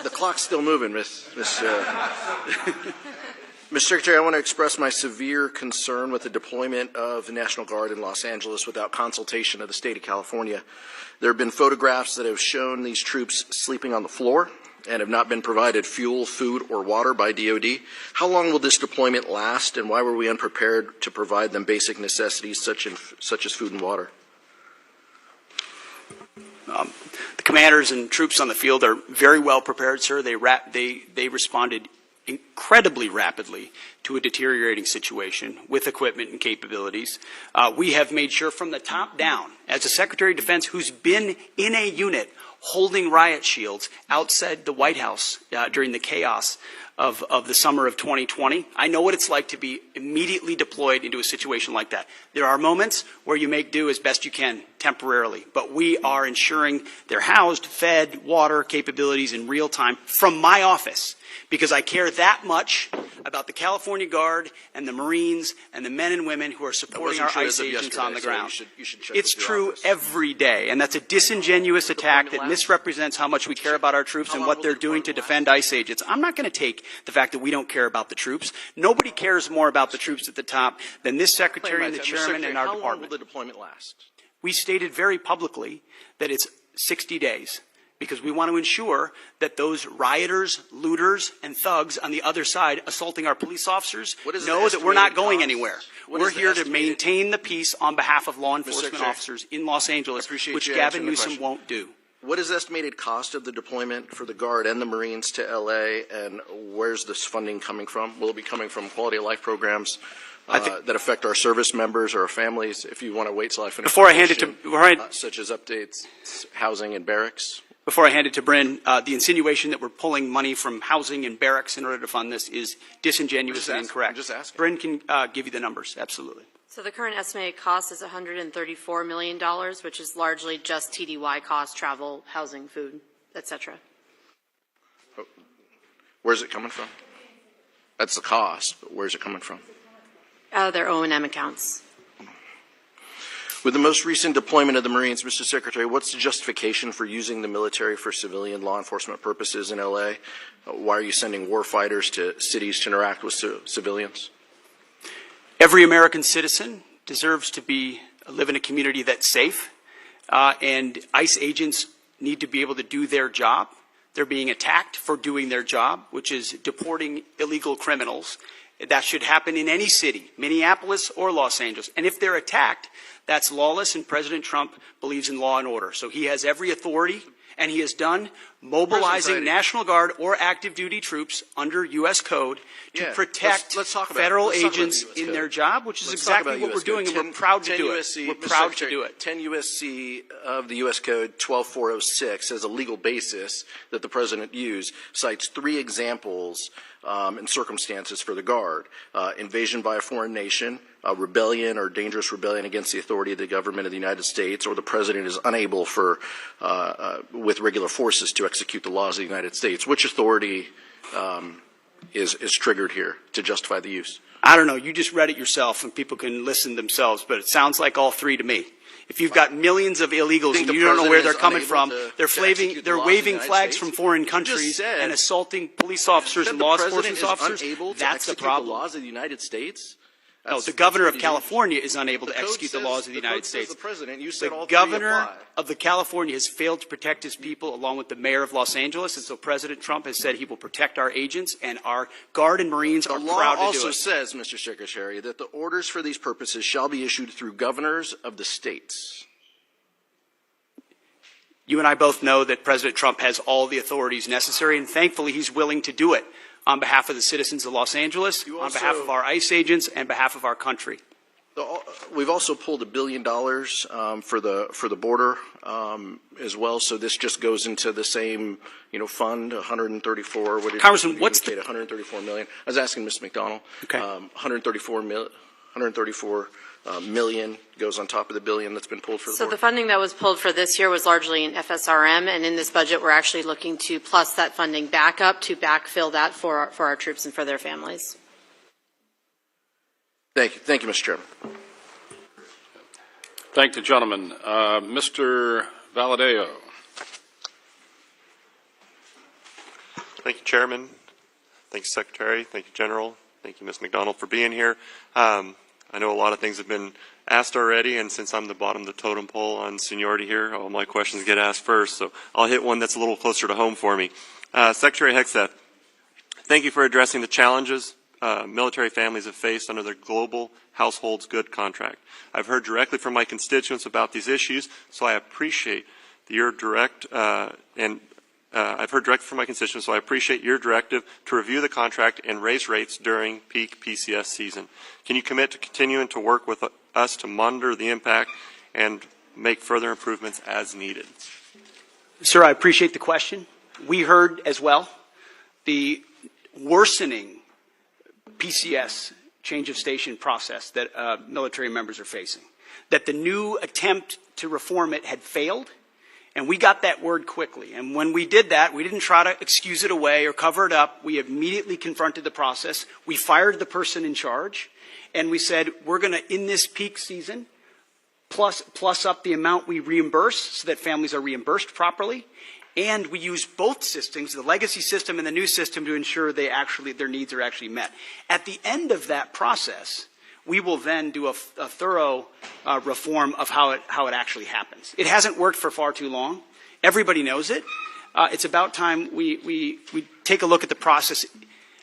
The clock's still moving, Mr. Secretary, I want to express my severe concern with the deployment of the National Guard in Los Angeles without consultation of the state of California. There have been photographs that have shown these troops sleeping on the floor and have not been provided fuel, food, or water by DOD. How long will this deployment last, and why were we unprepared to provide them basic necessities such as food and water? The commanders and troops on the field are very well prepared, sir. They responded incredibly rapidly to a deteriorating situation with equipment and capabilities. We have made sure from the top down, as a Secretary of Defense who's been in a unit holding riot shields outside the White House during the chaos of the summer of 2020, I know what it's like to be immediately deployed into a situation like that. There are moments where you make do as best you can temporarily, but we are ensuring they're housed, fed, water capabilities in real time from my office, because I care that much about the California Guard and the Marines and the men and women who are supporting our ICE agents on the ground. It's true every day, and that's a disingenuous attack that misrepresents how much we care about our troops and what they're doing to defend ICE agents. I'm not going to take the fact that we don't care about the troops. Nobody cares more about the troops at the top than this Secretary and the Chairman and our department. How long will the deployment last? We stated very publicly that it's 60 days. Because we want to ensure that those rioters, looters, and thugs on the other side assaulting our police officers know that we're not going anywhere. We're here to maintain the peace on behalf of law enforcement officers in Los Angeles, which Gavin Newsom won't do. What is the estimated cost of the deployment for the Guard and the Marines to L.A., and where's this funding coming from? Will it be coming from quality of life programs that affect our service members or our families? If you want to wait till I finish, before I hand it to such as updates, housing, and barracks. Before I hand it to Bryn, the insinuation that we're pulling money from housing and barracks in order to fund this is disingenuous and incorrect. Just asking. Bryn can give you the numbers, absolutely. So the current estimated cost is $134 million, which is largely just TDY costs, travel, housing, food, etc. Where's it coming from? That's the cost, but where's it coming from? Out of their O&M accounts. With the most recent deployment of the Marines, Mr. Secretary, what's the justification for using the military for civilian law enforcement purposes in L.A.? Why are you sending war fighters to cities to interact with civilians? Every American citizen deserves to live in a community that's safe, and ICE agents need to be able to do their job. They're being attacked for doing their job, which is deporting illegal criminals. That should happen in any city, Minneapolis or Los Angeles. And if they're attacked, that's lawless, and President Trump believes in law and order. So he has every authority, and he has done mobilizing National Guard or active duty troops under U.S. code to protect federal agents in their job, which is exactly what we're doing, and we're proud to do it. We're proud to do it. 10 U.S.C. of the U.S. Code 12406 as a legal basis that the President used cites 3 examples and circumstances for the Guard: invasion by a foreign nation, rebellion or dangerous rebellion against the authority of the government of the United States, or the President is unable with regular forces to execute the laws of the United States. Which authority is triggered here to justify the use? I don't know. You just read it yourself, and people can listen themselves, but it sounds like all 3 to me. If you've got millions of illegals and you don't know where they're coming from, they're waving flags from foreign countries and assaulting police officers and law enforcement officers, that's the problem. The laws of the United States? No, the governor of California is unable to execute the laws of the United States. The governor of the California has failed to protect his people, along with the mayor of Los Angeles, and so President Trump has said he will protect our agents, and our Guard and Marines are proud to do it. The law also says, Mr. Secretary, that the orders for these purposes shall be issued through governors of the states. You and I both know that President Trump has all the authorities necessary, and thankfully he's willing to do it on behalf of the citizens of Los Angeles, on behalf of our ICE agents, and behalf of our country. We've also pulled $1 billion for the border as well. So this just goes into the same fund, 134. Congressman, what's the 134 million? I was asking Ms. McDonald. Okay. 134 million goes on top of the billion that's been pulled for the border. So the funding that was pulled for this year was largely in FSRM, and in this budget we're actually looking to plus that funding back up to backfill that for our troops and for their families. Thank you. Thank you, Mr. Chairman. Thank the gentleman. Mr. Valadeo. Thank you, Chairman. Thank you, Secretary. Thank you, General. Thank you, Ms. McDonald, for being here. I know a lot of things have been asked already, and since I'm the bottom of the totem pole on seniority here, all my questions get asked first, so I'll hit one that's a little closer to home for me. Secretary Hegseth, thank you for addressing the challenges military families have faced under their Global Households Good contract. I've heard directly from my constituents about these issues, so I appreciate your directive to review the contract and raise rates during peak PCS season. Can you commit to continuing to work with us to monitor the impact and make further improvements as needed? Sir, I appreciate the question. We heard as well the worsening PCS change of station process that military members are facing, that the new attempt to reform it had failed, and we got that word quickly. And when we did that, we didn't try to excuse it away or cover it up. We immediately confronted the process. We fired the person in charge, and we said, we're going to, in this peak season, plus up the amount we reimburse so that families are reimbursed properly. And we use both systems, the legacy system and the new system, to ensure their needs are actually met. At the end of that process, we will then do a thorough reform of how it actually happens. It hasn't worked for far too long. Everybody knows it. It's about time we take a look at the process.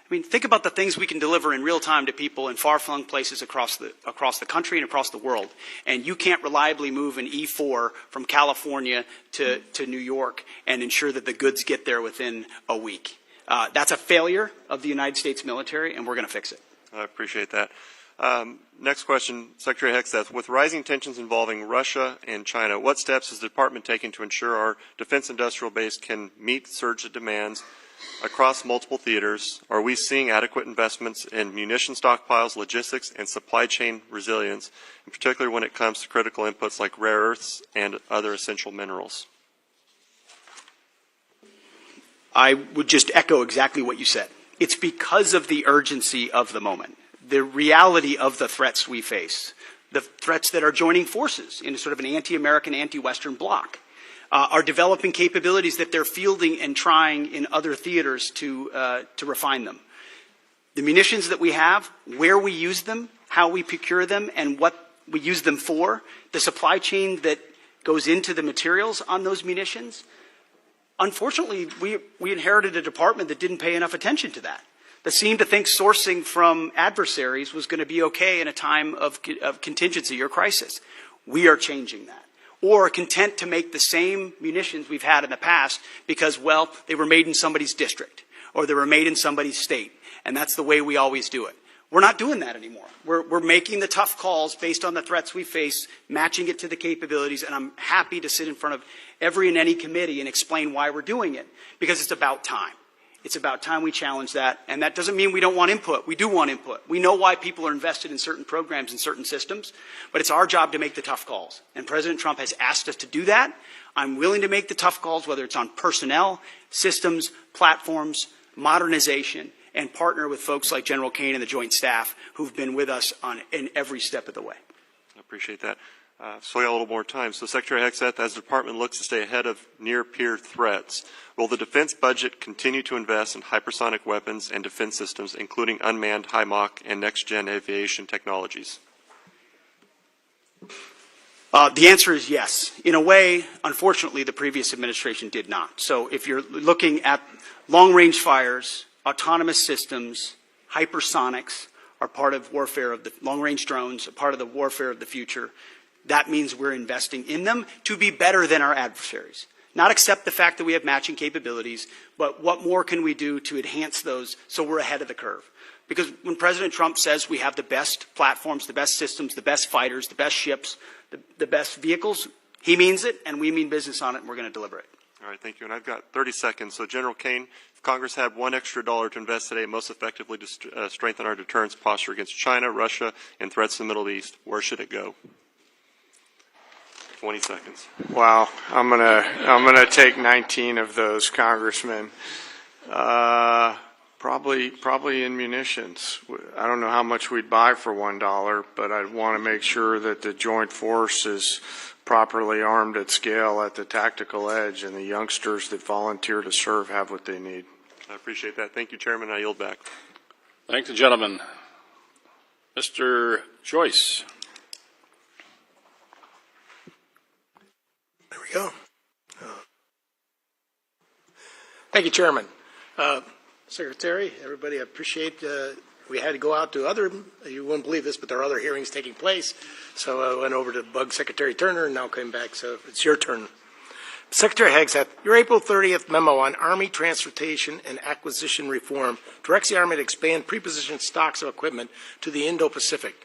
I mean, think about the things we can deliver in real time to people in far-flung places across the country and across the world. And you can't reliably move an E4 from California to New York and ensure that the goods get there within a week. That's a failure of the United States military, and we're going to fix it. I appreciate that. Next question, Secretary Hegseth. With rising tensions involving Russia and China, what steps is the Department taking to ensure our defense industrial base can meet surge demands across multiple theaters? Are we seeing adequate investments in munition stockpiles, logistics, and supply chain resilience, in particular when it comes to critical inputs like rare earths and other essential minerals? I would just echo exactly what you said. It's because of the urgency of the moment, the reality of the threats we face, the threats that are joining forces in sort of an anti-American, anti-Western bloc. Are developing capabilities that they're fielding and trying in other theaters to refine them. The munitions that we have, where we use them, how we procure them, and what we use them for, the supply chain that goes into the materials on those munitions. Unfortunately, we inherited a department that didn't pay enough attention to that seemed to think sourcing from adversaries was going to be okay in a time of contingency or crisis. We are changing that. Or content to make the same munitions we've had in the past because, well, they were made in somebody's district or they were made in somebody's state, and that's the way we always do it. We're not doing that anymore. We're making the tough calls based on the threats we face, matching it to the capabilities, and I'm happy to sit in front of every and any committee and explain why we're doing it, because it's about time. It's about time we challenge that, and that doesn't mean we don't want input. We do want input. We know why people are invested in certain programs and certain systems, but it's our job to make the tough calls. And President Trump has asked us to do that. I'm willing to make the tough calls, whether it's on personnel, systems, platforms, modernization, and partner with folks like General Caine and the Joint Staff who've been with us in every step of the way. I appreciate that. So we got a little more time. So Secretary Hegseth, as the Department looks to stay ahead of near-peer threats, will the defense budget continue to invest in hypersonic weapons and defense systems, including unmanned, high-Mach, and next-gen aviation technologies? The answer is yes. In a way, unfortunately, the previous administration did not. So if you're looking at long-range fires, autonomous systems, hypersonics are part of warfare of the long-range drones, a part of the warfare of the future. That means we're investing in them to be better than our adversaries. Not accept the fact that we have matching capabilities, but what more can we do to enhance those so we're ahead of the curve? Because when President Trump says we have the best platforms, the best systems, the best fighters, the best ships, the best vehicles, he means it, and we mean business on it, and we're going to deliver it. All right, thank you. And I've got 30 seconds. So General Caine, if Congress had $1 extra to invest today most effectively to strengthen our deterrence posture against China, Russia, and threats in the Middle East, where should it go? 20 seconds. Wow, I'm gonna take 19 of those, Congressman. Probably in munitions. I don't know how much we'd buy for $1, but I'd want to make sure that the joint force is properly armed at scale at the tactical edge, and the youngsters that volunteer to serve have what they need. I appreciate that. Thank you, Chairman. I yield back. Thank the gentleman. Mr. Joyce. There we go. Thank you, Chairman. Secretary, everybody, I appreciate we had to go out to other, you wouldn't believe this, but there are other hearings taking place. So I went over to bug Secretary Turner and now came back. So it's your turn. Secretary Hegseth, your April 30th memo on Army transportation and acquisition reform directs the Army to expand prepositioned stocks of equipment to the Indo-Pacific.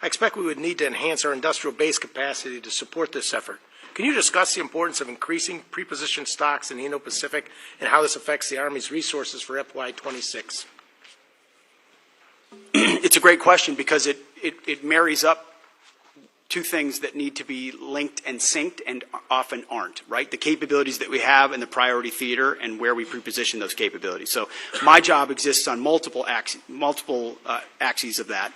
I expect we would need to enhance our industrial base capacity to support this effort. Can you discuss the importance of increasing prepositioned stocks in the Indo-Pacific and how this affects the Army's resources for FY26? It's It's a great question because it marries up two things that need to be linked and synced and often aren't, right? The capabilities that we have in the priority theater and where we preposition those capabilities. So my job exists on multiple axes of that.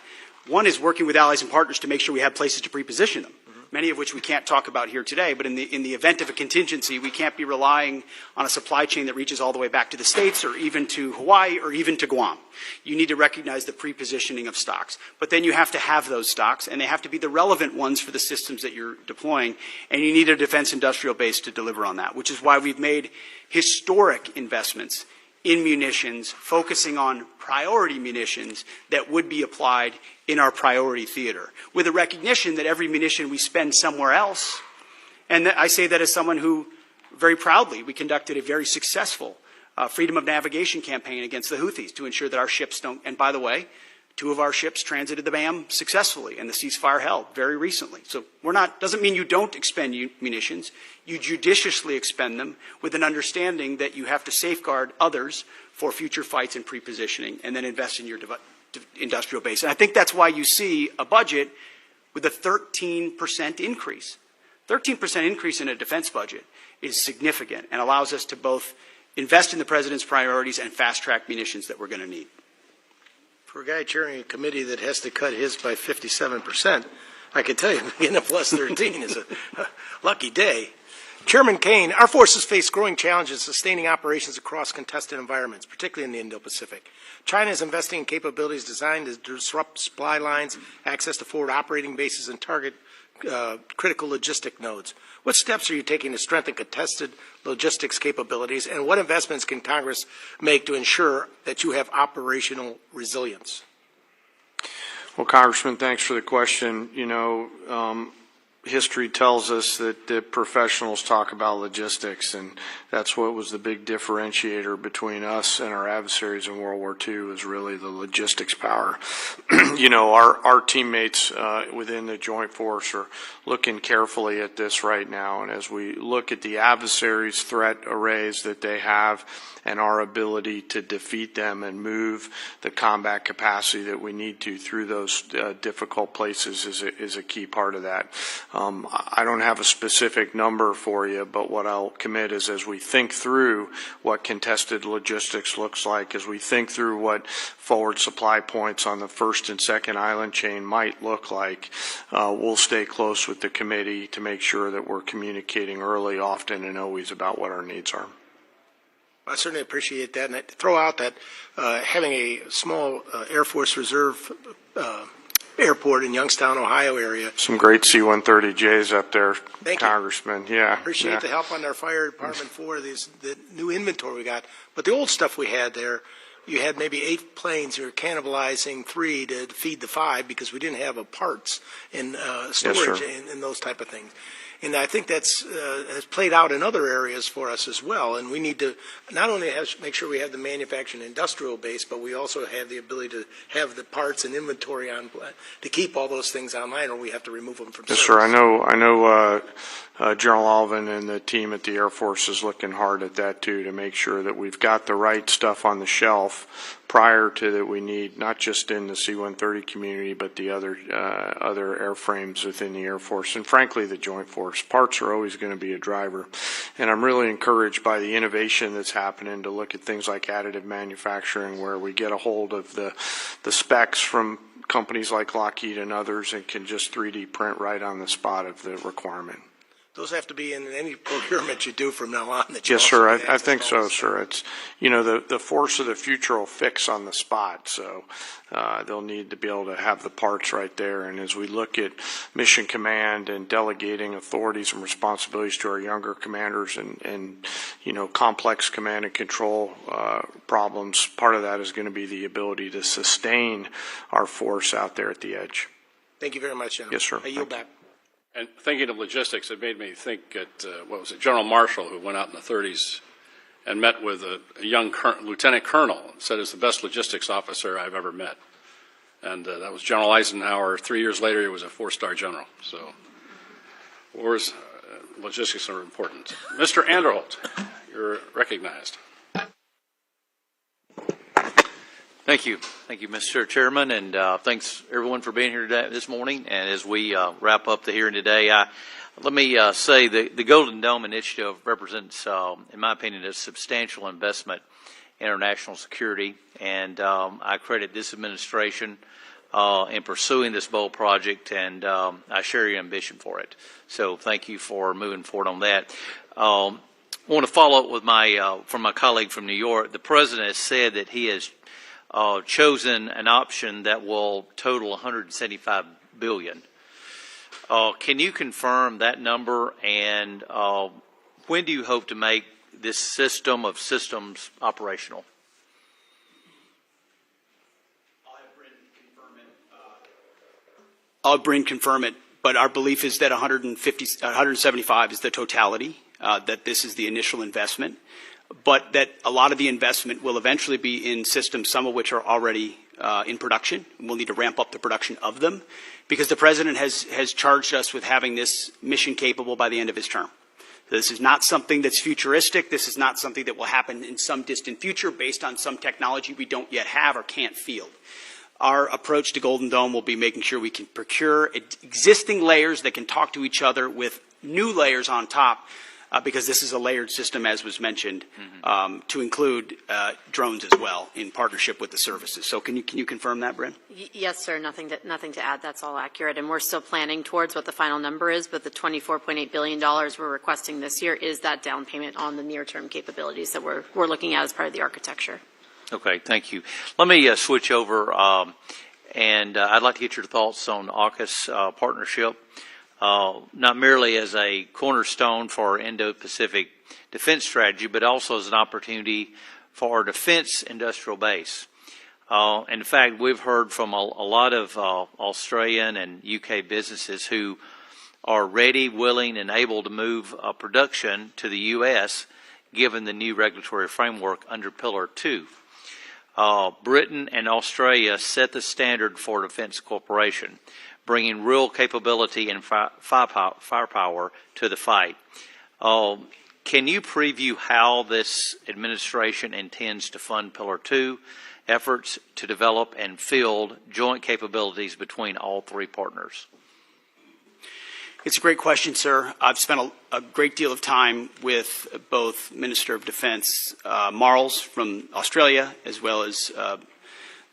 One is working with allies and partners to make sure we have places to preposition them, many of which we can't talk about here today, but in the event of a contingency, we can't be relying on a supply chain that reaches all the way back to the States or even to Hawaii or even to Guam. You need to recognize the prepositioning of stocks. But then you have to have those stocks, and they have to be the relevant ones for the systems that you're deploying, and you need a defense industrial base to deliver on that, which is why we've made historic investments in munitions, focusing on priority munitions that would be applied in our priority theater, with a recognition that every munition we spend somewhere else, and I say that as someone who, very proudly, we conducted a very successful freedom of navigation campaign against the Houthis to ensure that our ships don't, and by the way, 2 of our ships transited the BAM successfully, and the ceasefire held very recently. So doesn't mean you don't expend munitions. You judiciously expend them with an understanding that you have to safeguard others for future fights and prepositioning, and then invest in your industrial base. And I think that's why you see a budget with a 13% increase. 13% increase in a defense budget is significant and allows us to both invest in the President's priorities and fast-track munitions that we're going to need. For a guy chairing a committee that has to cut his by 57%, I can tell you getting a plus 13 is a lucky day. Chairman Caine, our forces face growing challenges sustaining operations across contested environments, particularly in the Indo-Pacific. China is investing in capabilities designed to disrupt supply lines, access to forward operating bases, and target critical logistic nodes. What steps are you taking to strengthen contested logistics capabilities, and what investments can Congress make to ensure that you have operational resilience? Well, Congressman, thanks for the question. History tells us that the professionals talk about logistics, and that's what was the big differentiator between us and our adversaries in World War II, is really the logistics power. Our teammates within the Joint Force are looking carefully at this right now, and as we look at the adversaries' threat arrays that they have and our ability to defeat them and move the combat capacity that we need to through those difficult places is a key part of that. I don't have a specific number for you, but what I'll commit is, as we think through what contested logistics looks like, as we think through what forward supply points on the first and second island chain might look like, we'll stay close with the committee to make sure that we're communicating early, often, and always about what our needs are. I certainly appreciate that, and I'd throw out that having a small Air Force Reserve airport in Youngstown, Ohio area. Some great C-130Js up there, Thank you. Congressman. Yeah. Appreciate the help on our fire department for the new inventory we got. But the old stuff we had there, you had maybe 8 planes. You were cannibalizing 3 to feed the 5 because we didn't have parts and storage and those type of things. And I think that's has played out in other areas for us as well. And we need to not only make sure we have the manufacturing industrial base, but we also have the ability to have the parts and inventory on to keep all those things online, or we have to remove them from service. Yes, sir. I know General Alvin and the team at the Air Force is looking hard at that too, to make sure that we've got the right stuff on the shelf prior to that we need, not just in the C-130 community, but the other airframes within the Air Force, and frankly the Joint Force. Parts are always going to be a driver, and I'm really encouraged by the innovation that's happening to look at things like additive manufacturing, where we get a hold of the specs from companies like Lockheed and others and can just 3D print right on the spot of the requirement. Those have to be in any procurement you do from now on. Yes, sir. I think so, sir. It's, the force of the future will fix on the spot, so they'll need to be able to have the parts right there. And as we look at mission command and delegating authorities and responsibilities to our younger commanders and complex command and control problems, part of that is going to be the ability to sustain our force out there at the edge. Thank you very much, General. Yes, sir. I yield back. And thinking of logistics, it made me think at, General Marshall, who went out in the 30s and met with a young lieutenant colonel, and said it's the best logistics officer I've ever met. And that was General Eisenhower. 3 years later, he was a 4-star general. So wars, logistics are important. Mr. Anderholt, you're recognized. Thank you, Mr. Chairman, and thanks everyone for being here today, this morning. And as we wrap up the hearing today, let me say the Golden Dome Initiative represents, in my opinion, a substantial investment in our national security, and I credit this administration in pursuing this bold project, and I share your ambition for it. So thank you for moving forward on that. I want to follow up with from my colleague from New York. The President has said that he has chosen an option that will total $175 billion. Can you confirm that number, and when do you hope to make this system of systems operational? I'll have Bryn confirm it, but our belief is that 175 is the totality, that this is the initial investment, but that a lot of the investment will eventually be in systems, some of which are already in production. We'll need to ramp up the production of them because the President has charged us with having this mission capable by the end of his term. This is not something that's futuristic. This is not something that will happen in some distant future based on some technology we don't yet have or can't field. Our approach to Golden Dome will be making sure we can procure existing layers that can talk to each other with new layers on top, because this is a layered system, as was mentioned, to include drones as well in partnership with the services. So can you confirm that, Bryn? Yes, sir. Nothing to add. That's all accurate. And we're still planning towards what the final number is, but the $24.8 billion we're requesting this year is that down payment on the near-term capabilities that we're looking at as part of the architecture. Okay, thank you. Let me switch over, and I'd like to get your thoughts on AUKUS partnership, not merely as a cornerstone for our Indo-Pacific defense strategy, but also as an opportunity for our defense industrial base. In fact, we've heard from a lot of Australian and UK businesses who are ready, willing, and able to move production to the U.S. given the new regulatory framework under Pillar 2. Britain and Australia set the standard for defense cooperation, bringing real capability and firepower to the fight. Can you preview how this administration intends to fund Pillar 2 efforts to develop and field joint capabilities between all three partners? It's a great question, sir. I've spent a great deal of time with both Minister of Defense Marles from Australia, as well as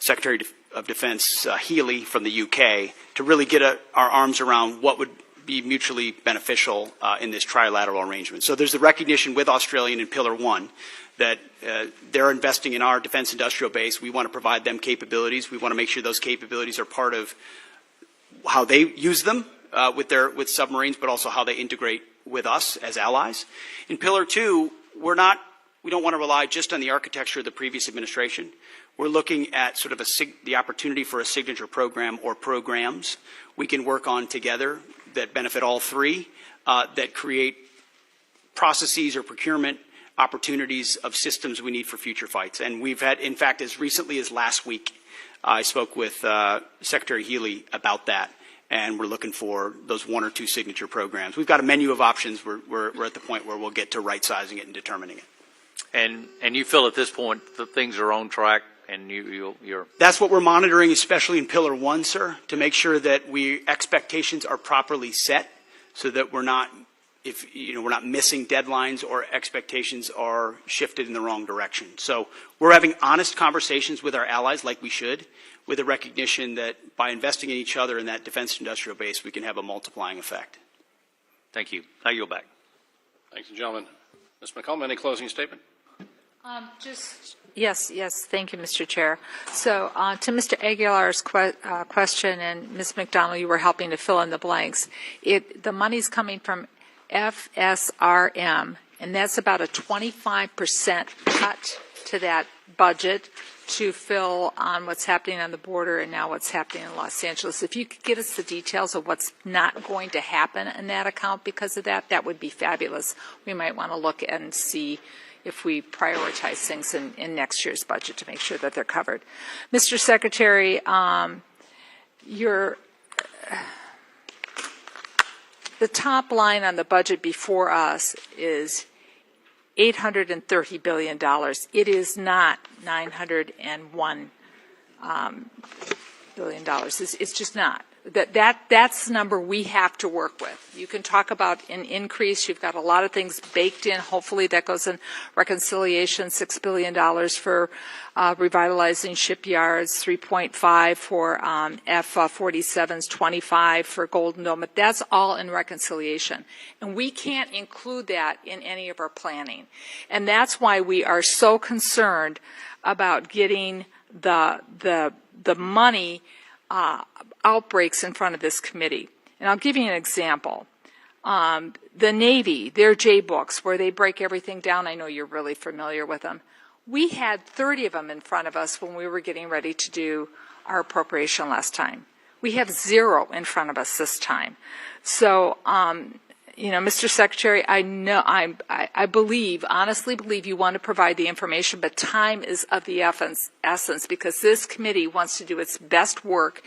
Secretary of Defense Healy from the UK, to really get our arms around what would be mutually beneficial in this trilateral arrangement. So there's the recognition with Australia in Pillar 1 that they're investing in our defense industrial base. We want to provide them capabilities. We want to make sure those capabilities are part of how they use them with submarines, but also how they integrate with us as allies. In Pillar 2, we don't want to rely just on the architecture of the previous administration. We're looking at sort of the opportunity for a signature program or programs we can work on together that benefit all three, that create processes or procurement opportunities of systems we need for future fights. And we've had, in fact, as recently as last week, I spoke with Secretary Healy about that. And we're looking for those one or two signature programs. We've got a menu of options. We're at the point where we'll get to right-sizing it and determining it. And you feel at this point that things are on track, and you're... That's what we're monitoring, especially in Pillar 1, sir, to make sure that expectations are properly set, so that we're not missing deadlines or expectations are shifted in the wrong direction. So we're having honest conversations with our allies, like we should, with a recognition that by investing in each other in that defense industrial base, we can have a multiplying effect. Thank you. I yield back. Thank you, gentlemen. Ms. McCollum, any closing statement? Yes. Thank you, Mr. Chair. So to Mr. Aguilar's question, and Ms. McDonald, you were helping to fill in the blanks. The money's coming from FSRM, and that's about a 25% cut to that budget to fill on what's happening on the border and now what's happening in Los Angeles. If you could get us the details of what's not going to happen in that account because of that, that would be fabulous. We might want to look and see if we prioritize things in next year's budget to make sure that they're covered. Mr. Secretary, the top line on the budget before us is $830 billion. It is not $901 billion. It's just not. That's the number we have to work with. You can talk about an increase. You've got a lot of things baked in. Hopefully that goes in reconciliation, $6 billion for revitalizing shipyards, 3.5 for F-47s, 25 for Golden Dome. But that's all in reconciliation. And we can't include that in any of our planning. And that's why we are so concerned about getting the money outbreaks in front of this committee. And I'll give you an example. The Navy, their J-books, where they break everything down, I know you're really familiar with them. We had 30 of them in front of us when we were getting ready to do our appropriation last time. We have 0 in front of us this time. So, Mr. Secretary, I believe, honestly believe you want to provide the information, but time is of the essence because this committee wants to do its best work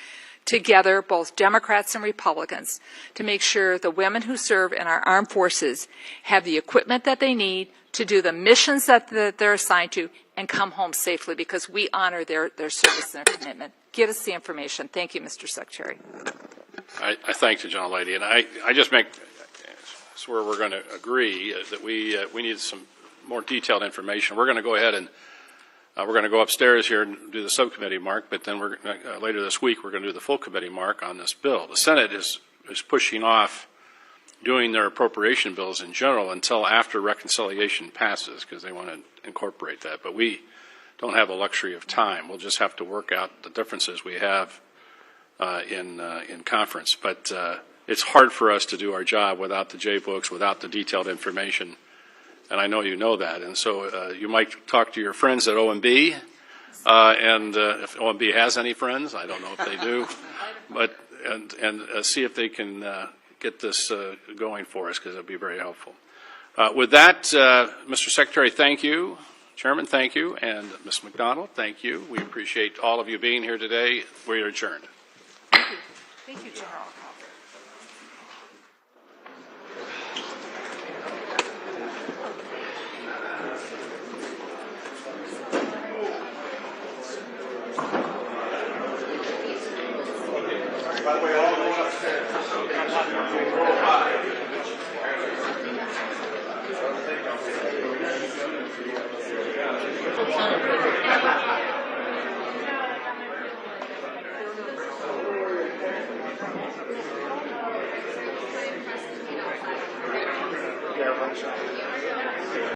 together, both Democrats and Republicans, to make sure the women who serve in our armed forces have the equipment that they need to do the missions that they're assigned to and come home safely because we honor their service and their commitment. Give us the information. Thank you, Mr. Secretary. I thank the gentlelady, and I just make it's where we're going to agree that we need some more detailed information. We're going to go ahead and we're going to go upstairs here and do the subcommittee mark, but then we're later this week we're going to do the full committee mark on this bill. The Senate is pushing off doing their appropriation bills in general until after reconciliation passes because they want to incorporate that. But we don't have the luxury of time. We'll just have to work out the differences we have in conference. But it's hard for us to do our job without the J-books, without the detailed information. And I know you know that. And so you might talk to your friends at OMB, and if OMB has any friends, I don't know if they do, but and see if they can get this going for us, because it would be very helpful. With that, Mr. Secretary, thank you. Chairman, thank you. And Ms. McDonald, thank you. We appreciate all of you being here today. We are adjourned. Thank you. Thank you, General. By the way, all the way upstairs. Yeah,